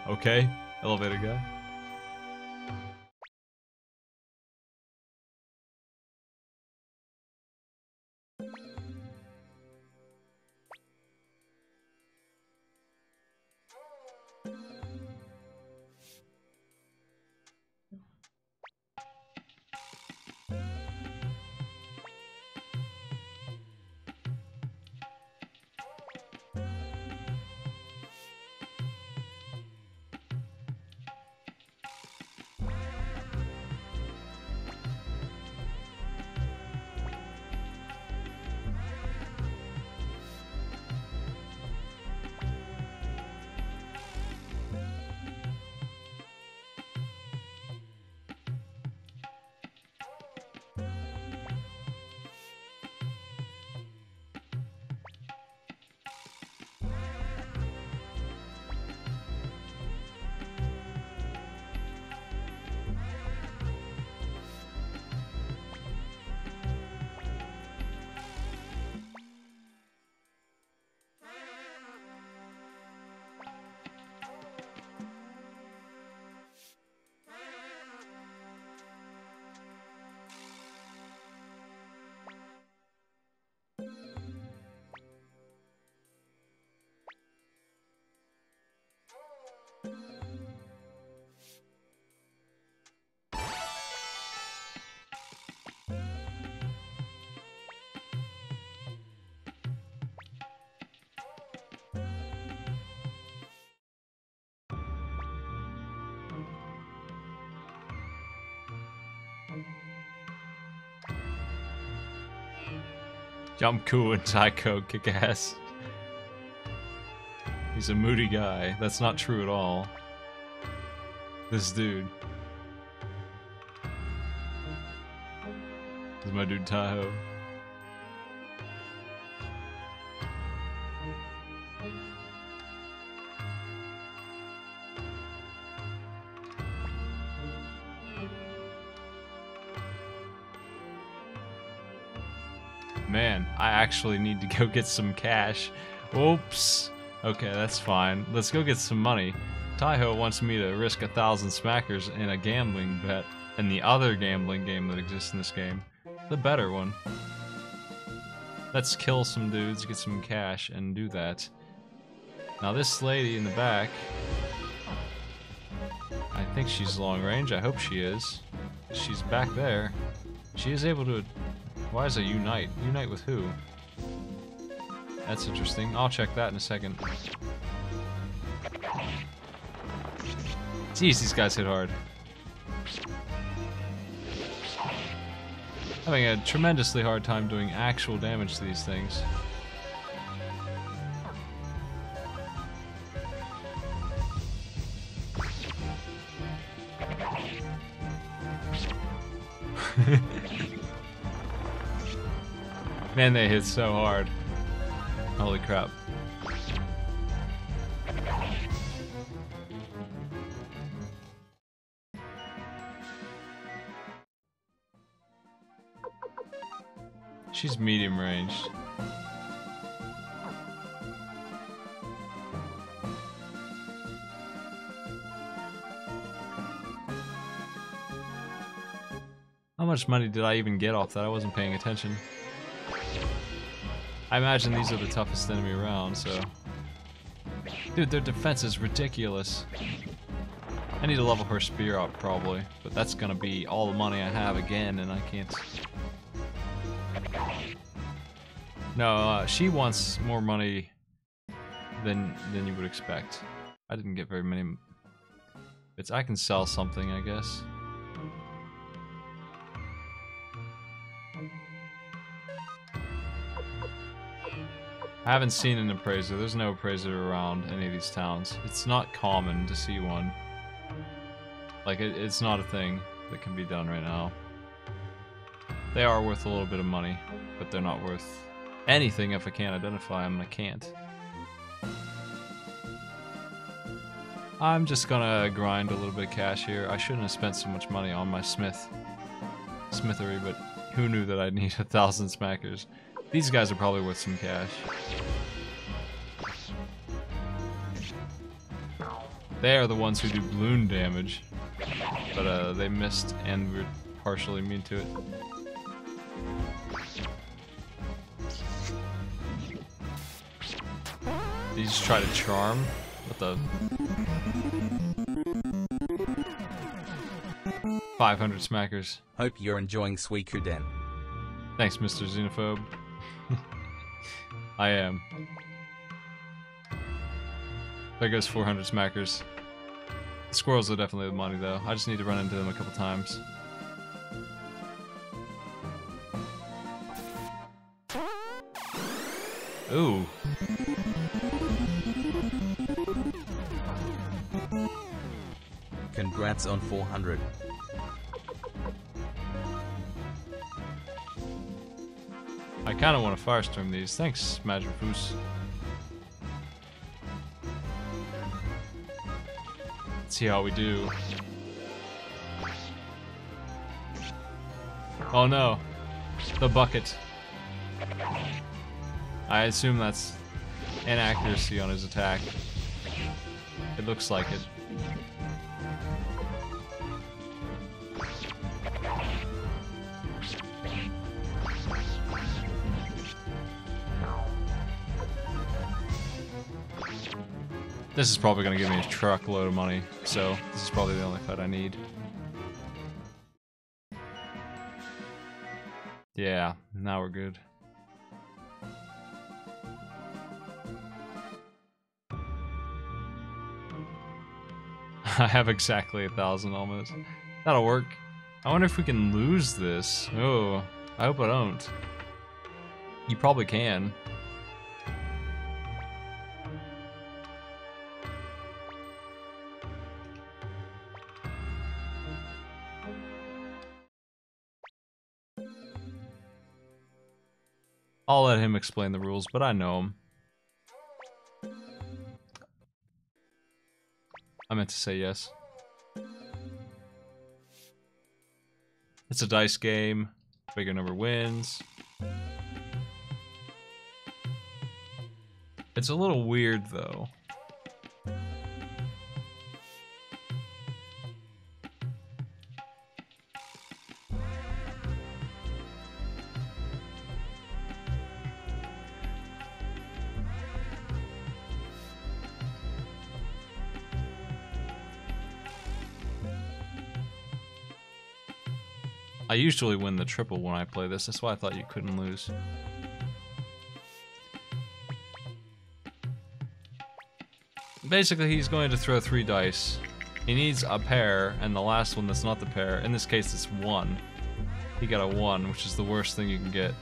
Okay, elevator guy. Jump cool and Psycho kick ass. He's a moody guy. That's not true at all. This dude. This is my dude Tahoe. Man, I actually need to go get some cash. Oops. Okay, that's fine. Let's go get some money. Taiho wants me to risk 1,000 smackers in a gambling bet in the other gambling game that exists in this game. The better one. Let's kill some dudes, get some cash, and do that. Now this lady in the back, I think she's long range. I hope she is. She's back there. She is able to... Why is it unite? Unite with who? That's interesting. I'll check that in a second. Jeez, these guys hit hard. Having a tremendously hard time doing actual damage to these things. Man, they hit so hard. Holy crap. She's medium ranged. How much money did I even get off that? I wasn't paying attention. I imagine these are the toughest enemy around, so... Dude, their defense is ridiculous. I need to level her spear up, probably. But that's gonna be all the money I have again, and I can't... No, she wants more money than you would expect. I didn't get very many... I can sell something, I guess. I haven't seen an appraiser. There's no appraiser around any of these towns. It's not common to see one. Like, it's not a thing that can be done right now. They are worth a little bit of money, but they're not worth anything if I can't identify them, and I can't. I'm just gonna grind a little bit of cash here. I shouldn't have spent so much money on my smithery, but who knew that I'd need 1,000 smackers? These guys are probably worth some cash. They are the ones who do balloon damage, but they missed and were partially immune to it. Did you just try to charm? What the? 500 smackers. Hope you're enjoying Suikoden. Thanks, Mr. Xenophobe. I am. There goes 400 smackers. The squirrels are definitely the money, though. I just need to run into them a couple times. Ooh. Congrats on 400. I kind of want to firestorm these. Thanks, Majorfoos. Let's see how we do. Oh no, the bucket. I assume that's inaccuracy on his attack. It looks like it. This is probably going to give me a truckload of money, so this is probably the only fight I need. Yeah, now we're good. I have exactly 1,000 almost. That'll work. I wonder if we can lose this. Oh, I hope I don't. You probably can. I'll let him explain the rules, but I know him. I meant to say yes. It's a dice game. Bigger number wins. It's a little weird, though. I usually win the triple when I play this, that's why I thought you couldn't lose. Basically, he's going to throw 3 dice. He needs a pair, and the last one that's not the pair, in this case it's 1. He got a 1, which is the worst thing you can get.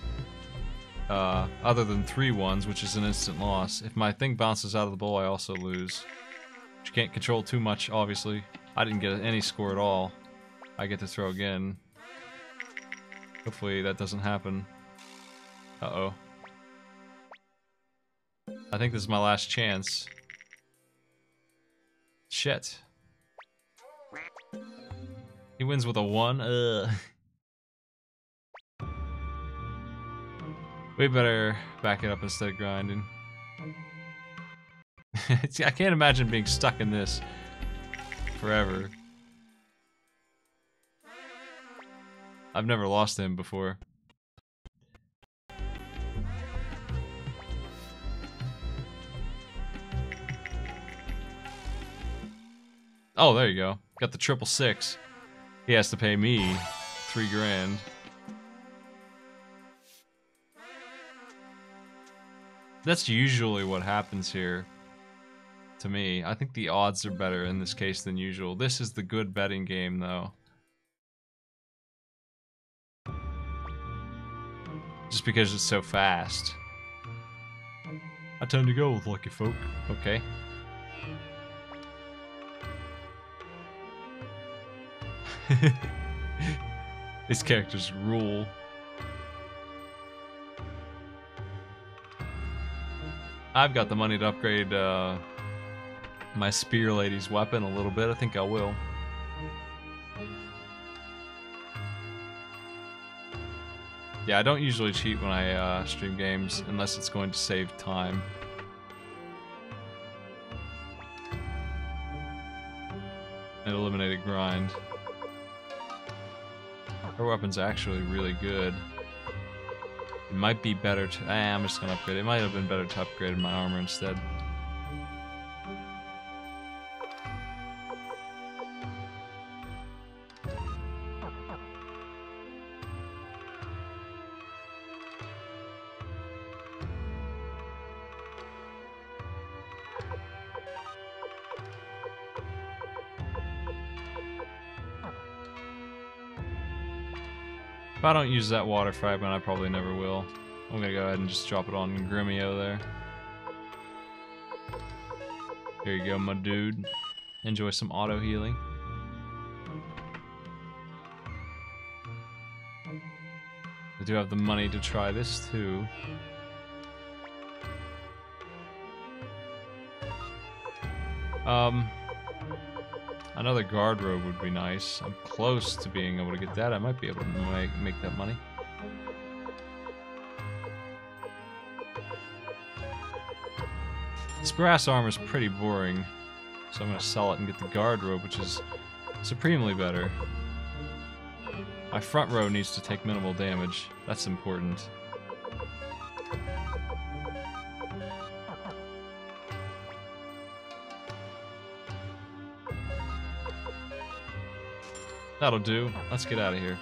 Other than 3 ones, which is an instant loss. If my thing bounces out of the bowl, I also lose. Which you can't control too much, obviously. I didn't get any score at all. I get to throw again. Hopefully that doesn't happen. Uh-oh. I think this is my last chance. Shit. He wins with a 1. Ugh. We better back it up instead of grinding. I can't imagine being stuck in this forever. I've never lost to him before. Oh, there you go. Got the 666. He has to pay me 3 grand. That's usually what happens here. To me, I think the odds are better in this case than usual. This is the good betting game, though. Just because it's so fast. I tend to go with lucky folk. Okay. These characters rule. I've got the money to upgrade my spear lady's weapon a little bit. I think I will. Yeah, I don't usually cheat when I stream games unless it's going to save time. And eliminate a grind. Her weapon's actually really good. It might be better to... I'm just gonna upgrade it. It might have been better to upgrade my armor instead. If I don't use that water fragment, I probably never will. I'm gonna go ahead and just drop it on Gremio there. Here you go, my dude. Enjoy some auto healing. I do have the money to try this too. Another guard robe would be nice. I'm close to being able to get that. I might be able to make that money. This brass armor is pretty boring, so I'm going to sell it and get the guard robe, which is supremely better. My front row needs to take minimal damage. That's important. That'll do. Let's get out of here.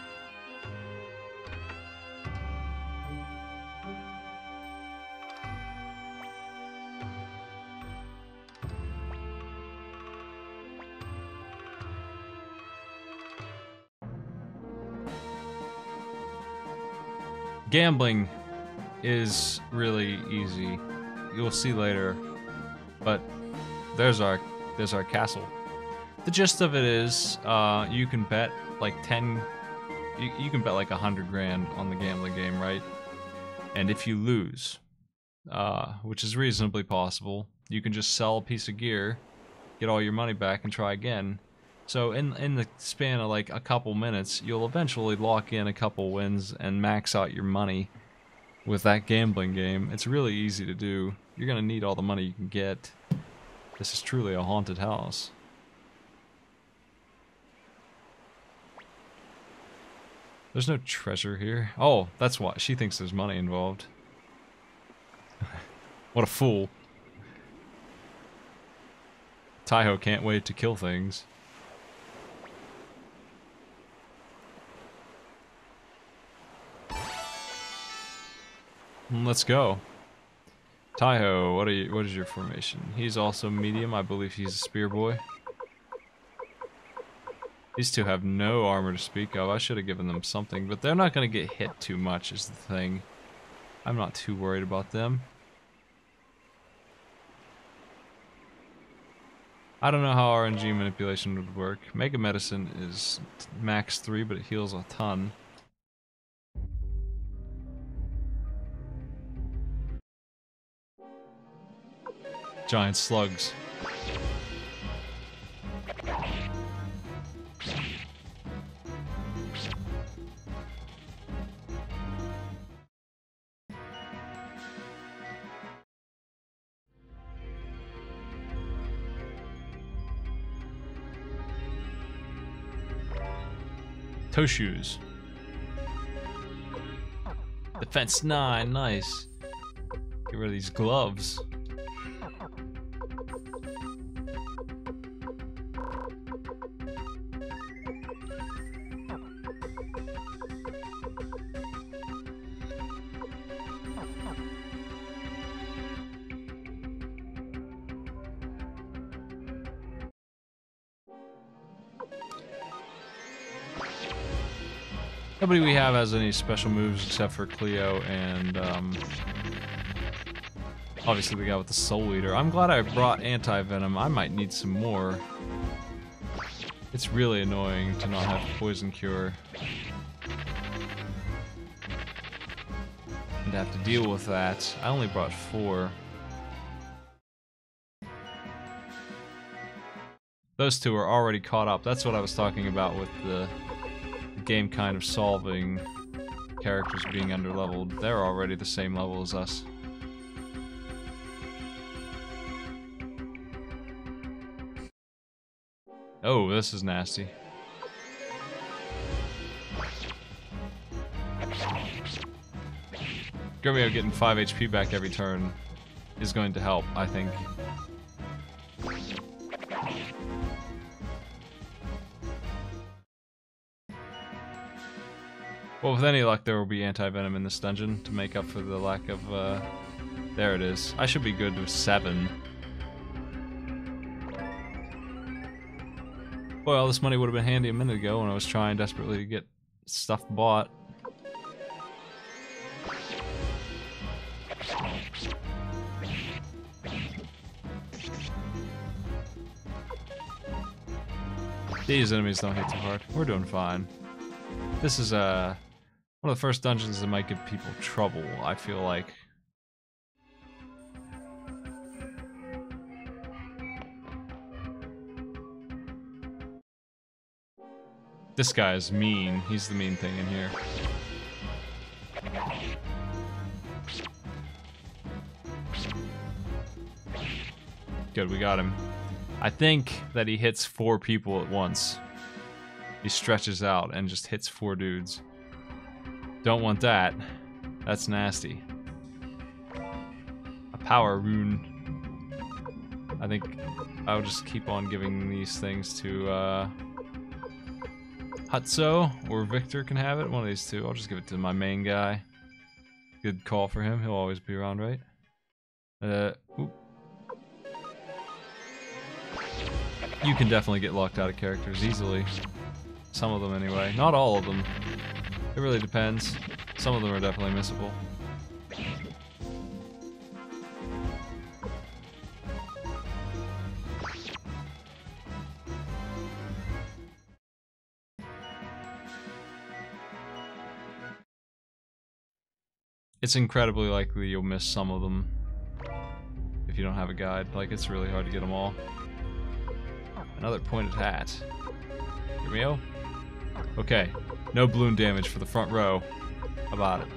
Gambling is really easy. You'll see later. But there's our castle. The gist of it is, you can bet like 10, you can bet like 100 grand on the gambling game, right? And if you lose, which is reasonably possible, you can just sell a piece of gear, get all your money back, and try again. So in the span of like a couple minutes, you'll eventually lock in a couple wins and max out your money with that gambling game. It's really easy to do. You're gonna need all the money you can get. This is truly a haunted house. There's no treasure here. Oh, that's why. She thinks there's money involved. What a fool. Taiho can't wait to kill things. Let's go. Taiho, what is your formation? He's also medium. I believe he's a spear boy. These two have no armor to speak of. I should have given them something, but they're not going to get hit too much is the thing. I'm not too worried about them. I don't know how RNG manipulation would work. Mega Medicine is max 3, but it heals a ton. giant slugs. Toe shoes. Defense 9, nice. Get rid of these gloves. Nobody we have has any special moves except for Cleo and obviously the guy with the Soul Eater. I'm glad I brought Anti-Venom. I might need some more. It's really annoying to not have Poison Cure. And to have to deal with that. I only brought 4. Those two are already caught up. That's what I was talking about with the game kind of solving characters being underleveled. They're already the same level as us. Oh, this is nasty. Grumio getting 5 HP back every turn is going to help, I think. Well, with any luck, there will be anti-venom in this dungeon to make up for the lack of, there it is. I should be good with 7. Boy, all this money would have been handy a minute ago when I was trying desperately to get stuff bought. These enemies don't hit too hard. We're doing fine. This is, one of the first dungeons that might give people trouble, I feel like. This guy is mean. He's the mean thing in here. Good, we got him. I think that he hits 4 people at once. He stretches out and just hits 4 dudes. Don't want that. That's nasty. A power rune. I think I'll just keep on giving these things to Hutso or Victor can have it. One of these two. I'll just give it to my main guy. Good call for him. He'll always be around, right? Oop. You can definitely get locked out of characters easily. Some of them anyway. Not all of them. It really depends. Some of them are definitely missable. It's incredibly likely you'll miss some of them if you don't have a guide. Like, it's really hard to get them all. Another pointed hat. Grumio? Okay. No balloon damage for the front row. How about it?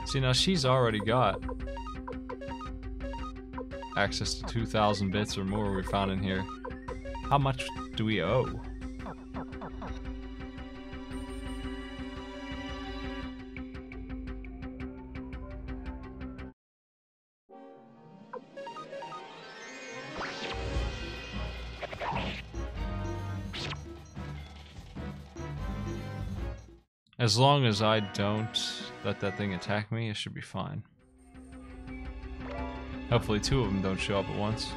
See, now she's already got access to 2,000 bits or more we found in here. How much do we owe? As long as I don't let that thing attack me, it should be fine. Hopefully 2 of them don't show up at once.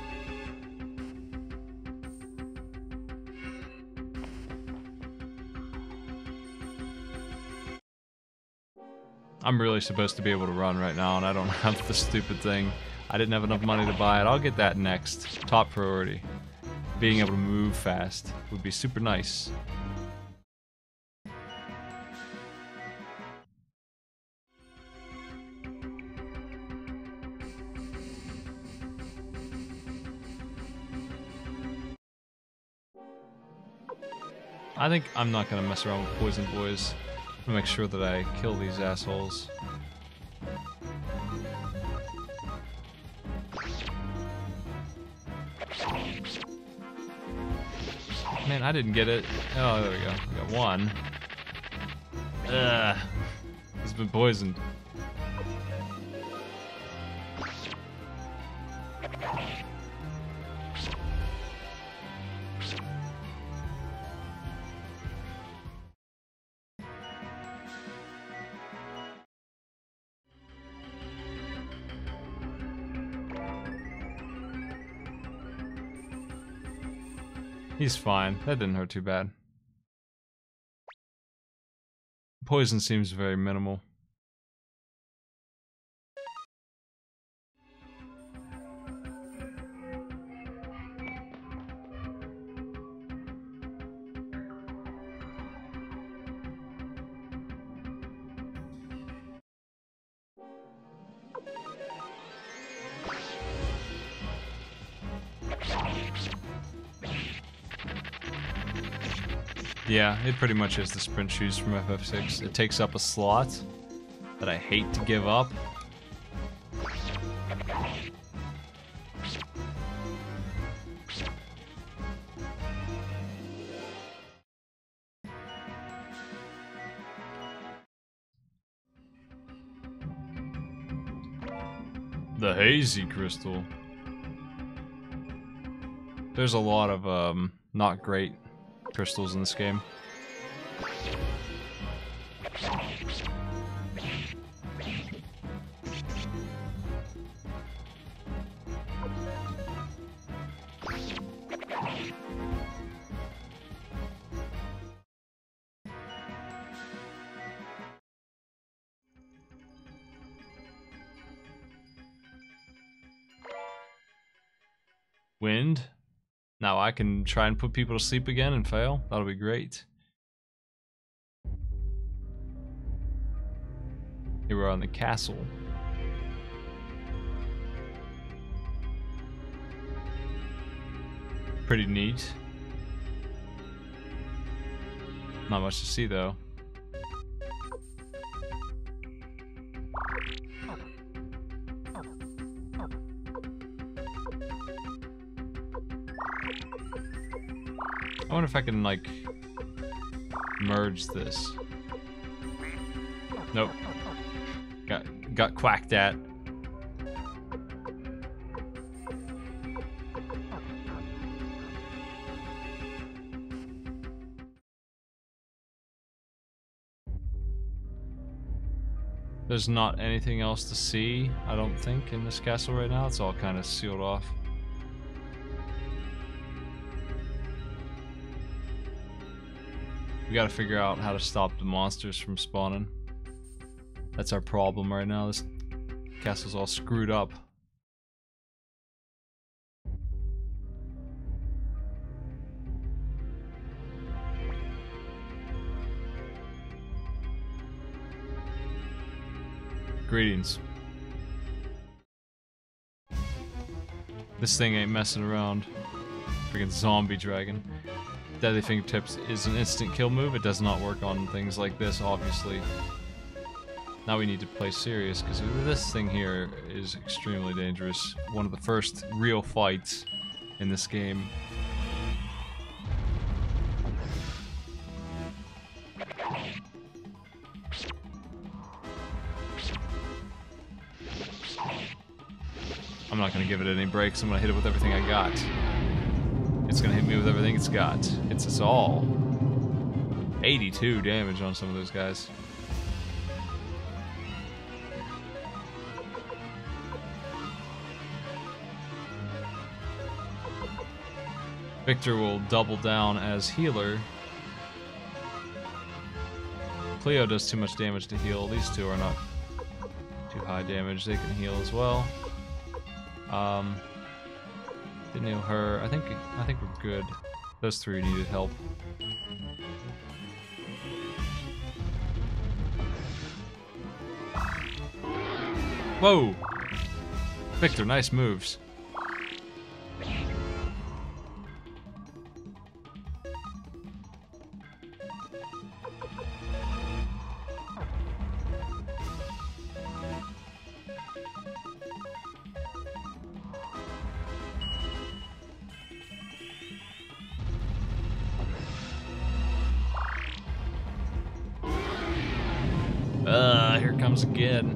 I'm really supposed to be able to run right now, and I don't have the stupid thing. I didn't have enough money to buy it. I'll get that next. Top priority. Being able to move fast would be super nice. I think I'm not gonna mess around with poison boys. I'm gonna make sure that I kill these assholes. Man, I didn't get it. Oh, there we go. We got one. Ugh. He's been poisoned. He's fine. That didn't hurt too bad. Poison seems very minimal. Yeah, it pretty much is the sprint shoes from FF6. It takes up a slot that I hate to give up. The hazy crystal. There's a lot of not great crystals in this game. Wind. Now I can try and put people to sleep again and fail. That'll be great. Here we're on the castle. Pretty neat. Not much to see though. I wonder if I can, like, merge this. Nope. Got quacked at. There's not anything else to see, I don't think, in this castle right now. It's all kind of sealed off. We gotta figure out how to stop the monsters from spawning. That's our problem right now. This castle's all screwed up. Greetings. This thing ain't messing around. Freaking zombie dragon. Deadly Fingertips is an instant kill move. It does not work on things like this, obviously. Now we need to play serious, because this thing here is extremely dangerous. One of the first real fights in this game. I'm not going to give it any breaks. I'm going to hit it with everything I got. It's gonna hit me with everything it's got. It's us all. 82 damage on some of those guys. Victor will double down as healer. Cleo does too much damage to heal. These two are not too high damage. They can heal as well. Didn't heal her. I think we're good. Those three needed help. Whoa! Victor, nice moves. times again.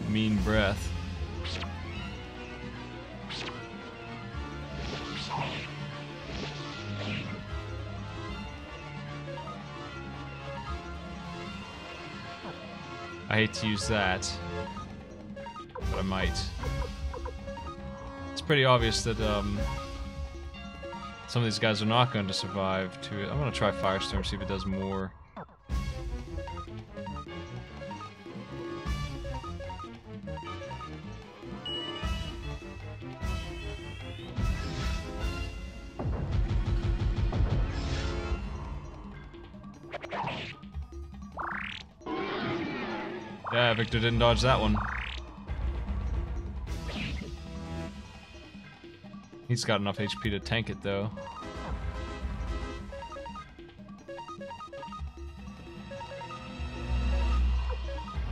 Mean breath. I hate to use that, but I might. It's pretty obvious that some of these guys are not going to survive to it. I'm going to try Firestorm, see if it does more. Yeah, Victor didn't dodge that one. He's got enough HP to tank it, though.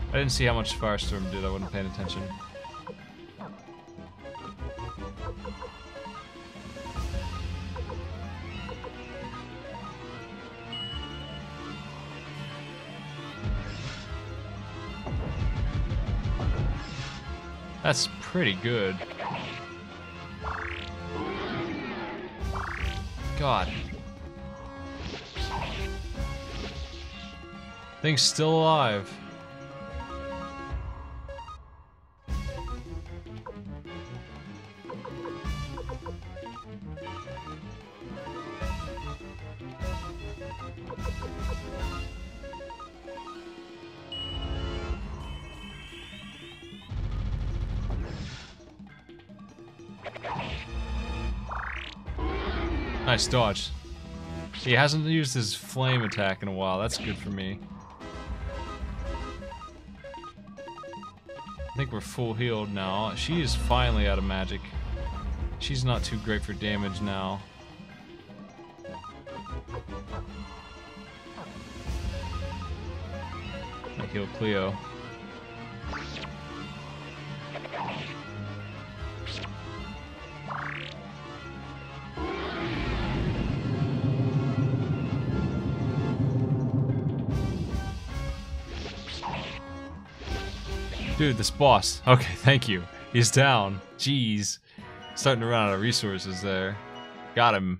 I didn't see how much Firestorm did, I wasn't paying attention. That's pretty good. God. Thing's still alive. Nice dodge. He hasn't used his flame attack in a while. That's good for me. I think we're full healed now. She is finally out of magic. She's not too great for damage now. I heal Cleo. Dude, this boss. Okay, thank you. He's down. Jeez. Starting to run out of resources there. Got him.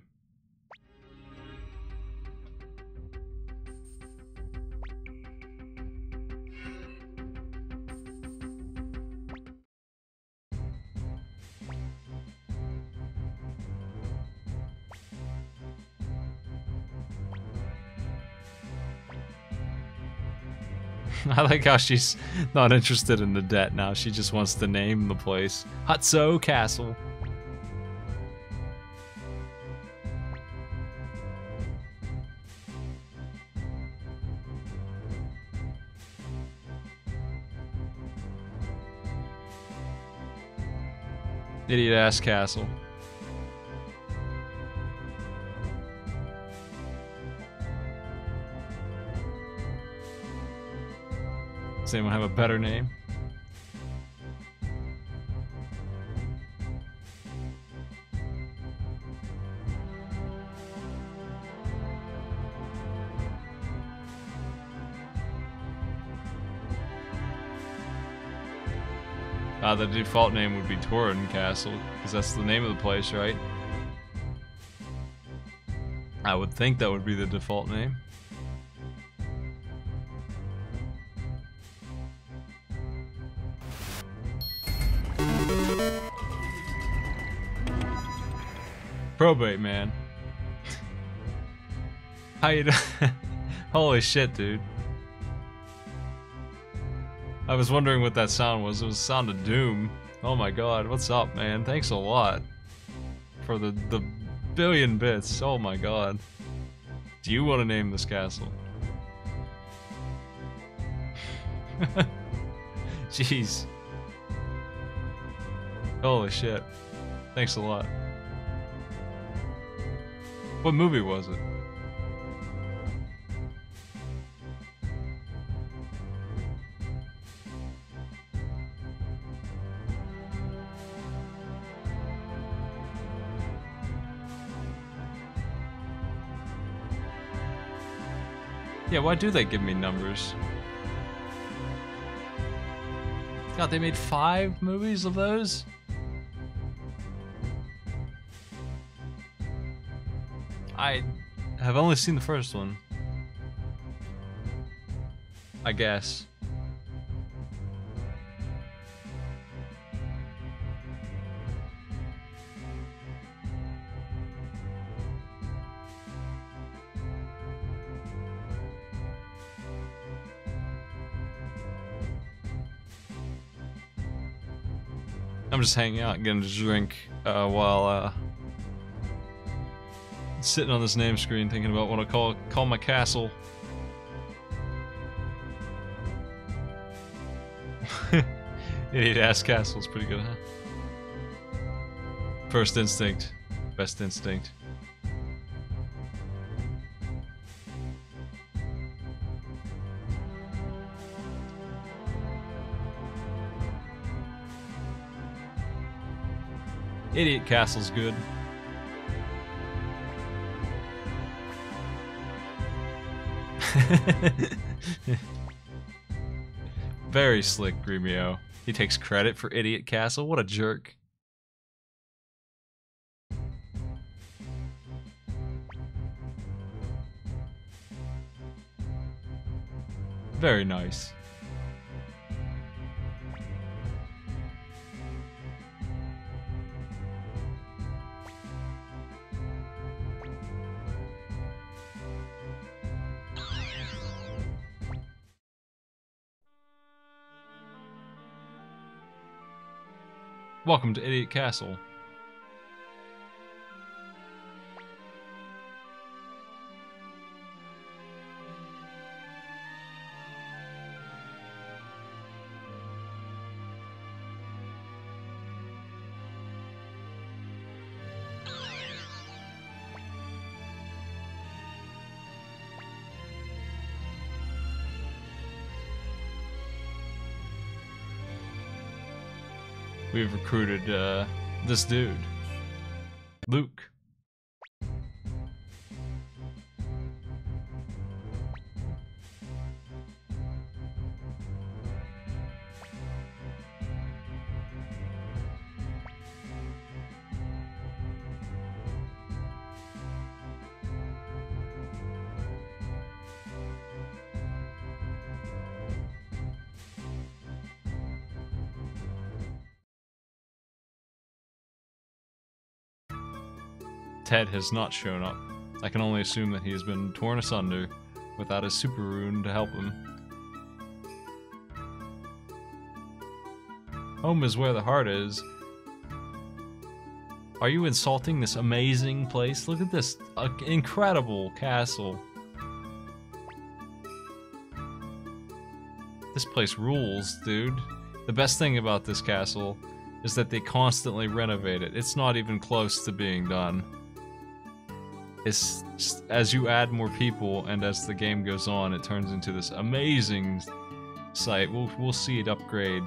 I like how she's not interested in the debt now. She just wants to name the place. Hutso Castle. Idiot ass castle. Does anyone have a better name? The default name would be Torin Castle, because that's the name of the place, right? I would think that would be the default name. Probate, man. How you doing? Holy shit, dude. I was wondering what that sound was. It was the sound of doom. Oh my god, what's up, man? Thanks a lot for the billion bits. Oh my god. Do you want to name this castle? Jeez. Holy shit. Thanks a lot. What movie was it? Yeah, why do they give me numbers? God, they made 5 movies of those? I have only seen the first one. I guess. I'm just hanging out, getting a drink while sitting on this name screen, thinking about what I call my castle. Idiot ass castle is pretty good, huh? First instinct, best instinct. Idiot castle's good. Very slick, Gremio. He takes credit for Idiot Castle. What a jerk. Very nice. Welcome to Idiot Castle. We've recruited this dude, Luke. Ted has not shown up. I can only assume that he has been torn asunder without his super rune to help him. Home is where the heart is. Are you insulting this amazing place? Look at this incredible castle. This place rules, dude. The best thing about this castle is that they constantly renovate it. It's not even close to being done. It's just, as you add more people and as the game goes on, it turns into this amazing site. We'll see it upgrade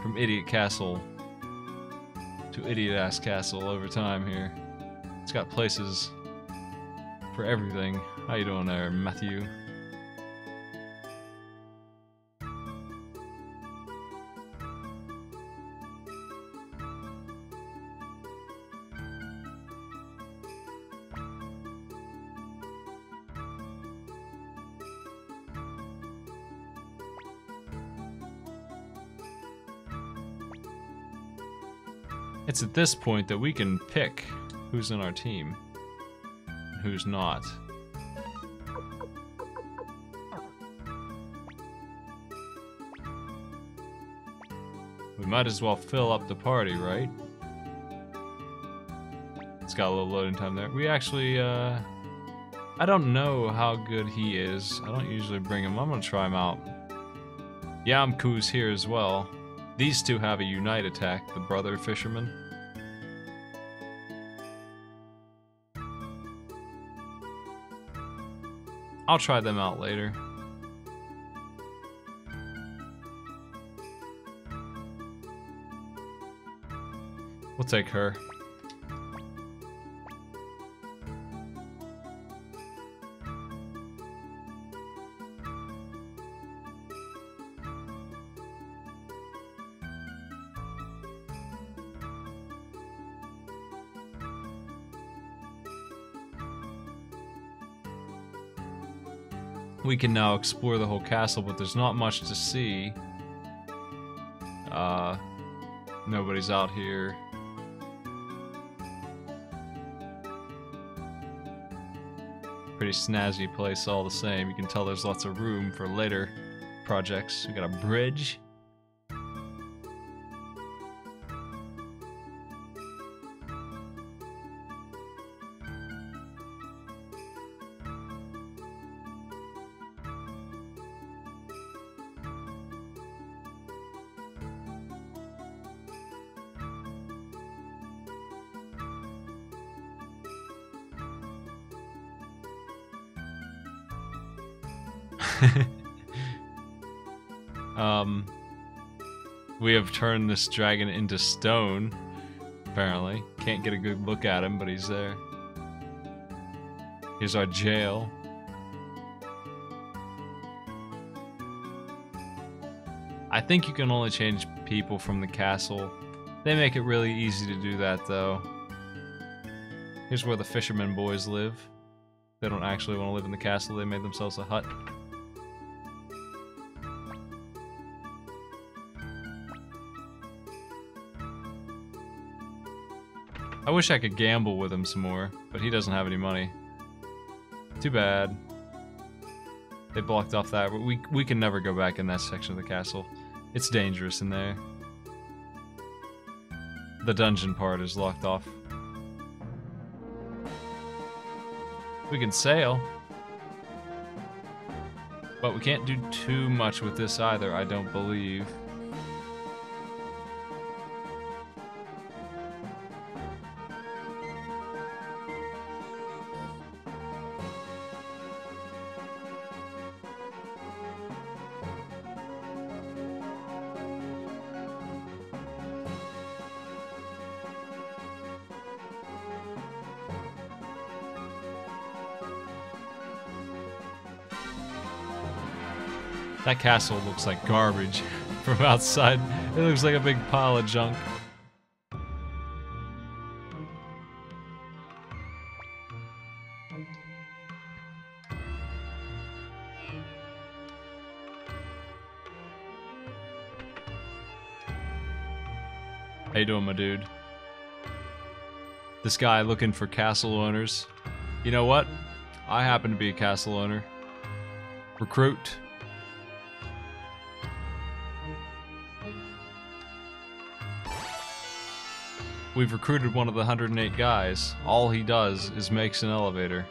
from Idiot Castle to Idiot Ass Castle over time here. It's got places for everything. How you doing there, Matthew? It's at this point that we can pick who's in our team and who's not. We might as well fill up the party, right? It's got a little loading time there. We actually, I don't know how good he is. I don't usually bring him. I'm gonna try him out. Yamku's here as well. These two have a unite attack, the brother fisherman. I'll try them out later. We'll take her. We can now explore the whole castle, but there's not much to see. Nobody's out here. Pretty snazzy place all the same. You can tell there's lots of room for later projects. We got a bridge. We have turned this dragon into stone, apparently. Can't get a good look at him, but he's there. Here's our jail. I think you can only change people from the castle. They make it really easy to do that, though. Here's where the fishermen boys live. They don't actually want to live in the castle, they made themselves a hut. I wish I could gamble with him some more, but he doesn't have any money. Too bad. They blocked off that. We can never go back in that section of the castle. It's dangerous in there. The dungeon part is locked off. We can sail. But we can't do too much with this either, I don't believe. That castle looks like garbage from outside. It looks like a big pile of junk. How you doing, my dude? This guy looking for castle owners. You know what? I happen to be a castle owner. Recruit. We've recruited one of the 108 guys. All he does is makes an elevator.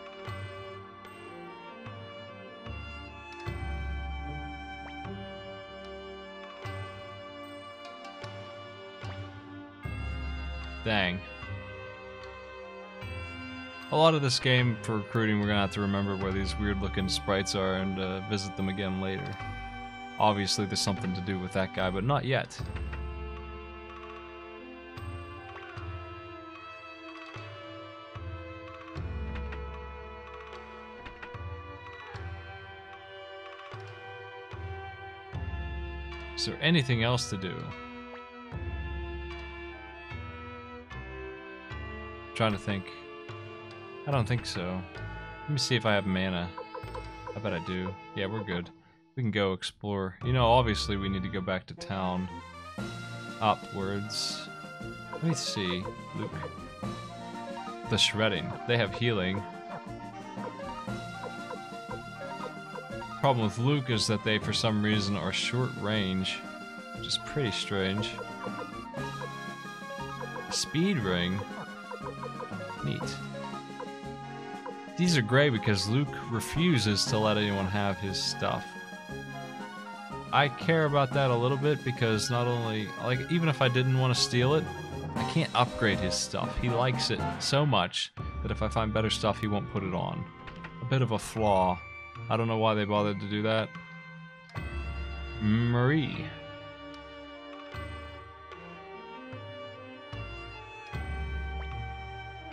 Dang. A lot of this game for recruiting, we're gonna have to remember where these weird looking sprites are and visit them again later. Obviously there's something to do with that guy, but not yet. Is there anything else to do? I'm trying to think. I don't think so. Let me see if I have mana. I bet I do. Yeah, we're good. We can go explore. You know, obviously we need to go back to town. Upwards. Let me see. Luke. The shredding. They have healing. Problem with Luke is that they, for some reason, are short range, which is pretty strange. Speed ring? Neat. These are great because Luke refuses to let anyone have his stuff. I care about that a little bit because not only, like, even if I didn't want to steal it, I can't upgrade his stuff. He likes it so much that if I find better stuff, he won't put it on. A bit of a flaw. I don't know why they bothered to do that. Marie.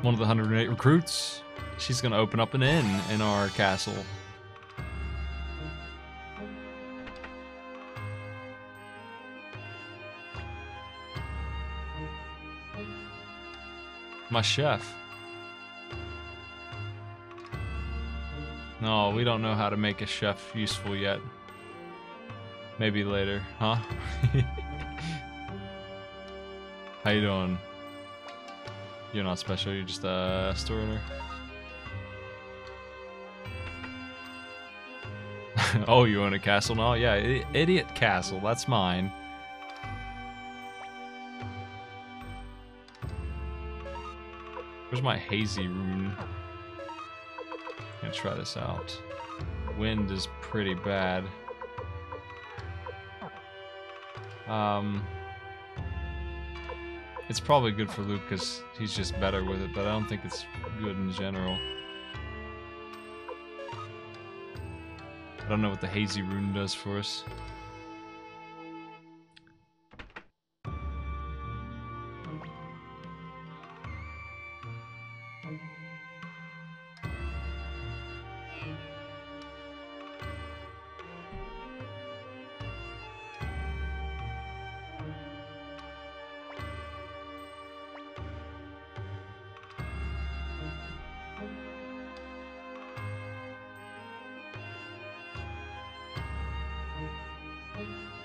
One of the 108 recruits. She's gonna open up an inn in our castle. My chef. No, we don't know how to make a chef useful yet. Maybe later, huh? How you doing? You're not special, you're just a store owner. Oh, you own a castle now? Yeah, idiot castle, that's mine. Where's my hazy rune? Gonna try this out. Wind is pretty bad. It's probably good for Luke because he's just better with it, but I don't think it's good in general. I don't know what the hazy rune does for us.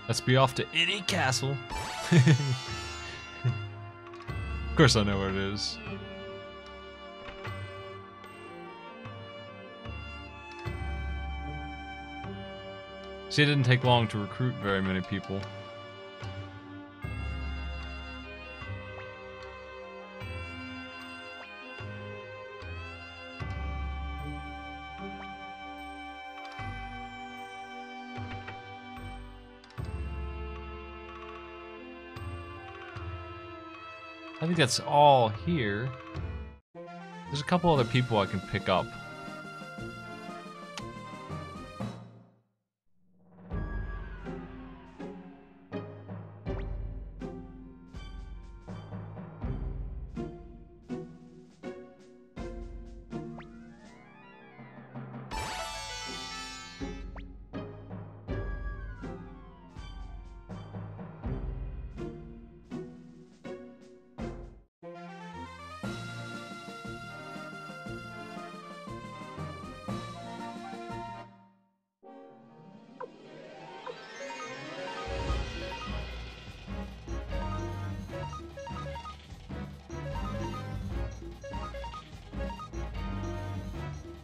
Let's be off to Idiot Castle. Of course I know where it is. See, it didn't take long to recruit very many people. I think that's all here. There's a couple other people I can pick up.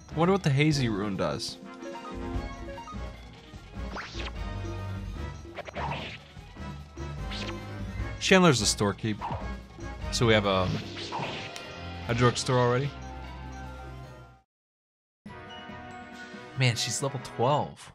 I wonder what the hazy rune does. Chandler's a storekeep. So we have a drugstore already. Man, she's level 12.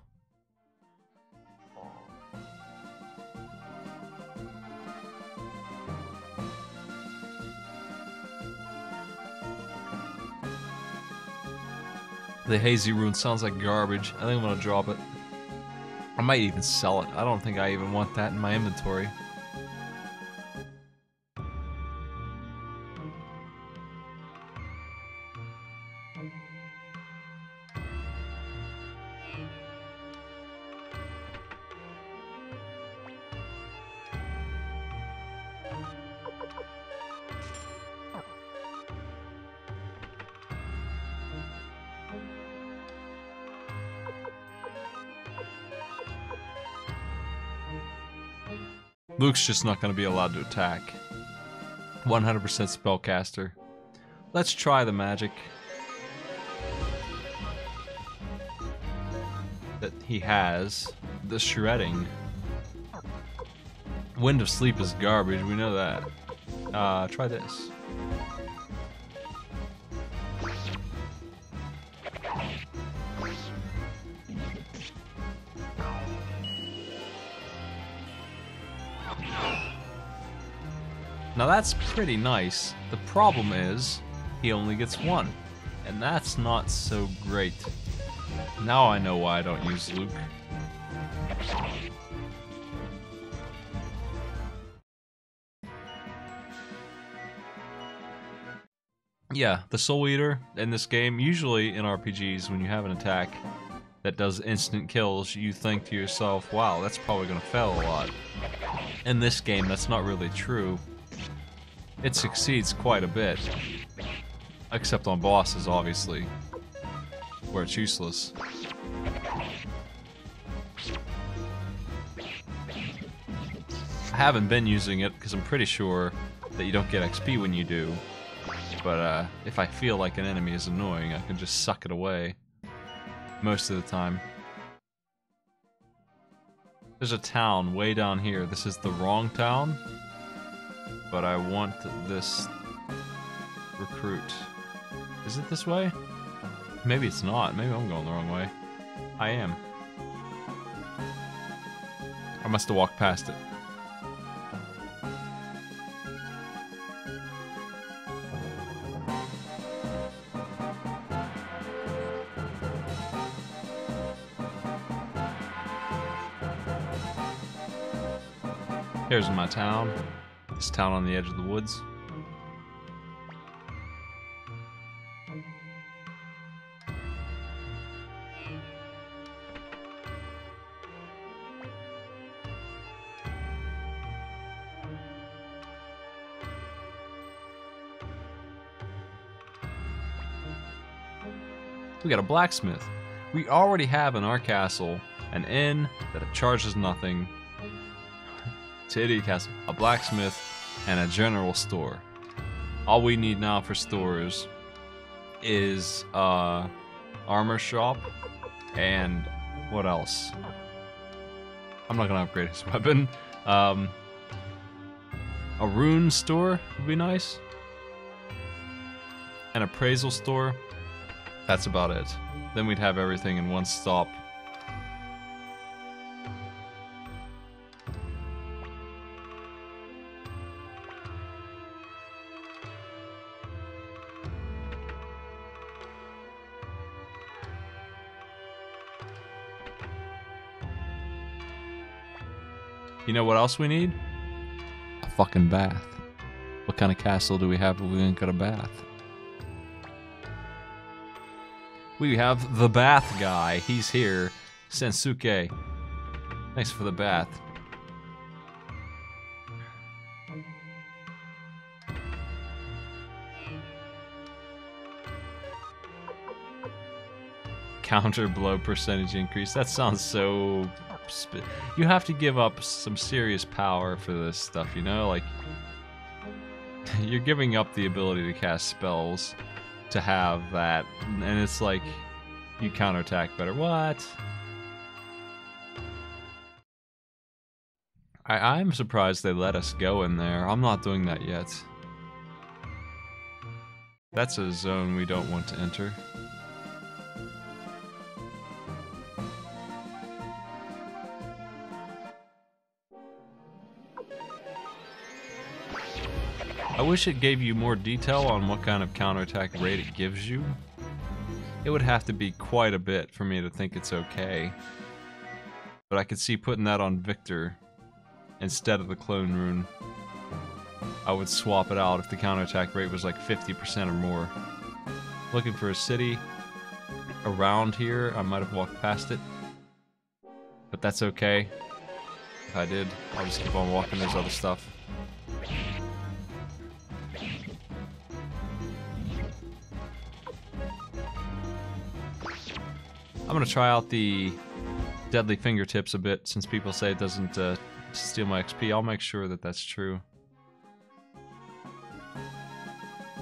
The hazy rune sounds like garbage. I think I'm gonna drop it. I might even sell it. I don't think I even want that in my inventory. Luke's just not going to be allowed to attack. 100% spellcaster. Let's try the magic that he has. The shredding. Wind of Sleep is garbage, we know that. Try this. Now that's pretty nice. The problem is, he only gets one. And that's not so great. Now I know why I don't use Luke. Yeah, the Soul Eater in this game, usually in RPGs, when you have an attack that does instant kills, you think to yourself, wow, that's probably going to fail a lot. In this game, that's not really true. It succeeds quite a bit. Except on bosses, obviously. where it's useless. I haven't been using it because I'm pretty sure that you don't get XP when you do. But if I feel like an enemy is annoying, I can just suck it away most of the time. There's a town way down here. This is the wrong town, but I want this recruit. Is it this way? Maybe it's not. Maybe I'm going the wrong way. I am. I must have walked past it. Here's my town. This town on the edge of the woods. We got a blacksmith. We already have in our castle an inn that charges nothing. Titty castle, a blacksmith, and a general store. All we need now for stores is armor shop and what else? I'm not gonna upgrade his weapon. A rune store would be nice. An appraisal store. That's about it. Then we'd have everything in one stop. You know what else we need? A fucking bath. What kind of castle do we have if we ain't got a bath? We have the bath guy. He's here. Sensuke. Thanks for the bath. Counter blow percentage increase. That sounds so... You have to give up some serious power for this stuff, you know? Like, you're giving up the ability to cast spells to have that, and it's like, you counterattack better. What? I'm surprised they let us go in there. I'm not doing that yet. That's a zone we don't want to enter. I wish it gave you more detail on what kind of counterattack rate it gives you. It would have to be quite a bit for me to think it's okay. But I could see putting that on Victor instead of the clone rune. I would swap it out if the counterattack rate was like 50% or more. Looking for a city around here. I might have walked past it. But that's okay. If I did, I'll just keep on walking. There's other stuff. I'm gonna try out the deadly fingertips a bit, since people say it doesn't steal my XP. I'll make sure that that's true.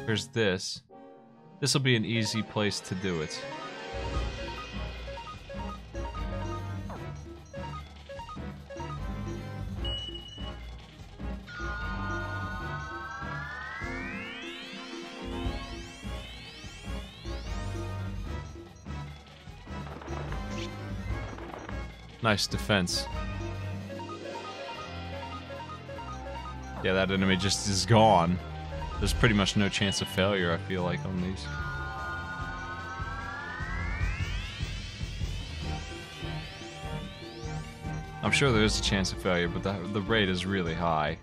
There's this. This will be an easy place to do it. Nice defense. Yeah, that enemy just is gone. There's pretty much no chance of failure, I feel like, on these. I'm sure there is a chance of failure, but the rate is really high.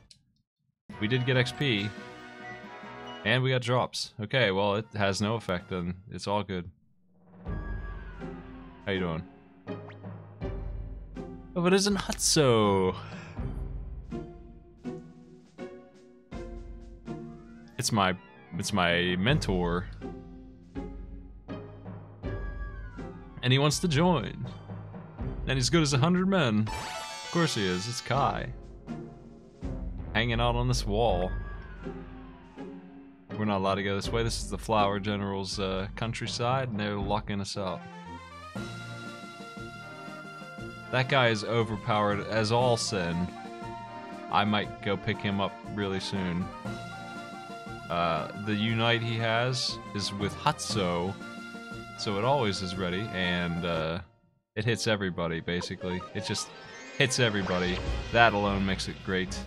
We did get XP. And we got drops. Okay, well, it has no effect, and it's all good. How you doing? Oh, it isn't Hutso. It's my mentor. And he wants to join. And he's good as 100 men. Of course he is. It's Kai. Hanging out on this wall. We're not allowed to go this way. This is the Flower General's countryside, and they're locking us out. That guy is overpowered as all sin. I might go pick him up really soon. The Unite he has is with Hatso, so it always is ready, and it hits everybody, basically. It just hits everybody. That alone makes it great.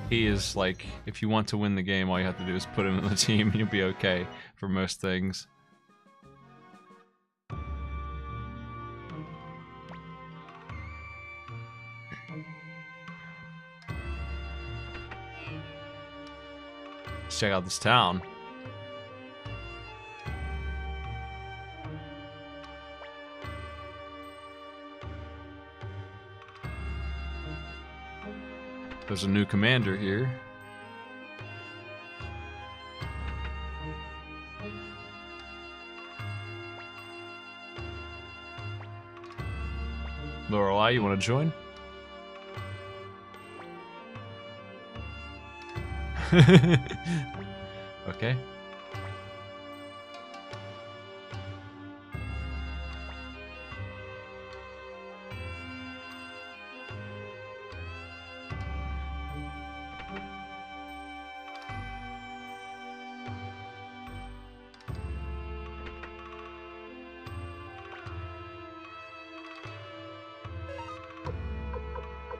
He is like, if you want to win the game, all you have to do is put him in the team and you'll be okay for most things. Let's check out this town. There's a new commander here. Lorelei, you want to join? Okay.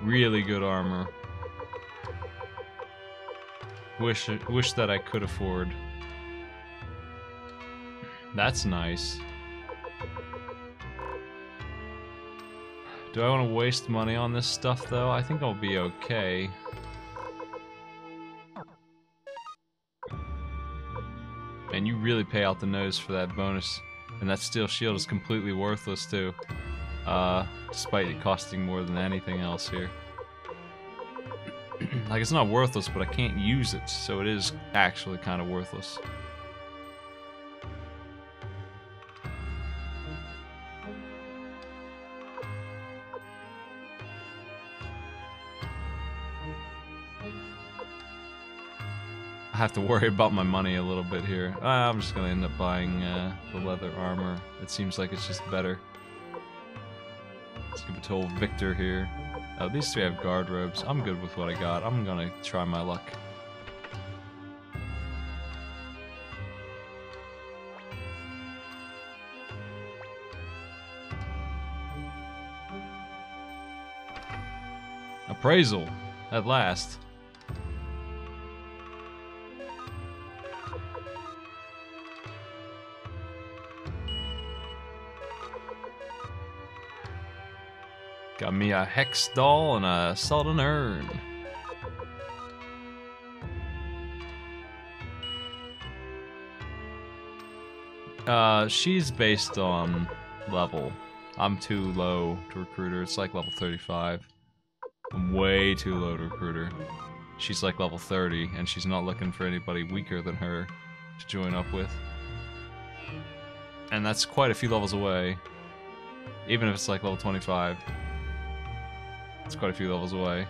Really good armor. Wish that I could afford. That's nice. Do I want to waste money on this stuff though? I think I'll be okay. And you really pay out the nose for that bonus. And that steel shield is completely worthless too. Despite it costing more than anything else here. Like, it's not worthless, but I can't use it, so it is actually kind of worthless. I have to worry about my money a little bit here. I'm just gonna end up buying the leather armor. It seems like it's just better. Let's give it to old Victor here. Oh, these three have guard robes. I'm good with what I got. I'm gonna try my luck. Appraisal, at last. Got me a hex doll and a Sultan urn. She's based on level. I'm too low to recruiter. It's like level 35. I'm way too low to recruiter. She's like level 30, and she's not looking for anybody weaker than her to join up with. And that's quite a few levels away. Even if it's like level 25. It's quite a few levels away.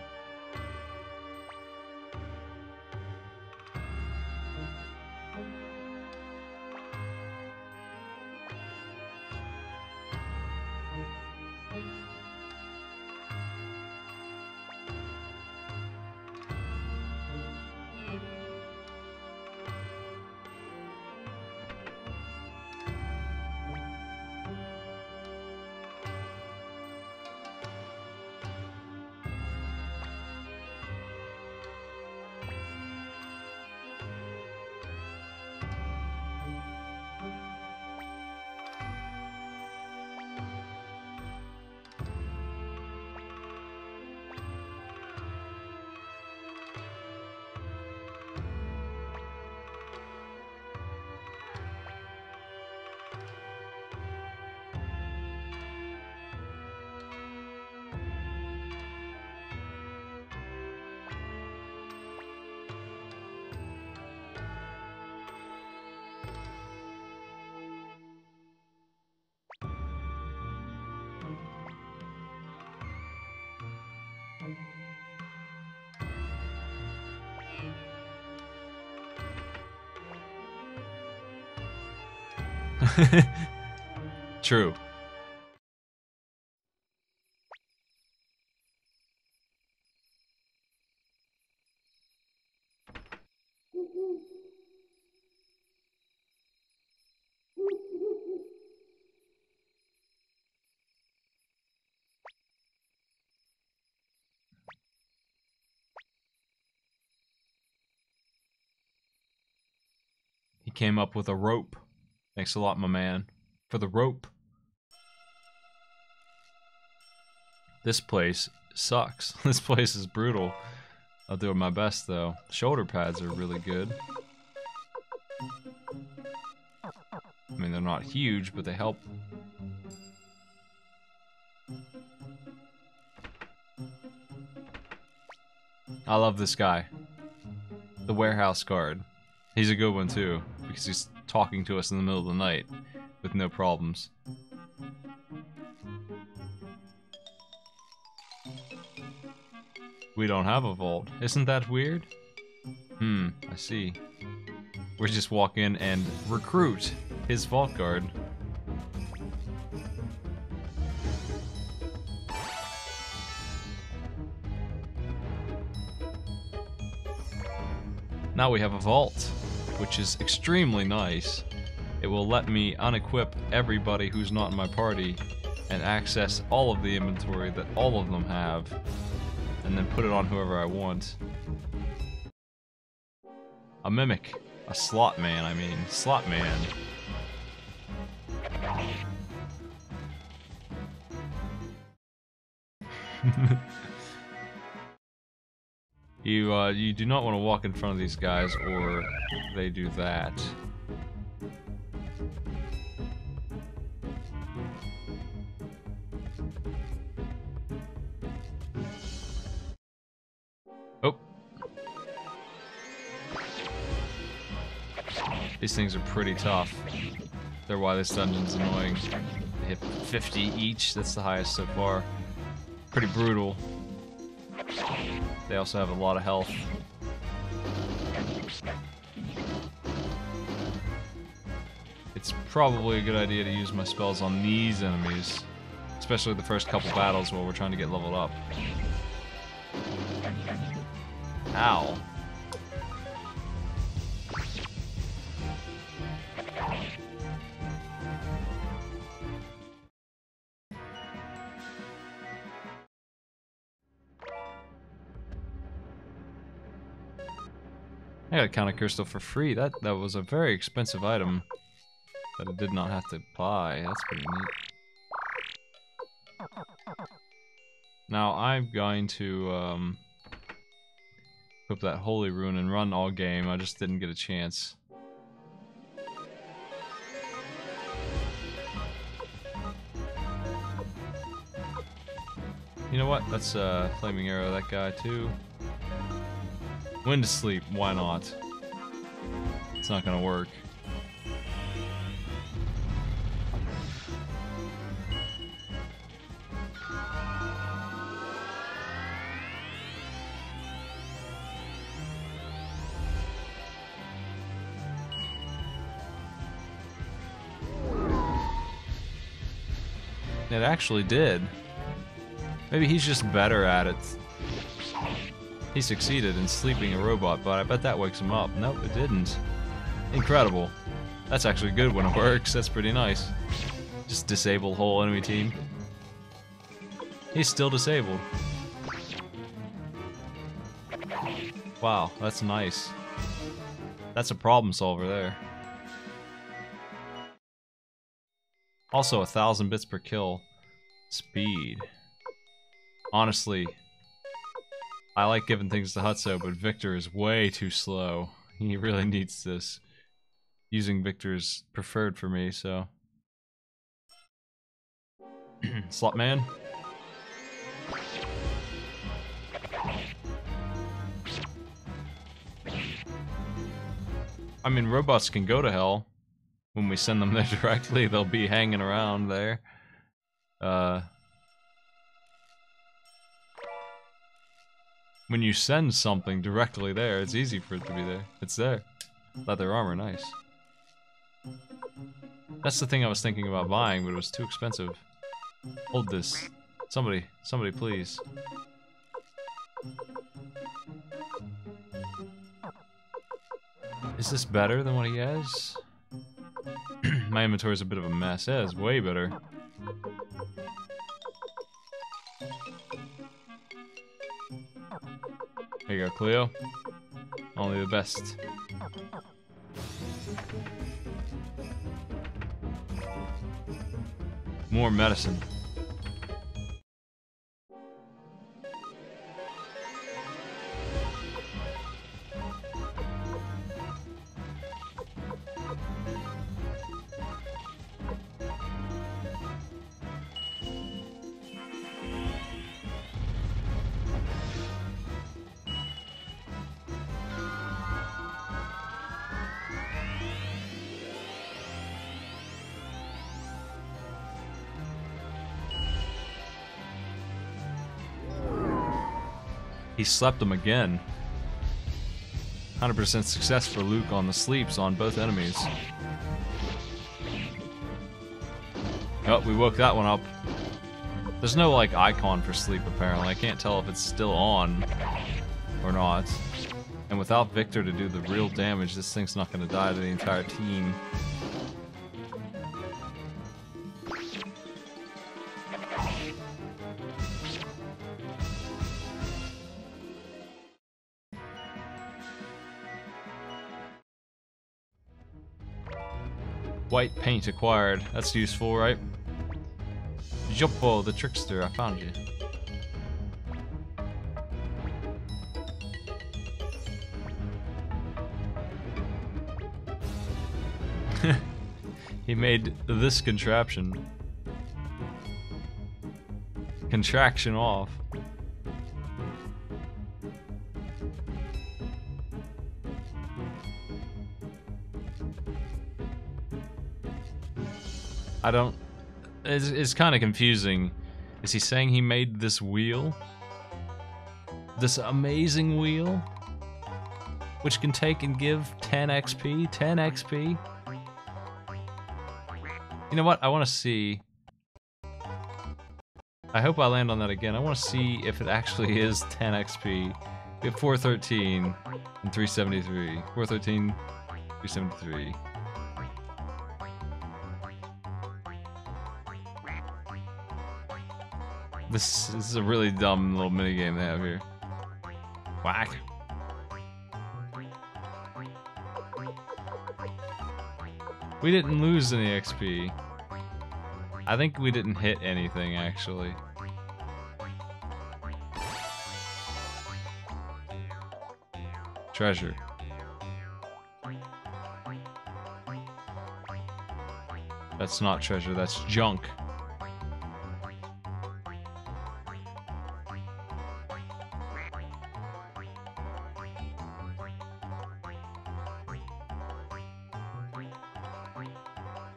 True. He came up with a rope. Thanks a lot, my man, for the rope. This place sucks. This place is brutal. I'll do my best, though. Shoulder pads are really good. I mean, they're not huge, but they help. I love this guy. The warehouse guard. He's a good one, too, because he's talking to us in the middle of the night with no problems. We don't have a vault. Isn't that weird? I see. We just walk in and recruit his vault guard. Now we have a vault, which is extremely nice. It will let me unequip everybody who's not in my party and access all of the inventory that all of them have, and then put it on whoever I want. A mimic. A slot man, I mean. Slot man. You do not want to walk in front of these guys, or they do that. Oh. These things are pretty tough. They're why this dungeon's annoying. They hit 50 each, that's the highest so far. Pretty brutal. They also have a lot of health. It's probably a good idea to use my spells on these enemies, especially the first couple battles while we're trying to get leveled up. Ow. I got a counter crystal for free. That was a very expensive item that I did not have to buy. That's pretty neat. Now I'm going to equip that holy rune and run all game. I just didn't get a chance. You know what? Let's flaming arrow that guy too. Wind to sleep, why not? It's not gonna work. It actually did. Maybe he's just better at it. He succeeded in sleeping a robot, but I bet that wakes him up. Nope, it didn't. Incredible. That's actually good when it works. That's pretty nice. Just disable whole enemy team. He's still disabled. Wow, that's nice. That's a problem solver there. Also, 1,000 bits per kill. Speed. Honestly, I like giving things to Hutso, but Victor is way too slow. He really needs this. Using Victor is preferred for me, so... Slot man? I mean, robots can go to hell. When we send them there directly, they'll be hanging around there. When you send something directly there, it's easy for it to be there. It's there. Leather armor, nice. That's the thing I was thinking about buying, but it was too expensive. Hold this. Somebody, please. Is this better than what he has? My inventory is a bit of a mess. Yeah, it's way better. Here you go, Cleo. Only the best. More medicine. He slept him again. 100% success for Luke on the sleeps on both enemies. Oh, we woke that one up. There's no, like, icon for sleep, apparently. I can't tell if it's still on or not. And without Victor to do the real damage, this thing's not going to die to the entire team. White paint acquired. That's useful, right? Joppo, the trickster, I found you. He made this contraption. Contraction off. I don't... It's kind of confusing. Is he saying he made this wheel? This amazing wheel? Which can take and give 10 XP? 10 XP? You know what? I want to see... I hope I land on that again. I want to see if it actually is 10 XP. We have 413 and 373. 413, 373. This is a really dumb little minigame they have here. Whack. We didn't lose any XP. I think we didn't hit anything, actually. Treasure. That's not treasure, that's junk.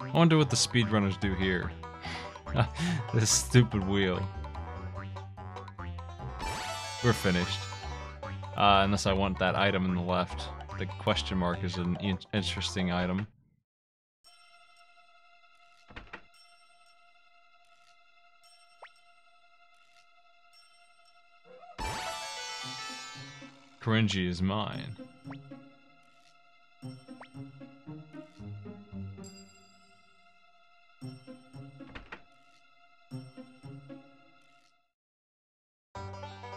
I wonder what the speedrunners do here. This stupid wheel. We're finished. Unless I want that item in the left. The question mark is an interesting item. Cringy is mine.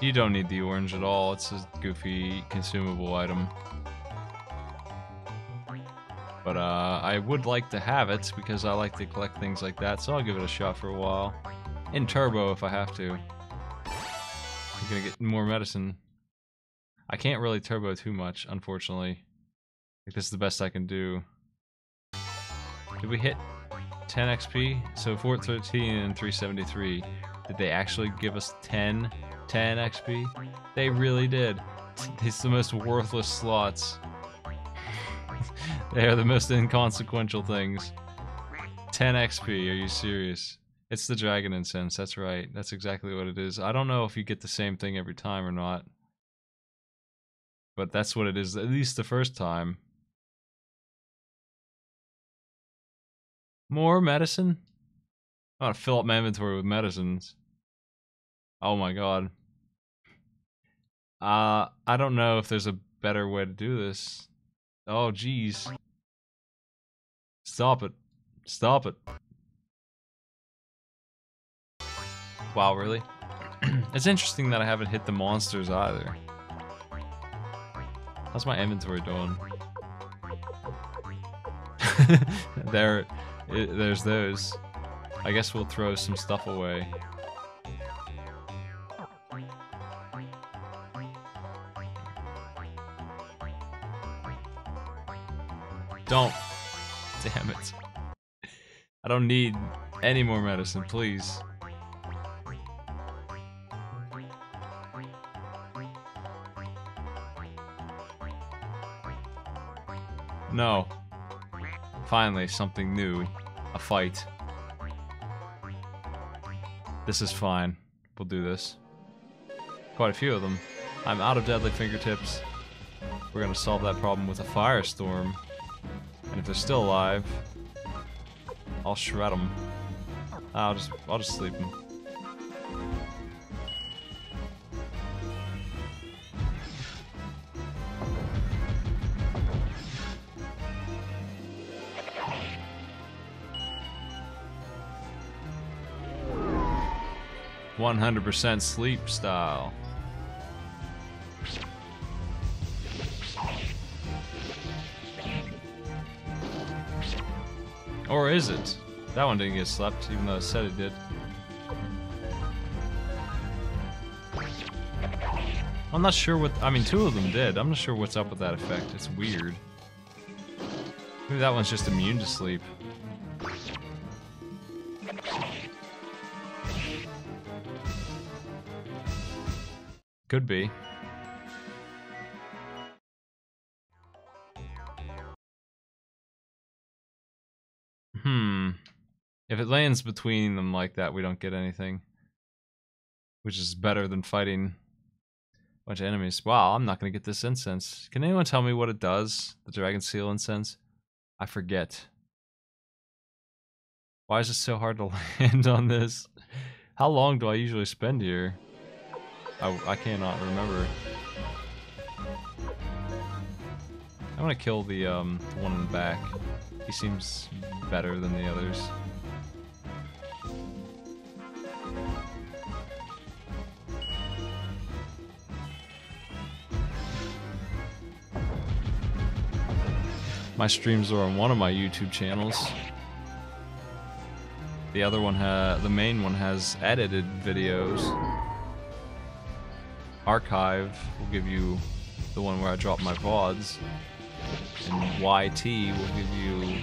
You don't need the orange at all, it's a goofy consumable item. But I would like to have it because I like to collect things like that, so I'll give it a shot for a while. In turbo if I have to. I'm gonna get more medicine. I can't really turbo too much, unfortunately. Like, this is the best I can do. Did we hit 10 XP? So 413 and 373. Did they actually give us 10 XP? They really did. It's the most worthless slots. They are the most inconsequential things. 10 XP, are you serious? It's the dragon incense, that's right. That's exactly what it is. I don't know if you get the same thing every time or not. But that's what it is, at least the first time. More medicine? I want to fill up my inventory with medicines. Oh my god. I don't know if there's a better way to do this. Oh jeez. Stop it. Stop it. Wow, really? It's interesting that I haven't hit the monsters either. How's my inventory doing? There's those. I guess we'll throw some stuff away. Don't. Damn it. I don't need any more medicine, please. No. Finally, something new. A fight. This is fine. We'll do this. Quite a few of them. I'm out of deadly fingertips. We're gonna solve that problem with a firestorm. And if they're still alive, I'll shred them. I'll just sleep them. "100% sleep style." Or is it? That one didn't get slept, even though it said it did. I'm not sure what... I mean, two of them did. I'm not sure what's up with that effect. It's weird. Maybe that one's just immune to sleep. Could be. If it lands between them like that, we don't get anything. Which is better than fighting a bunch of enemies. Wow, I'm not going to get this incense. Can anyone tell me what it does? The Dragon Seal incense? I forget. Why is it so hard to land on this? How long do I usually spend here? I cannot remember. I want to kill the one in the back. He seems better than the others. My streams are on one of my YouTube channels. The other one the main one has edited videos. Archive will give you the one where I drop my VODs. And YT will give you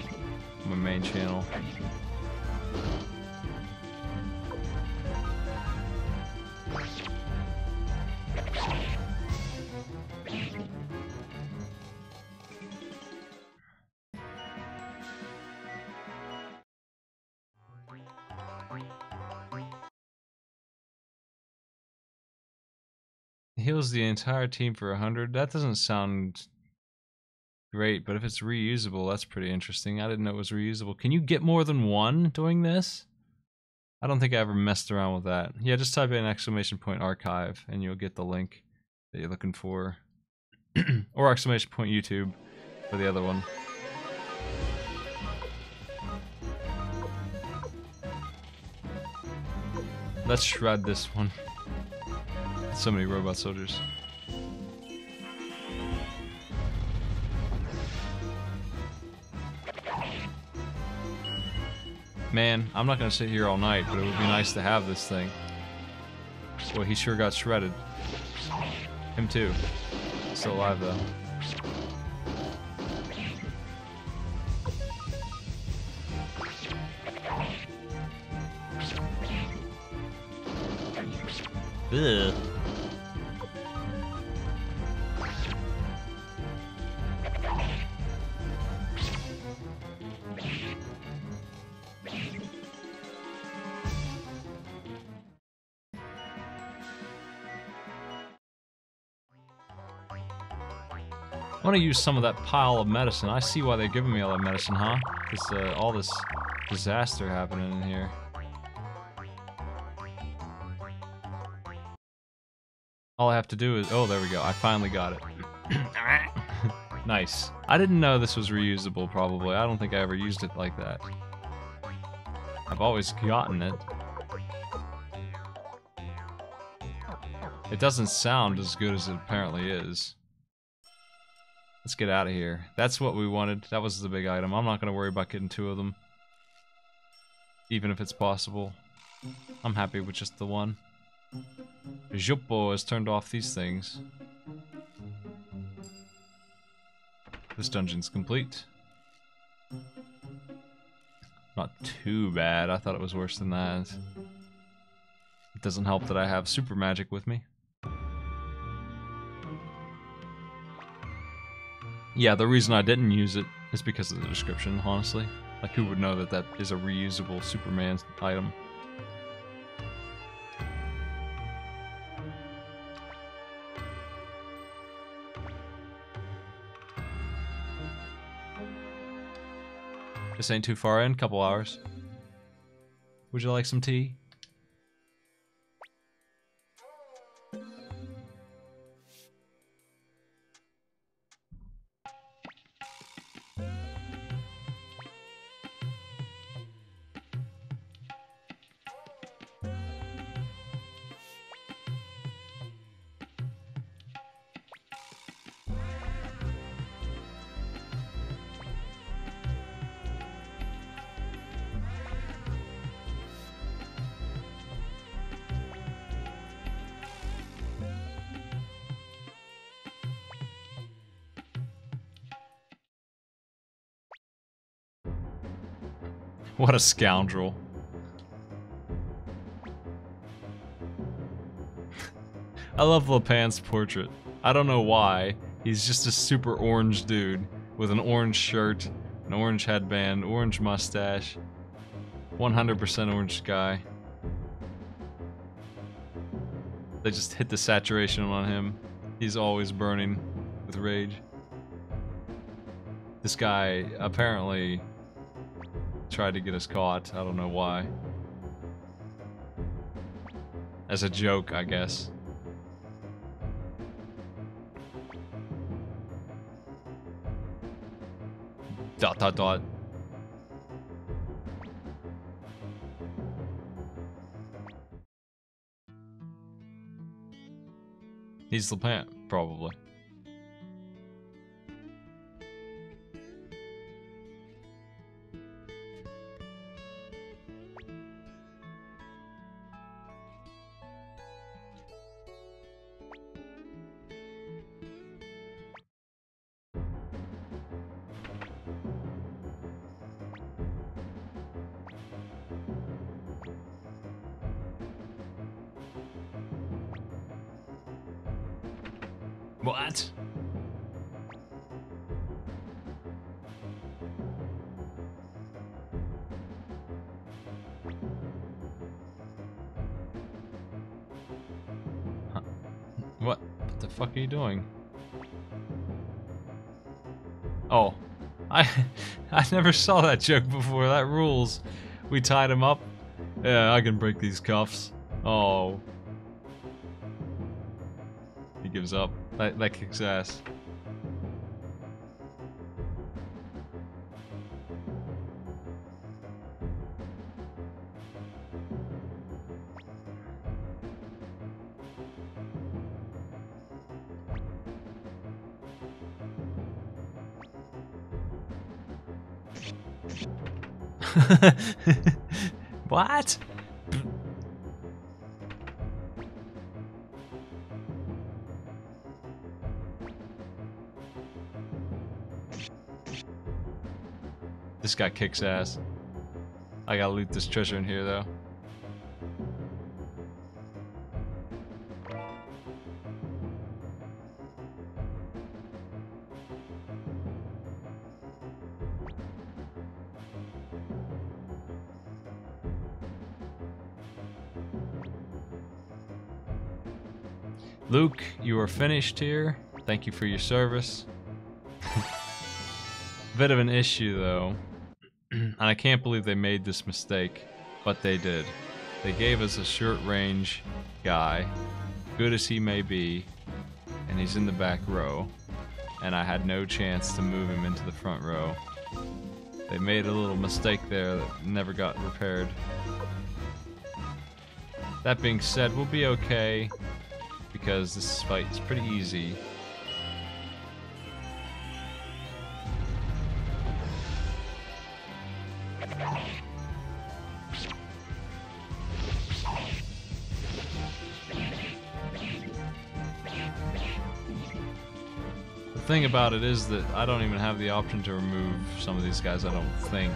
my main channel. Heals the entire team for 100. That doesn't sound great, but if it's reusable, that's pretty interesting. I didn't know it was reusable. Can you get more than one doing this? I don't think I ever messed around with that. Yeah, just type in !archive and you'll get the link that you're looking for. Or !YouTube for the other one. Let's shred this one. So many robot soldiers. Man, I'm not gonna sit here all night, but it would be nice to have this thing. Boy, he sure got shredded. Him too. Still alive though. Ugh. I want to use some of that pile of medicine. I see why they're giving me all that medicine, huh? Because all this disaster happening in here. All I have to do is... Oh, there we go. I finally got it. Nice. I didn't know this was reusable, probably. I don't think I ever used it like that. I've always gotten it. It doesn't sound as good as it apparently is. Let's get out of here. That's what we wanted. That was the big item. I'm not going to worry about getting 2 of them. Even if it's possible. I'm happy with just the one. Joppo has turned off these things. This dungeon's complete. Not too bad. I thought it was worse than that. It doesn't help that I have super magic with me. Yeah, the reason I didn't use it is because of the description, honestly. Like, who would know that that is a reusable Superman item? This ain't too far in, couple hours. Would you like some tea? What a scoundrel. I love Lepan's portrait. I don't know why. He's just a super orange dude with an orange shirt, an orange headband, orange mustache. 100% orange guy. They just hit the saturation on him. He's always burning with rage. This guy apparently tried to get us caught. I don't know why. As a joke, I guess. Dot dot dot. He's Lepan, probably. What? Huh. What the fuck are you doing? Oh, I never saw that joke before. That rules. We tied him up. Yeah, I can break these cuffs. Oh. He gives up. That kicks ass. What? This guy kicks ass. I gotta loot this treasure in here, though. Luke, you are finished here. Thank you for your service. Bit of an issue though, and I can't believe they made this mistake, but they did. They gave us a short range guy, good as he may be, and he's in the back row, and I had no chance to move him into the front row. They made a little mistake there that never got repaired. That being said, we'll be okay, because this fight is pretty easy. The thing about it is that I don't even have the option to remove some of these guys, I don't think.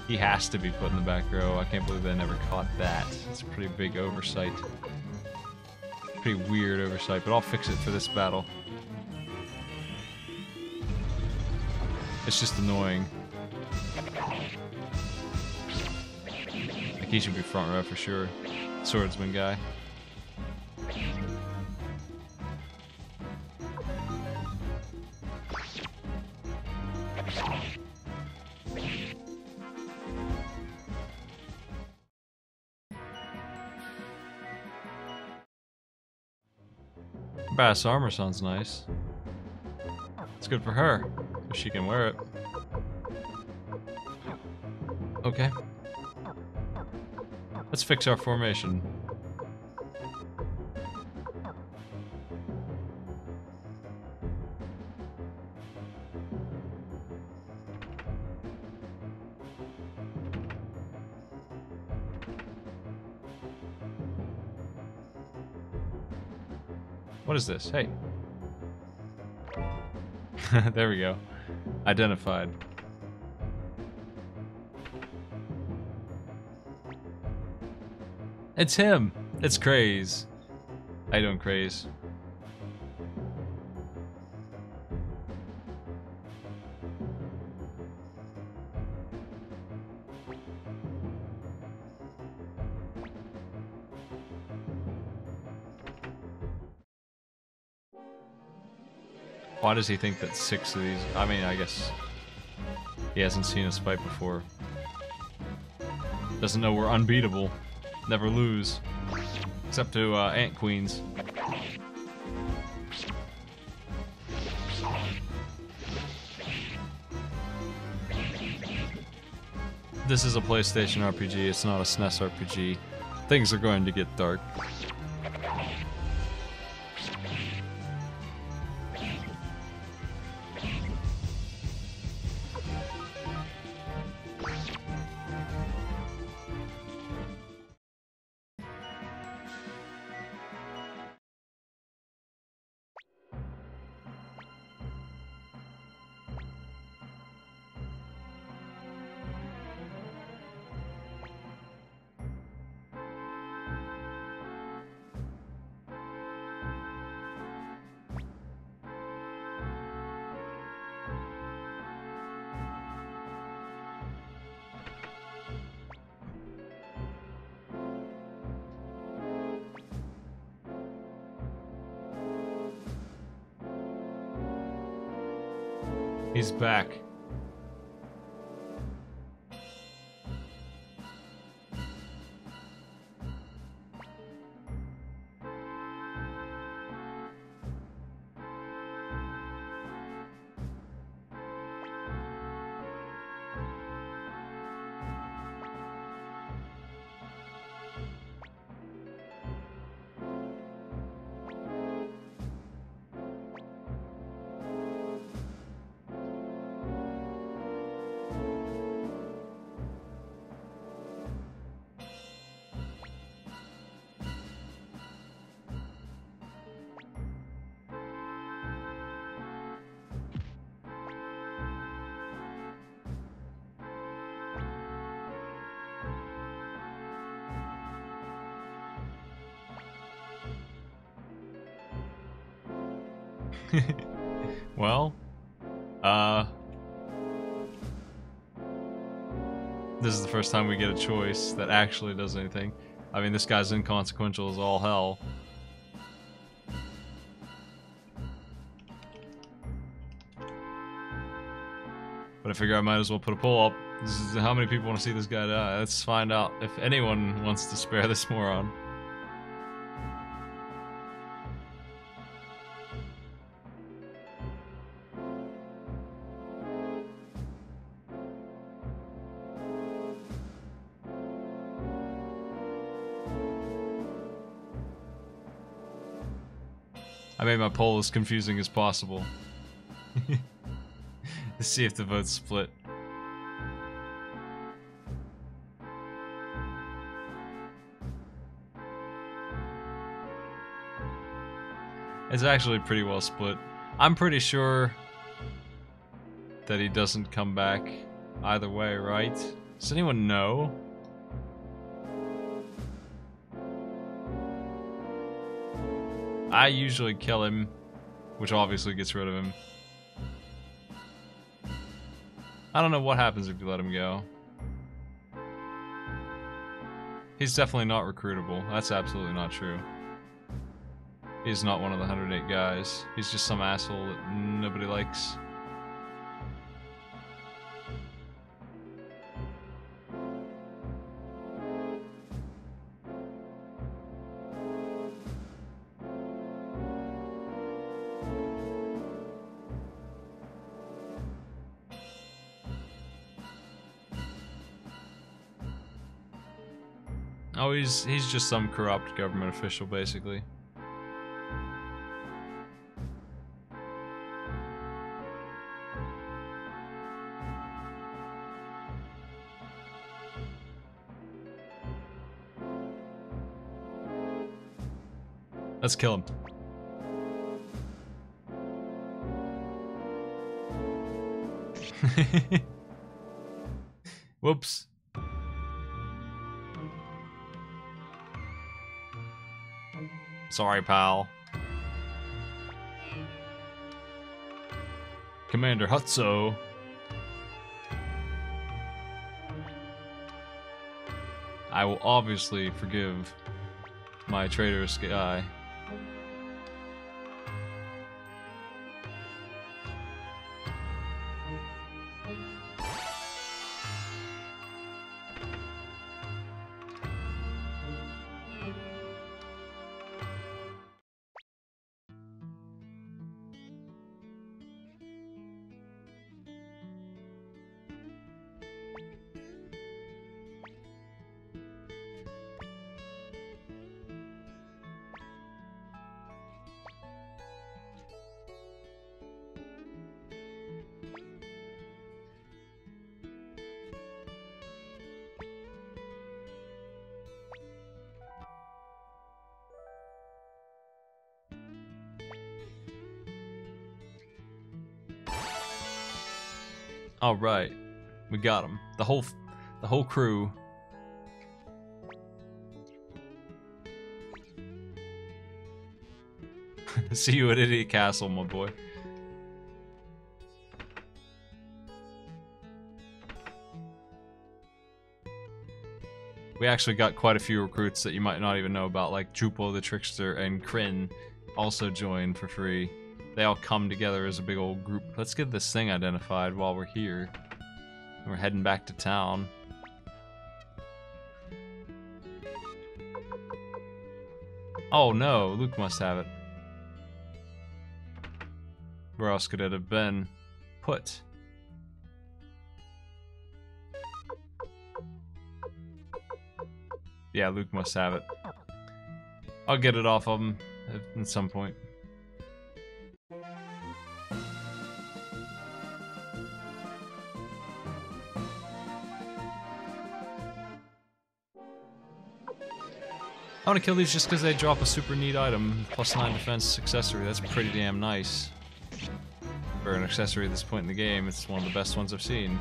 He has to be put in the back row. I can't believe they never caught that. It's a pretty big oversight. Pretty weird oversight, but I'll fix it for this battle. It's just annoying. Like, he should be front row for sure. Swordsman guy. Bass armor sounds nice. It's good for her, if she can wear it. Okay. Let's fix our formation. What is this? Hey. There we go. Identified. It's him! It's Craze. How you doing, Craze? Why does he think that 6 of these... I mean, I guess... he hasn't seen us fight before. Doesn't know we're unbeatable. Never lose. Except to Ant Queens. This is a PlayStation RPG, it's not a SNES RPG. Things are going to get dark. He's back. Well, this is the first time we get a choice that actually does anything. I mean, this guy's inconsequential as all hell. But I figure I might as well put a poll up. This is how many people want to see this guy die. Let's find out if anyone wants to spare this moron. I made my poll as confusing as possible. Let's see if the votes split. It's actually pretty well split. I'm pretty sure that he doesn't come back either way, right? Does anyone know? I usually kill him, which obviously gets rid of him. I don't know what happens if you let him go. He's definitely not recruitable. That's absolutely not true. He's not one of the 108 guys. He's just some asshole that nobody likes. Oh, he's just some corrupt government official, basically. Let's kill him. Whoops. Sorry, pal. Commander Hutso. I will obviously forgive my traitorous guy. All right, we got him. The whole crew. See you at Idiot Castle, my boy. We actually got quite a few recruits that you might not even know about, like Jupo the Trickster and Kryn also joined for free. They all come together as a big old group. Let's get this thing identified while we're here. We're heading back to town. Oh no, Luke must have it. Where else could it have been put? Yeah, Luke must have it. I'll get it off of him at some point. I want to kill these just because they drop a super neat item, +9 defense accessory. That's pretty damn nice. For an accessory at this point in the game, it's one of the best ones I've seen.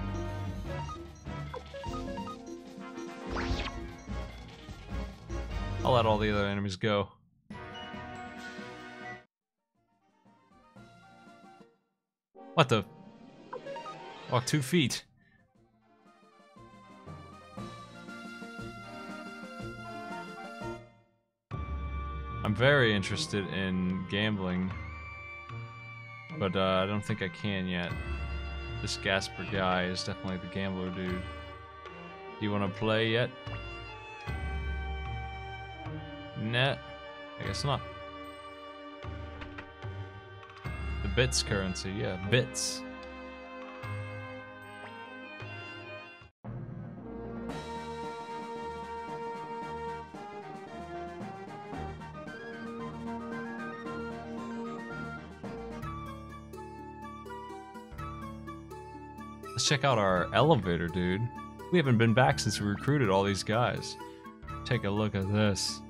I'll let all the other enemies go. What the? Walk 2 feet. I'm very interested in gambling, but I don't think I can yet. This Gasper guy is definitely the gambler dude. Do you want to play yet? Nah, I guess not. The bits currency, yeah, bits. Let's check out our elevator, dude. We haven't been back since we recruited all these guys. Take a look at this.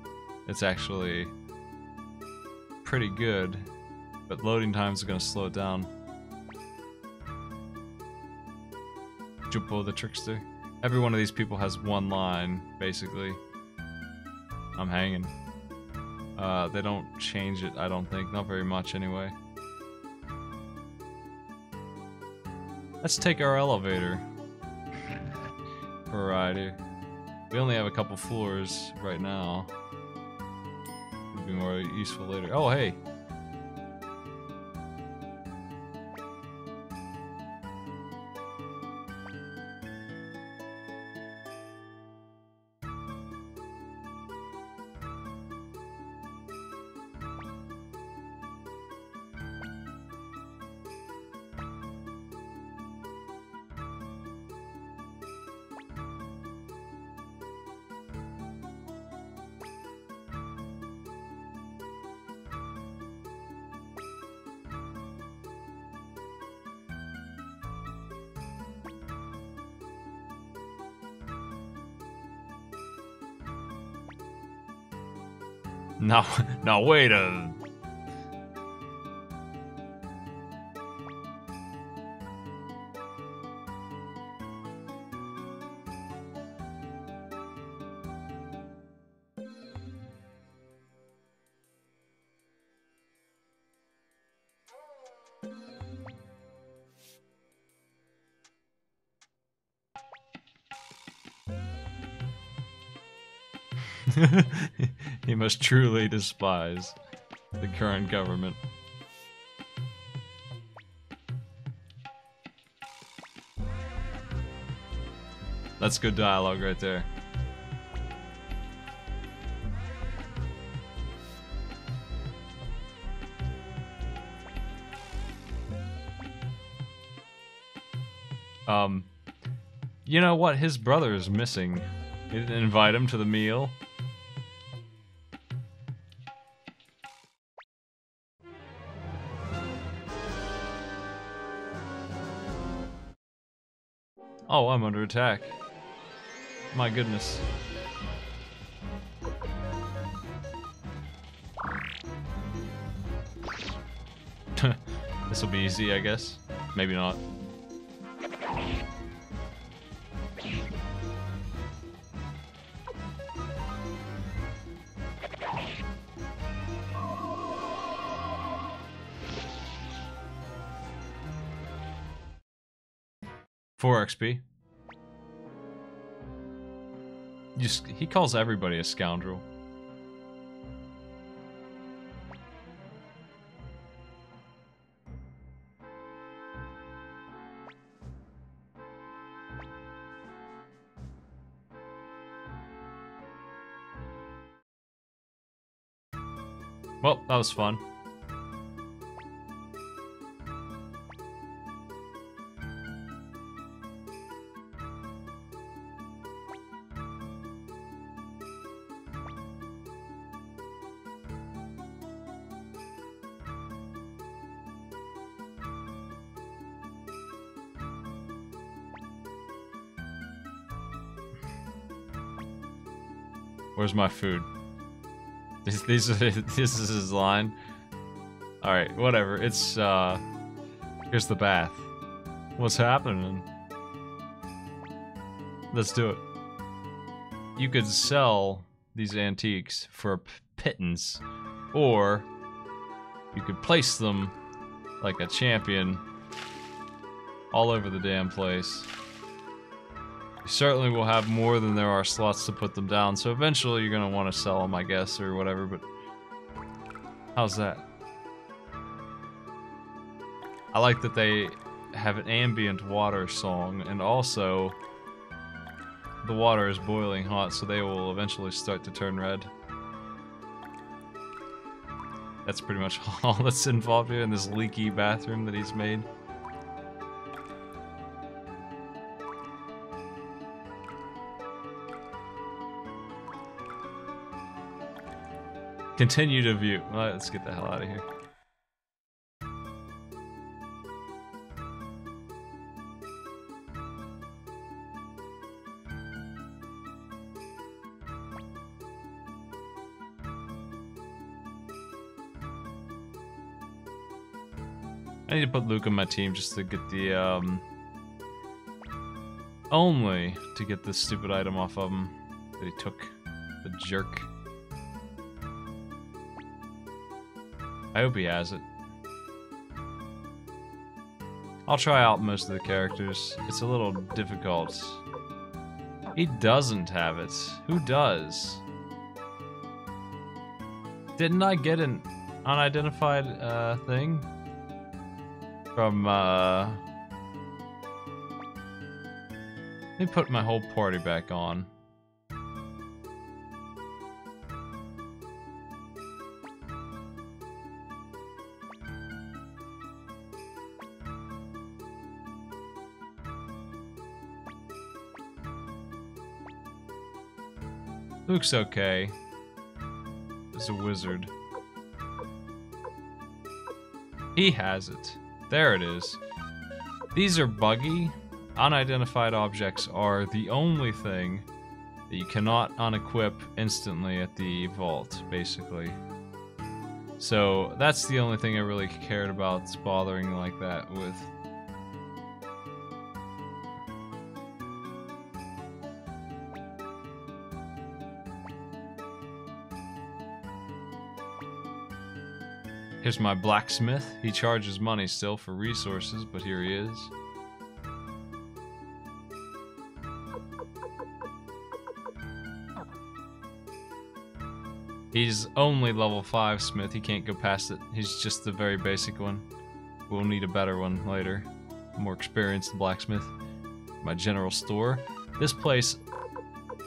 It's actually pretty good, but loading times are gonna slow it down. Jupo the Trickster. Every one of these people has one line, basically. I'm hanging. They don't change it, I don't think. Not very much, anyway. Let's take our elevator for a ride here. We only have a couple floors right now. It'll be more useful later. Oh, hey! Now wait a... He must truly despise the current government. That's good dialogue right there. You know what? His brother is missing. You didn't invite him to the meal. Oh, I'm under attack. My goodness. This will be easy, I guess. Maybe not. Four XP. He calls everybody a scoundrel. Well, that was fun. Where's my food? This is his line. Alright, whatever. It's, here's the bath. What's happening? Let's do it. You could sell these antiques for a pittance, or you could place them like a champion all over the damn place. You certainly will have more than there are slots to put them down, so eventually you're gonna want to sell them, I guess, or whatever, but how's that? I like that they have an ambient water song, and also the water is boiling hot, so they will eventually start to turn red. That's pretty much all that's involved here in this leaky bathroom that he's made. Continue to view. Let's get the hell out of here. I need to put Luke on my team just to get the, only to get this stupid item off of him that he took, the jerk. I hope he has it. I'll try out most of the characters. It's a little difficult. He doesn't have it. Who does? Didn't I get an unidentified thing? From, let me put my whole party back on. Luke's okay. He's a wizard. He has it. There it is. These are buggy. Unidentified objects are the only thing that you cannot unequip instantly at the vault, basically. So that's the only thing I really cared about bothering like that with. Here's my blacksmith. He charges money still for resources, but here he is. He's only level 5 smith. He can't go past it. He's just the very basic one. We'll need a better one later. More experienced blacksmith. My general store. This place,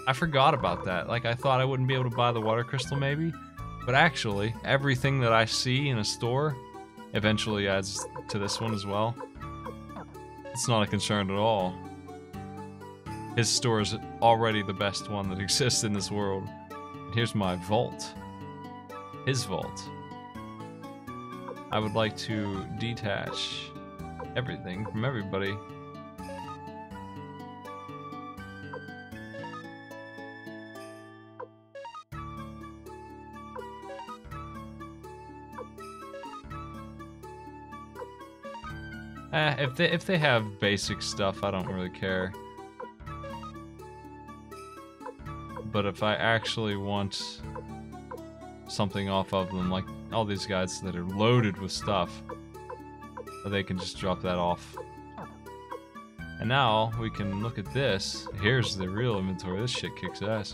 I forgot about that. Like, I thought I wouldn't be able to buy the water crystal maybe. But actually, everything that I see in a store eventually adds to this one as well. It's not a concern at all. His store is already the best one that exists in this world. And here's my vault. His vault. I would like to detach everything from everybody. If they have basic stuff, I don't really care. But if I actually want something off of them, like all these guys that are loaded with stuff, they can just drop that off. And now we can look at this. Here's the real inventory. This shit kicks ass.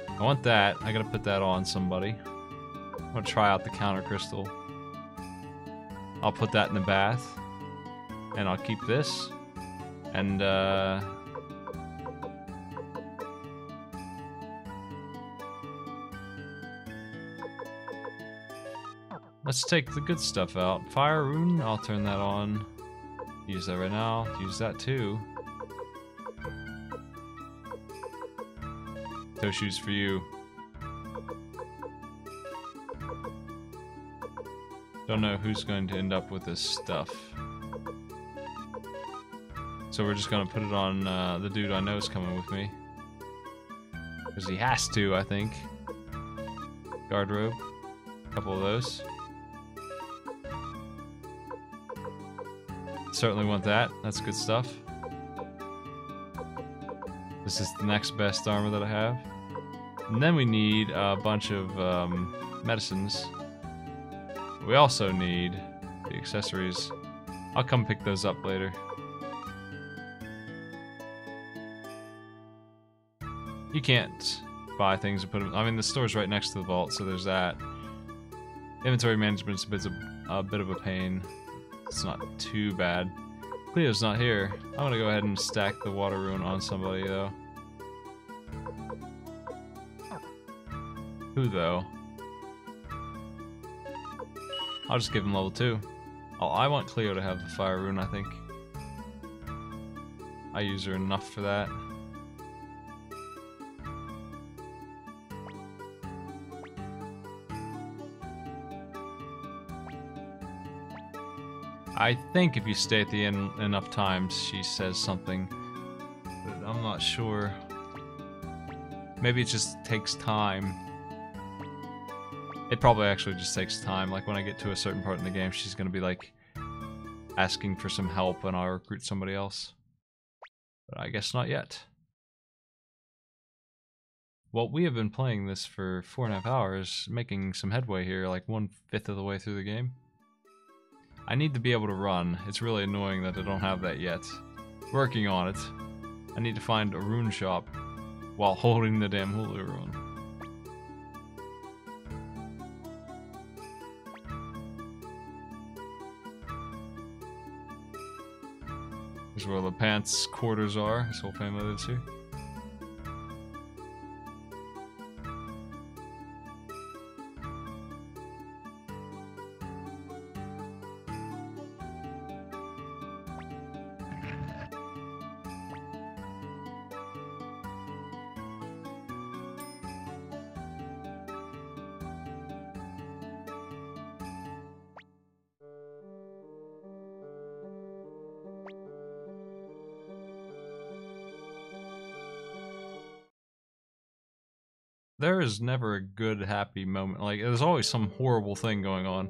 I want that. I gotta put that on somebody. I'm gonna try out the counter crystal. I'll put that in the bath. And I'll keep this. And, let's take the good stuff out. Fire rune, I'll turn that on. Use that right now. Use that too. Toe shoes for you. Don't know who's going to end up with this stuff. So we're just gonna put it on the dude I know is coming with me. Because he has to, I think. Guard robe. A couple of those. Certainly want that. That's good stuff. This is the next best armor that I have. And then we need a bunch of medicines. We also need the accessories. I'll come pick those up later. You can't buy things and put them... I mean, the store's right next to the vault, so there's that. Inventory management's a bit of a pain. It's not too bad. Cleo's not here. I'm gonna go ahead and stack the water rune on somebody though. Who though? I'll just give him level 2. Oh, I want Cleo to have the fire rune, I think. I use her enough for that. I think if you stay at the end enough times, she says something, but I'm not sure. Maybe it just takes time. It probably actually just takes time. Like when I get to a certain part in the game, she's gonna be like asking for some help and I'll recruit somebody else. But I guess not yet. Well, we have been playing this for 4.5 hours, making some headway here, like 1/5 of the way through the game. I need to be able to run. It's really annoying that I don't have that yet. Working on it. I need to find a rune shop while holding the damn hula rune. Here's where LePant's quarters are. His whole family lives here. There is never a good, happy moment. Like, there's always some horrible thing going on.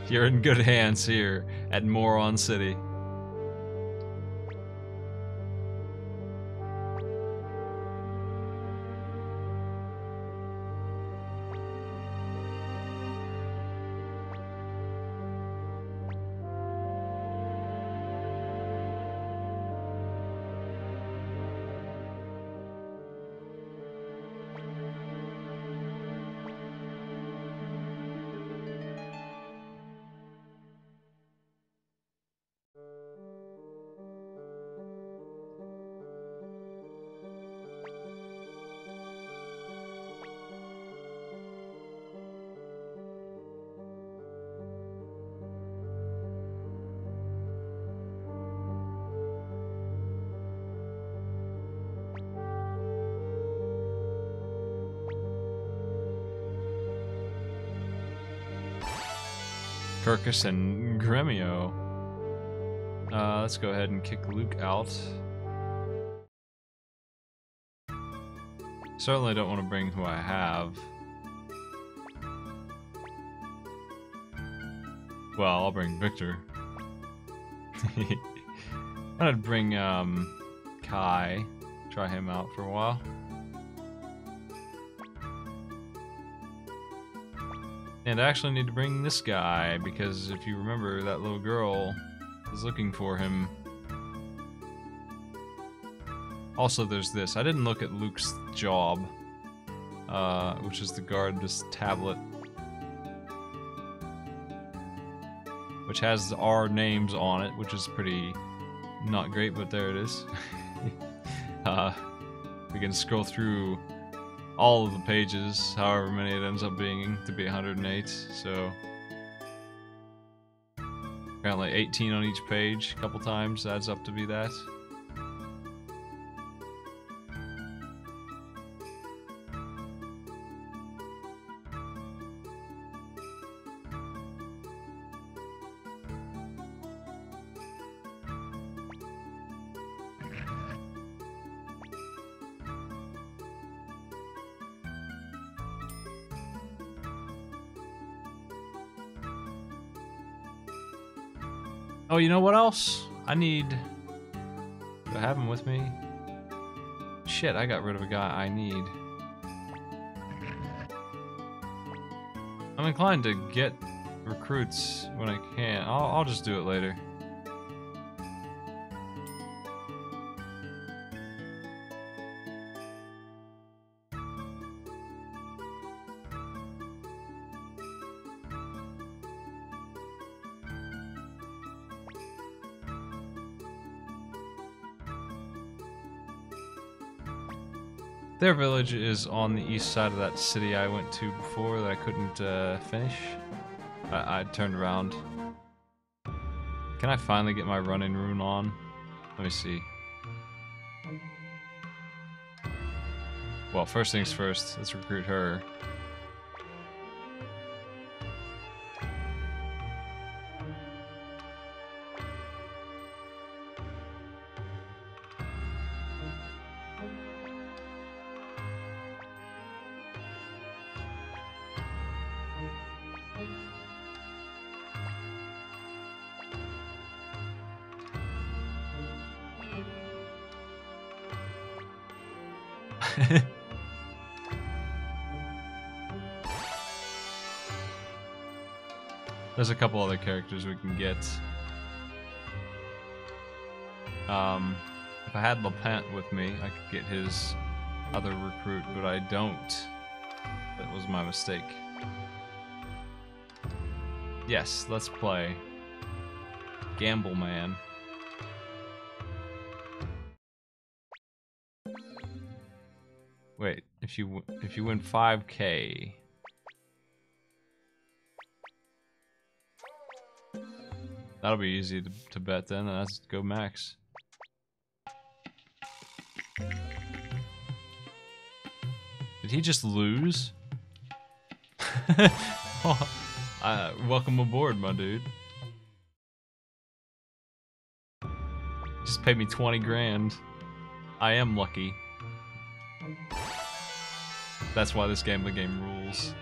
You're in good hands here at Moron City. Kirkus and Gremio. Let's go ahead and kick Luke out. Certainly don't want to bring who I have. Well, I'll bring Victor. I'd bring Kai. Try him out for a while. And I actually need to bring this guy, because if you remember, that little girl is looking for him. Also, there's this. I didn't look at Luke's job, which is to guard this tablet, which has our names on it, which is pretty not great, but there it is. We can scroll through all of the pages, however many it ends up being, to be 108, so apparently 18 on each page a couple times adds up to be that. Oh, you know what else? I need Do I have him with me? Shit, I got rid of a guy I need. I'm inclined to get recruits when I can. I'll just do it later. Their village is on the east side of that city I went to before that I couldn't finish. I turned around. Can I finally get my running rune on? Let me see. Well, first things first, let's recruit her. There's a couple other characters we can get. If I had Lapent with me, I could get his other recruit, but I don't. That was my mistake. Yes, let's play Gamble Man. Wait, if you win 5K. That'll be easy to bet then, and let's go max. Did he just lose? Welcome aboard, my dude. Just paid me 20 grand. I am lucky. That's why this gambling game rules.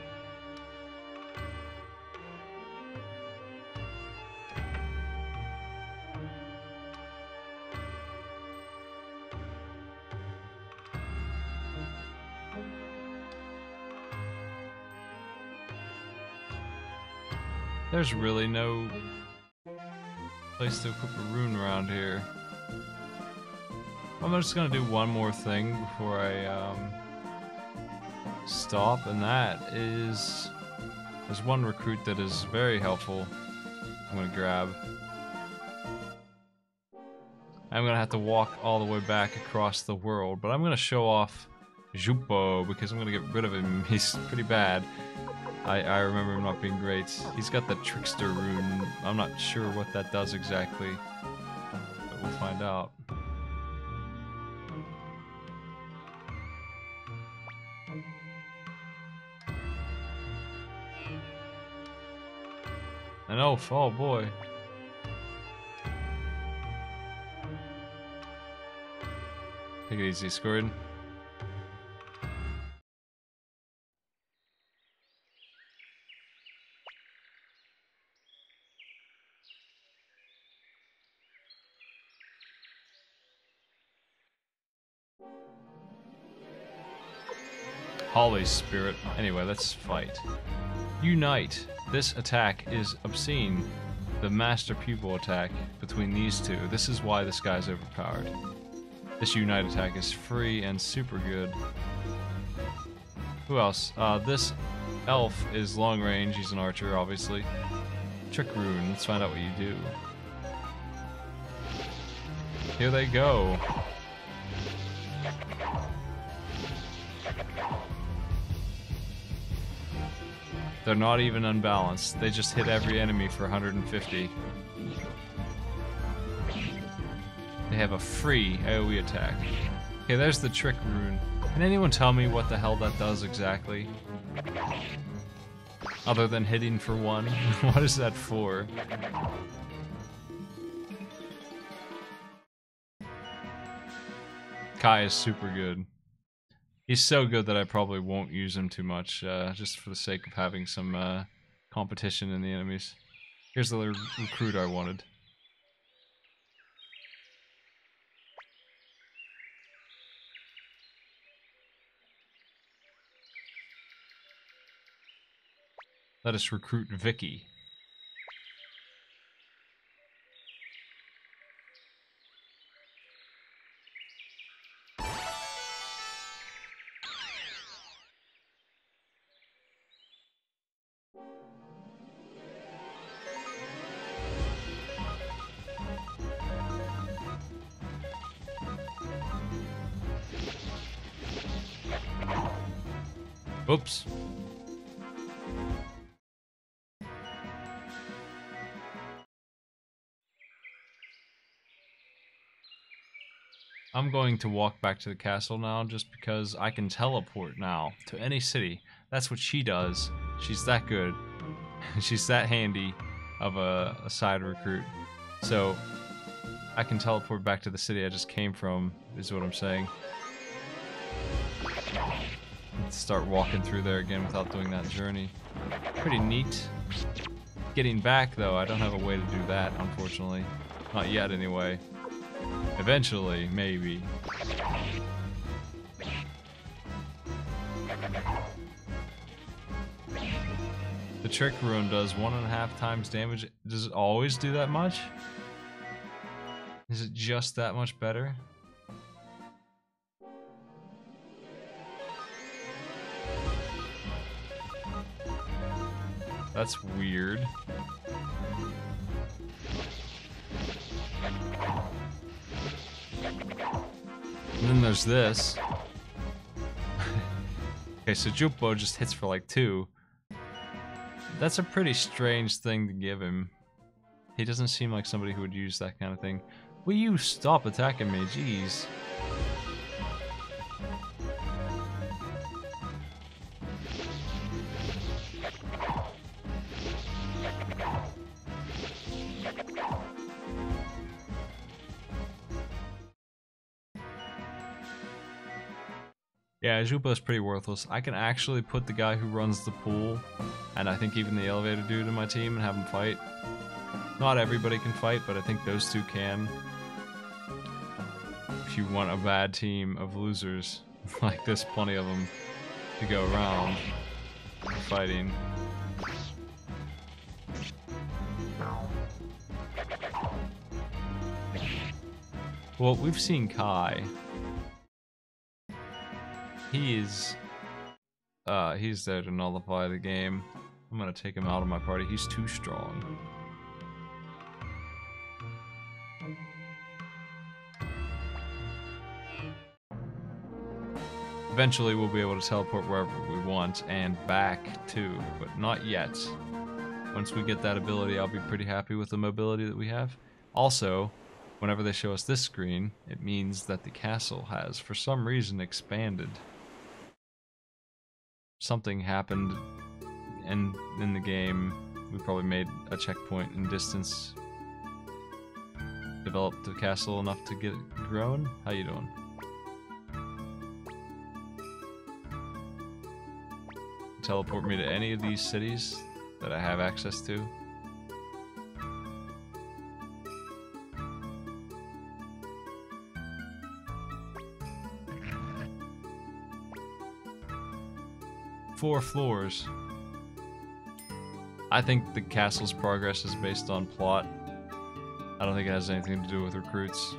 There's really no place to equip a rune around here. I'm just gonna do one more thing before I stop, and that is there's one recruit that is very helpful. I'm gonna grab. I'm gonna have to walk all the way back across the world, but I'm gonna show off Jupo because I'm gonna get rid of him. He's pretty bad. I remember him not being great. He's got the Trickster rune. I'm not sure what that does exactly, but we'll find out. An elf, oh boy. Take it easy, Suikoden. Holy Spirit. Anyway, let's fight. Unite. This attack is obscene. The master pupil attack between these two. This is why this guy's overpowered. This Unite attack is free and super good. Who else? This elf is long range. He's an archer, obviously. Trick rune. Let's find out what you do. Here they go. They're not even unbalanced. They just hit every enemy for 150. They have a free AoE attack. Okay, there's the trick rune. Can anyone tell me what the hell that does exactly? Other than hitting for one? What is that for? Kai is super good. He's so good that I probably won't use him too much, just for the sake of having some competition in the enemies. Here's the recruit I wanted. Let us recruit Vicky. Oops. I'm going to walk back to the castle now just because I can teleport now to any city. That's what she does. She's that good. She's that handy of a side recruit. So I can teleport back to the city I just came from, is what I'm saying. Let's start walking through there again without doing that journey. Pretty neat. Getting back, though, I don't have a way to do that, unfortunately. Not yet, anyway. Eventually, maybe. The Trick Rune does 1.5 times damage. Does it always do that much? Is it just that much better? That's weird. And then there's this. Okay, so Jupo just hits for like 2. That's a pretty strange thing to give him. He doesn't seem like somebody who would use that kind of thing. Will you stop attacking me? Jeez. Yeah, Jupo's pretty worthless. I can actually put the guy who runs the pool, and I think even the elevator dude in my team, and have them fight. Not everybody can fight, but I think those two can. If you want a bad team of losers, like there's plenty of them to go around fighting. Well, we've seen Kai. He's there to nullify the game. I'm gonna take him out of my party. He's too strong. Eventually we'll be able to teleport wherever we want and back too, but not yet. Once we get that ability, I'll be pretty happy with the mobility that we have. Also, whenever they show us this screen, it means that the castle has, for some reason, expanded. Something happened in the game. We probably made a checkpoint in distance. Developed the castle enough to get it grown. How you doing? Teleport me to any of these cities that I have access to. Four floors. I think the castle's progress is based on plot. I don't think it has anything to do with recruits.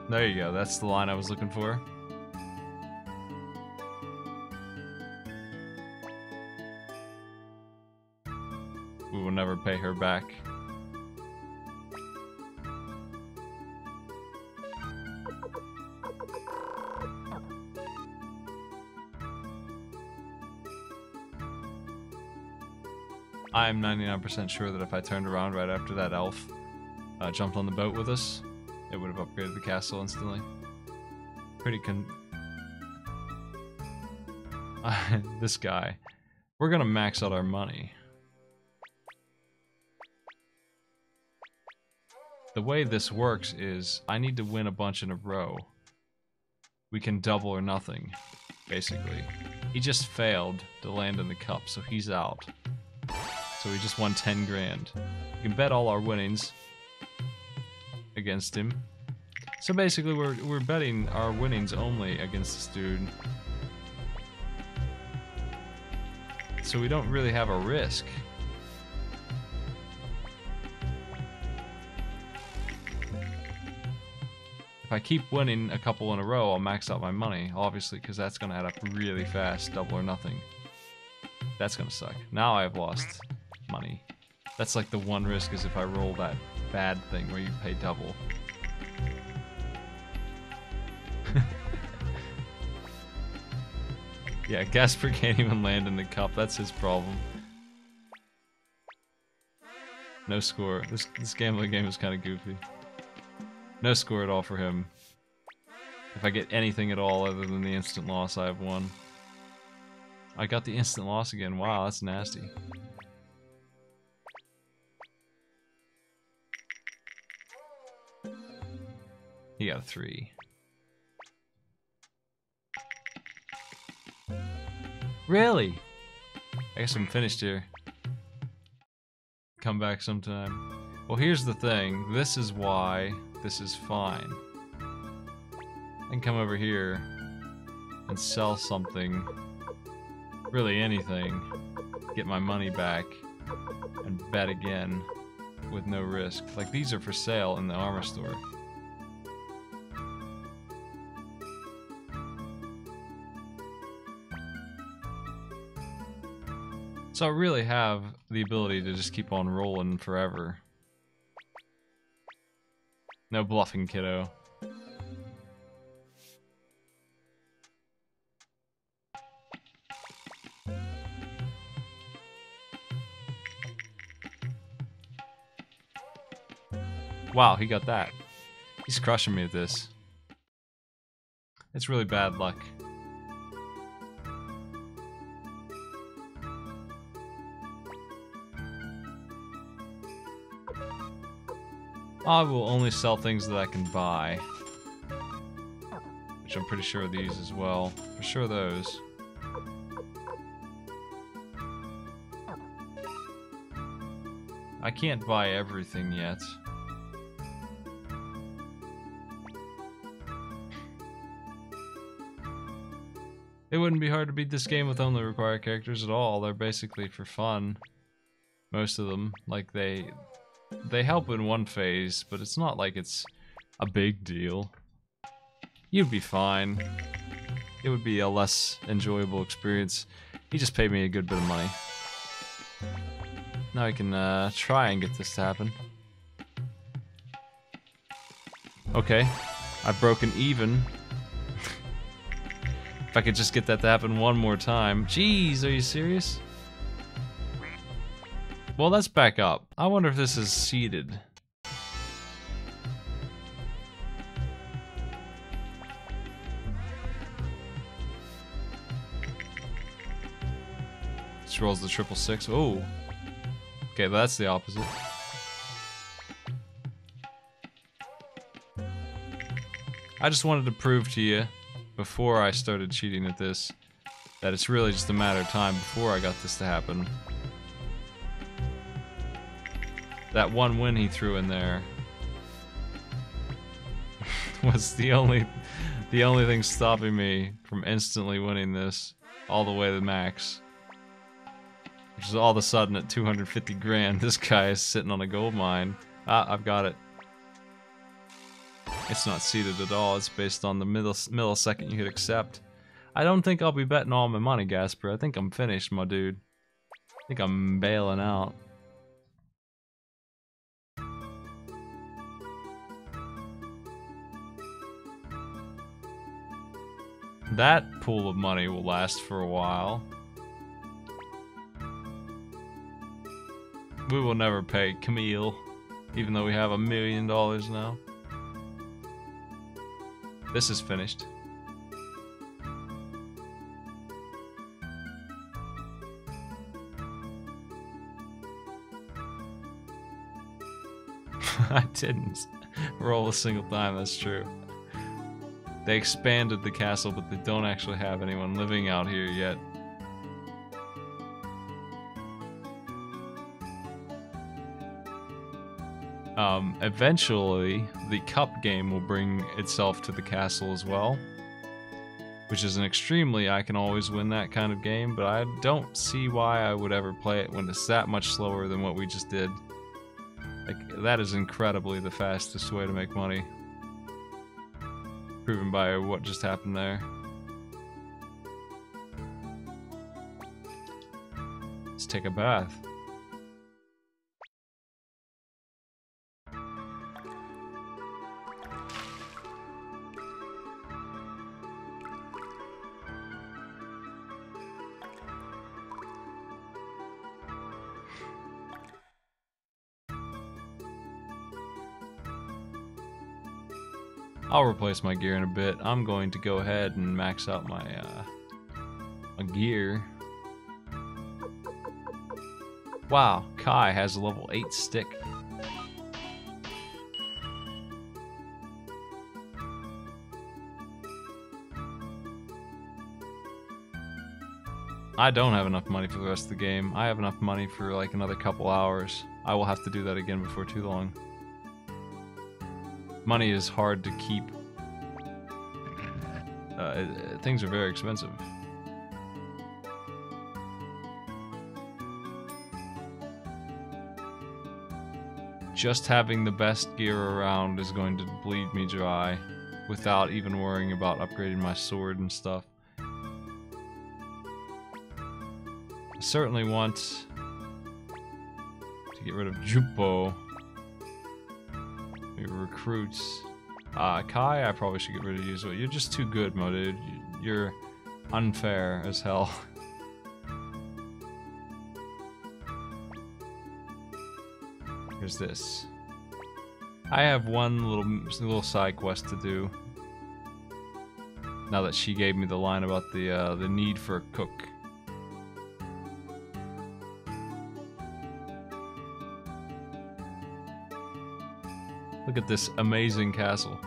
There you go, that's the line I was looking for. We will never pay her back. I'm 99% sure that if I turned around right after that elf jumped on the boat with us, it would have upgraded the castle instantly. Pretty this guy. We're gonna max out our money. The way this works is I need to win a bunch in a row. We can double or nothing, basically. He just failed to land in the cup, so he's out. So we just won 10 grand. We can bet all our winnings against him. So basically, we're betting our winnings only against this dude. So we don't really have a risk. If I keep winning a couple in a row, I'll max out my money, obviously, because that's going to add up really fast, double or nothing. That's going to suck. Now I've lost money. That's like the one risk, is if I roll that bad thing where you pay double. Yeah, Gasper can't even land in the cup. That's his problem. No score. This gambling game is kind of goofy. No score at all for him. If I get anything at all other than the instant loss, I have won. I got the instant loss again. Wow, that's nasty. He got a 3. Really? I guess I'm finished here. Come back sometime. Well, here's the thing. This is why this is fine. I can come over here and sell something. Really anything. Get my money back. And bet again. With no risk. Like, these are for sale in the armor store. So I really have the ability to just keep on rolling forever. No bluffing, kiddo. Wow, he got that. He's crushing me at this. It's really bad luck. I will only sell things that I can buy. Which I'm pretty sure are these as well. For sure those. I can't buy everything yet. It wouldn't be hard to beat this game with only required characters at all. They're basically for fun. Most of them. Like, they help in one phase, but it's not like it's a big deal. You'd be fine. It would be a less enjoyable experience. He just paid me a good bit of money. Now I can try and get this to happen. Okay, I've broken even. If I could just get that to happen one more time. Jeez, are you serious? Well, let's back up. I wonder if this is seeded. This rolls the 666. Oh. Okay, that's the opposite. I just wanted to prove to you, before I started cheating at this, that it's really just a matter of time before I got this to happen. That one win he threw in there was the only thing stopping me from instantly winning this all the way to max. Which is all of a sudden at 250 grand, this guy is sitting on a gold mine. Ah, I've got it. It's not seeded at all, it's based on the millisecond you hit accept. I don't think I'll be betting all my money, Gasper. I think I'm finished, my dude. I think I'm bailing out. That pool of money will last for a while. We will never pay Camille, even though we have $1 million now. This is finished. I didn't roll a single time, that's true. They expanded the castle, but they don't actually have anyone living out here yet. Eventually, the cup game will bring itself to the castle as well, which is an extremely I can always win that kind of game, but I don't see why I would ever play it when it's that much slower than what we just did. Like, that is incredibly the fastest way to make money. Proven by what just happened there. Let's take a bath. I'll replace my gear in a bit. I'm going to go ahead and max out my gear. Wow, Kai has a level 8 stick. I don't have enough money for the rest of the game. I have enough money for like another couple hours. I will have to do that again before too long. Money is hard to keep. Things are very expensive. Just having the best gear around is going to bleed me dry without even worrying about upgrading my sword and stuff. I certainly want to get rid of Jupo. Recruits. Kai, I probably should get rid of you. So you're just too good, Mo, dude. You're unfair as hell. Here's this. I have one little side quest to do. Now that she gave me the line about the need for a cook. Look at this amazing castle.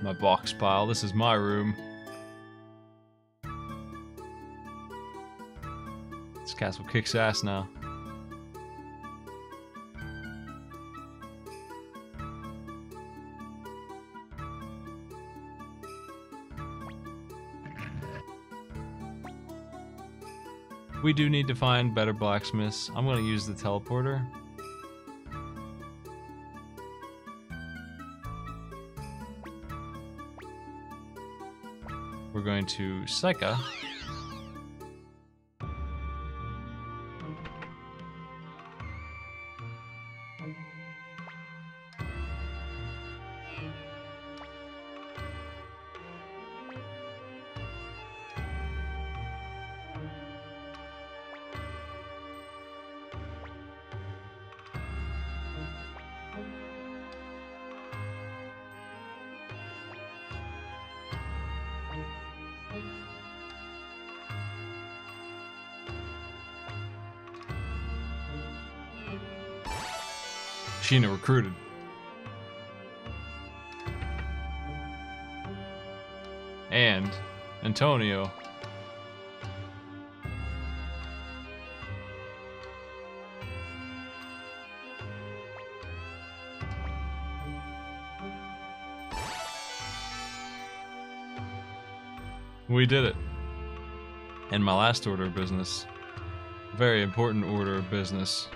My box pile. This is my room. This castle kicks ass now. We do need to find better blacksmiths. I'm going to use the teleporter. We're going to Psycha. Sheena recruited. And Antonio. We did it. And my last order of business. Very important order of business.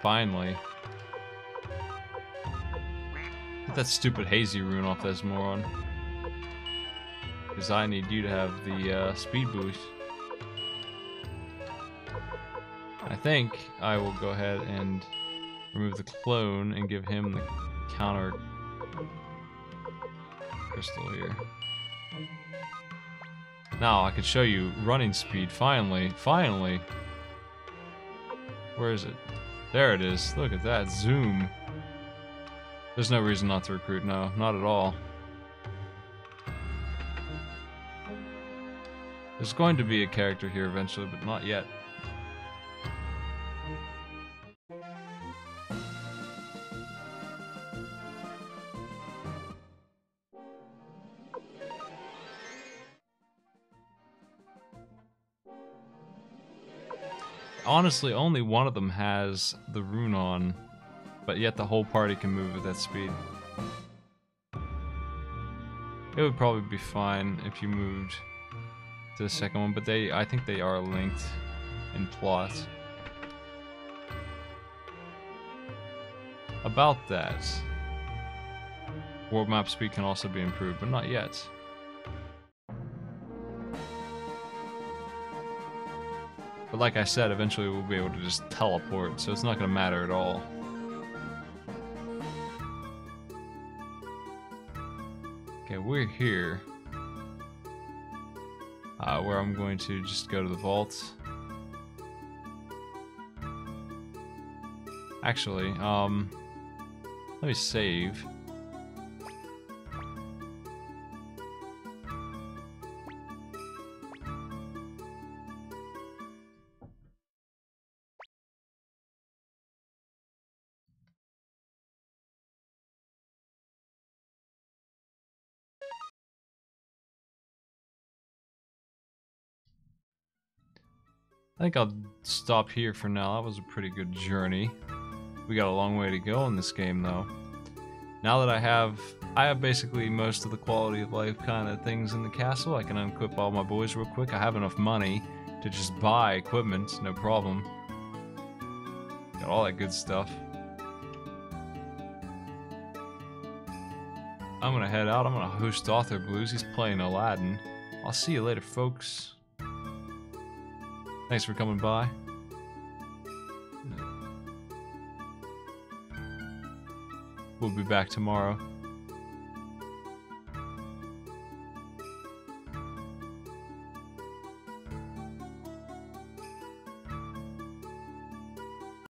Finally. Get that stupid hazy rune off this moron. Because I need you to have the speed boost. I think I will go ahead and remove the clone and give him the counter crystal here. Now I can show you running speed. Finally. Finally. Where is it? There it is. Look at that. Zoom. There's no reason not to recruit. No, not at all. There's going to be a character here eventually, but not yet. honestly, only one of them has the rune on, but yet the whole party can move at that speed. It would probably be fine if you moved to the second one, but I think they are linked in plot. About that, world map speed can also be improved, but not yet. But like I said, eventually we'll be able to just teleport, so it's not going to matter at all. Okay, we're here. Where I'm going to just go to the vault. Actually, let me save. I think I'll stop here for now. That was a pretty good journey. We got a long way to go in this game, though. Now that I have basically most of the quality of life kind of things in the castle. I can unequip all my boys real quick. I have enough money to just buy equipment, no problem. Got all that good stuff. I'm gonna head out. I'm gonna host Author Blues. He's playing Aladdin. I'll see you later, folks. Thanks for coming by. We'll be back tomorrow.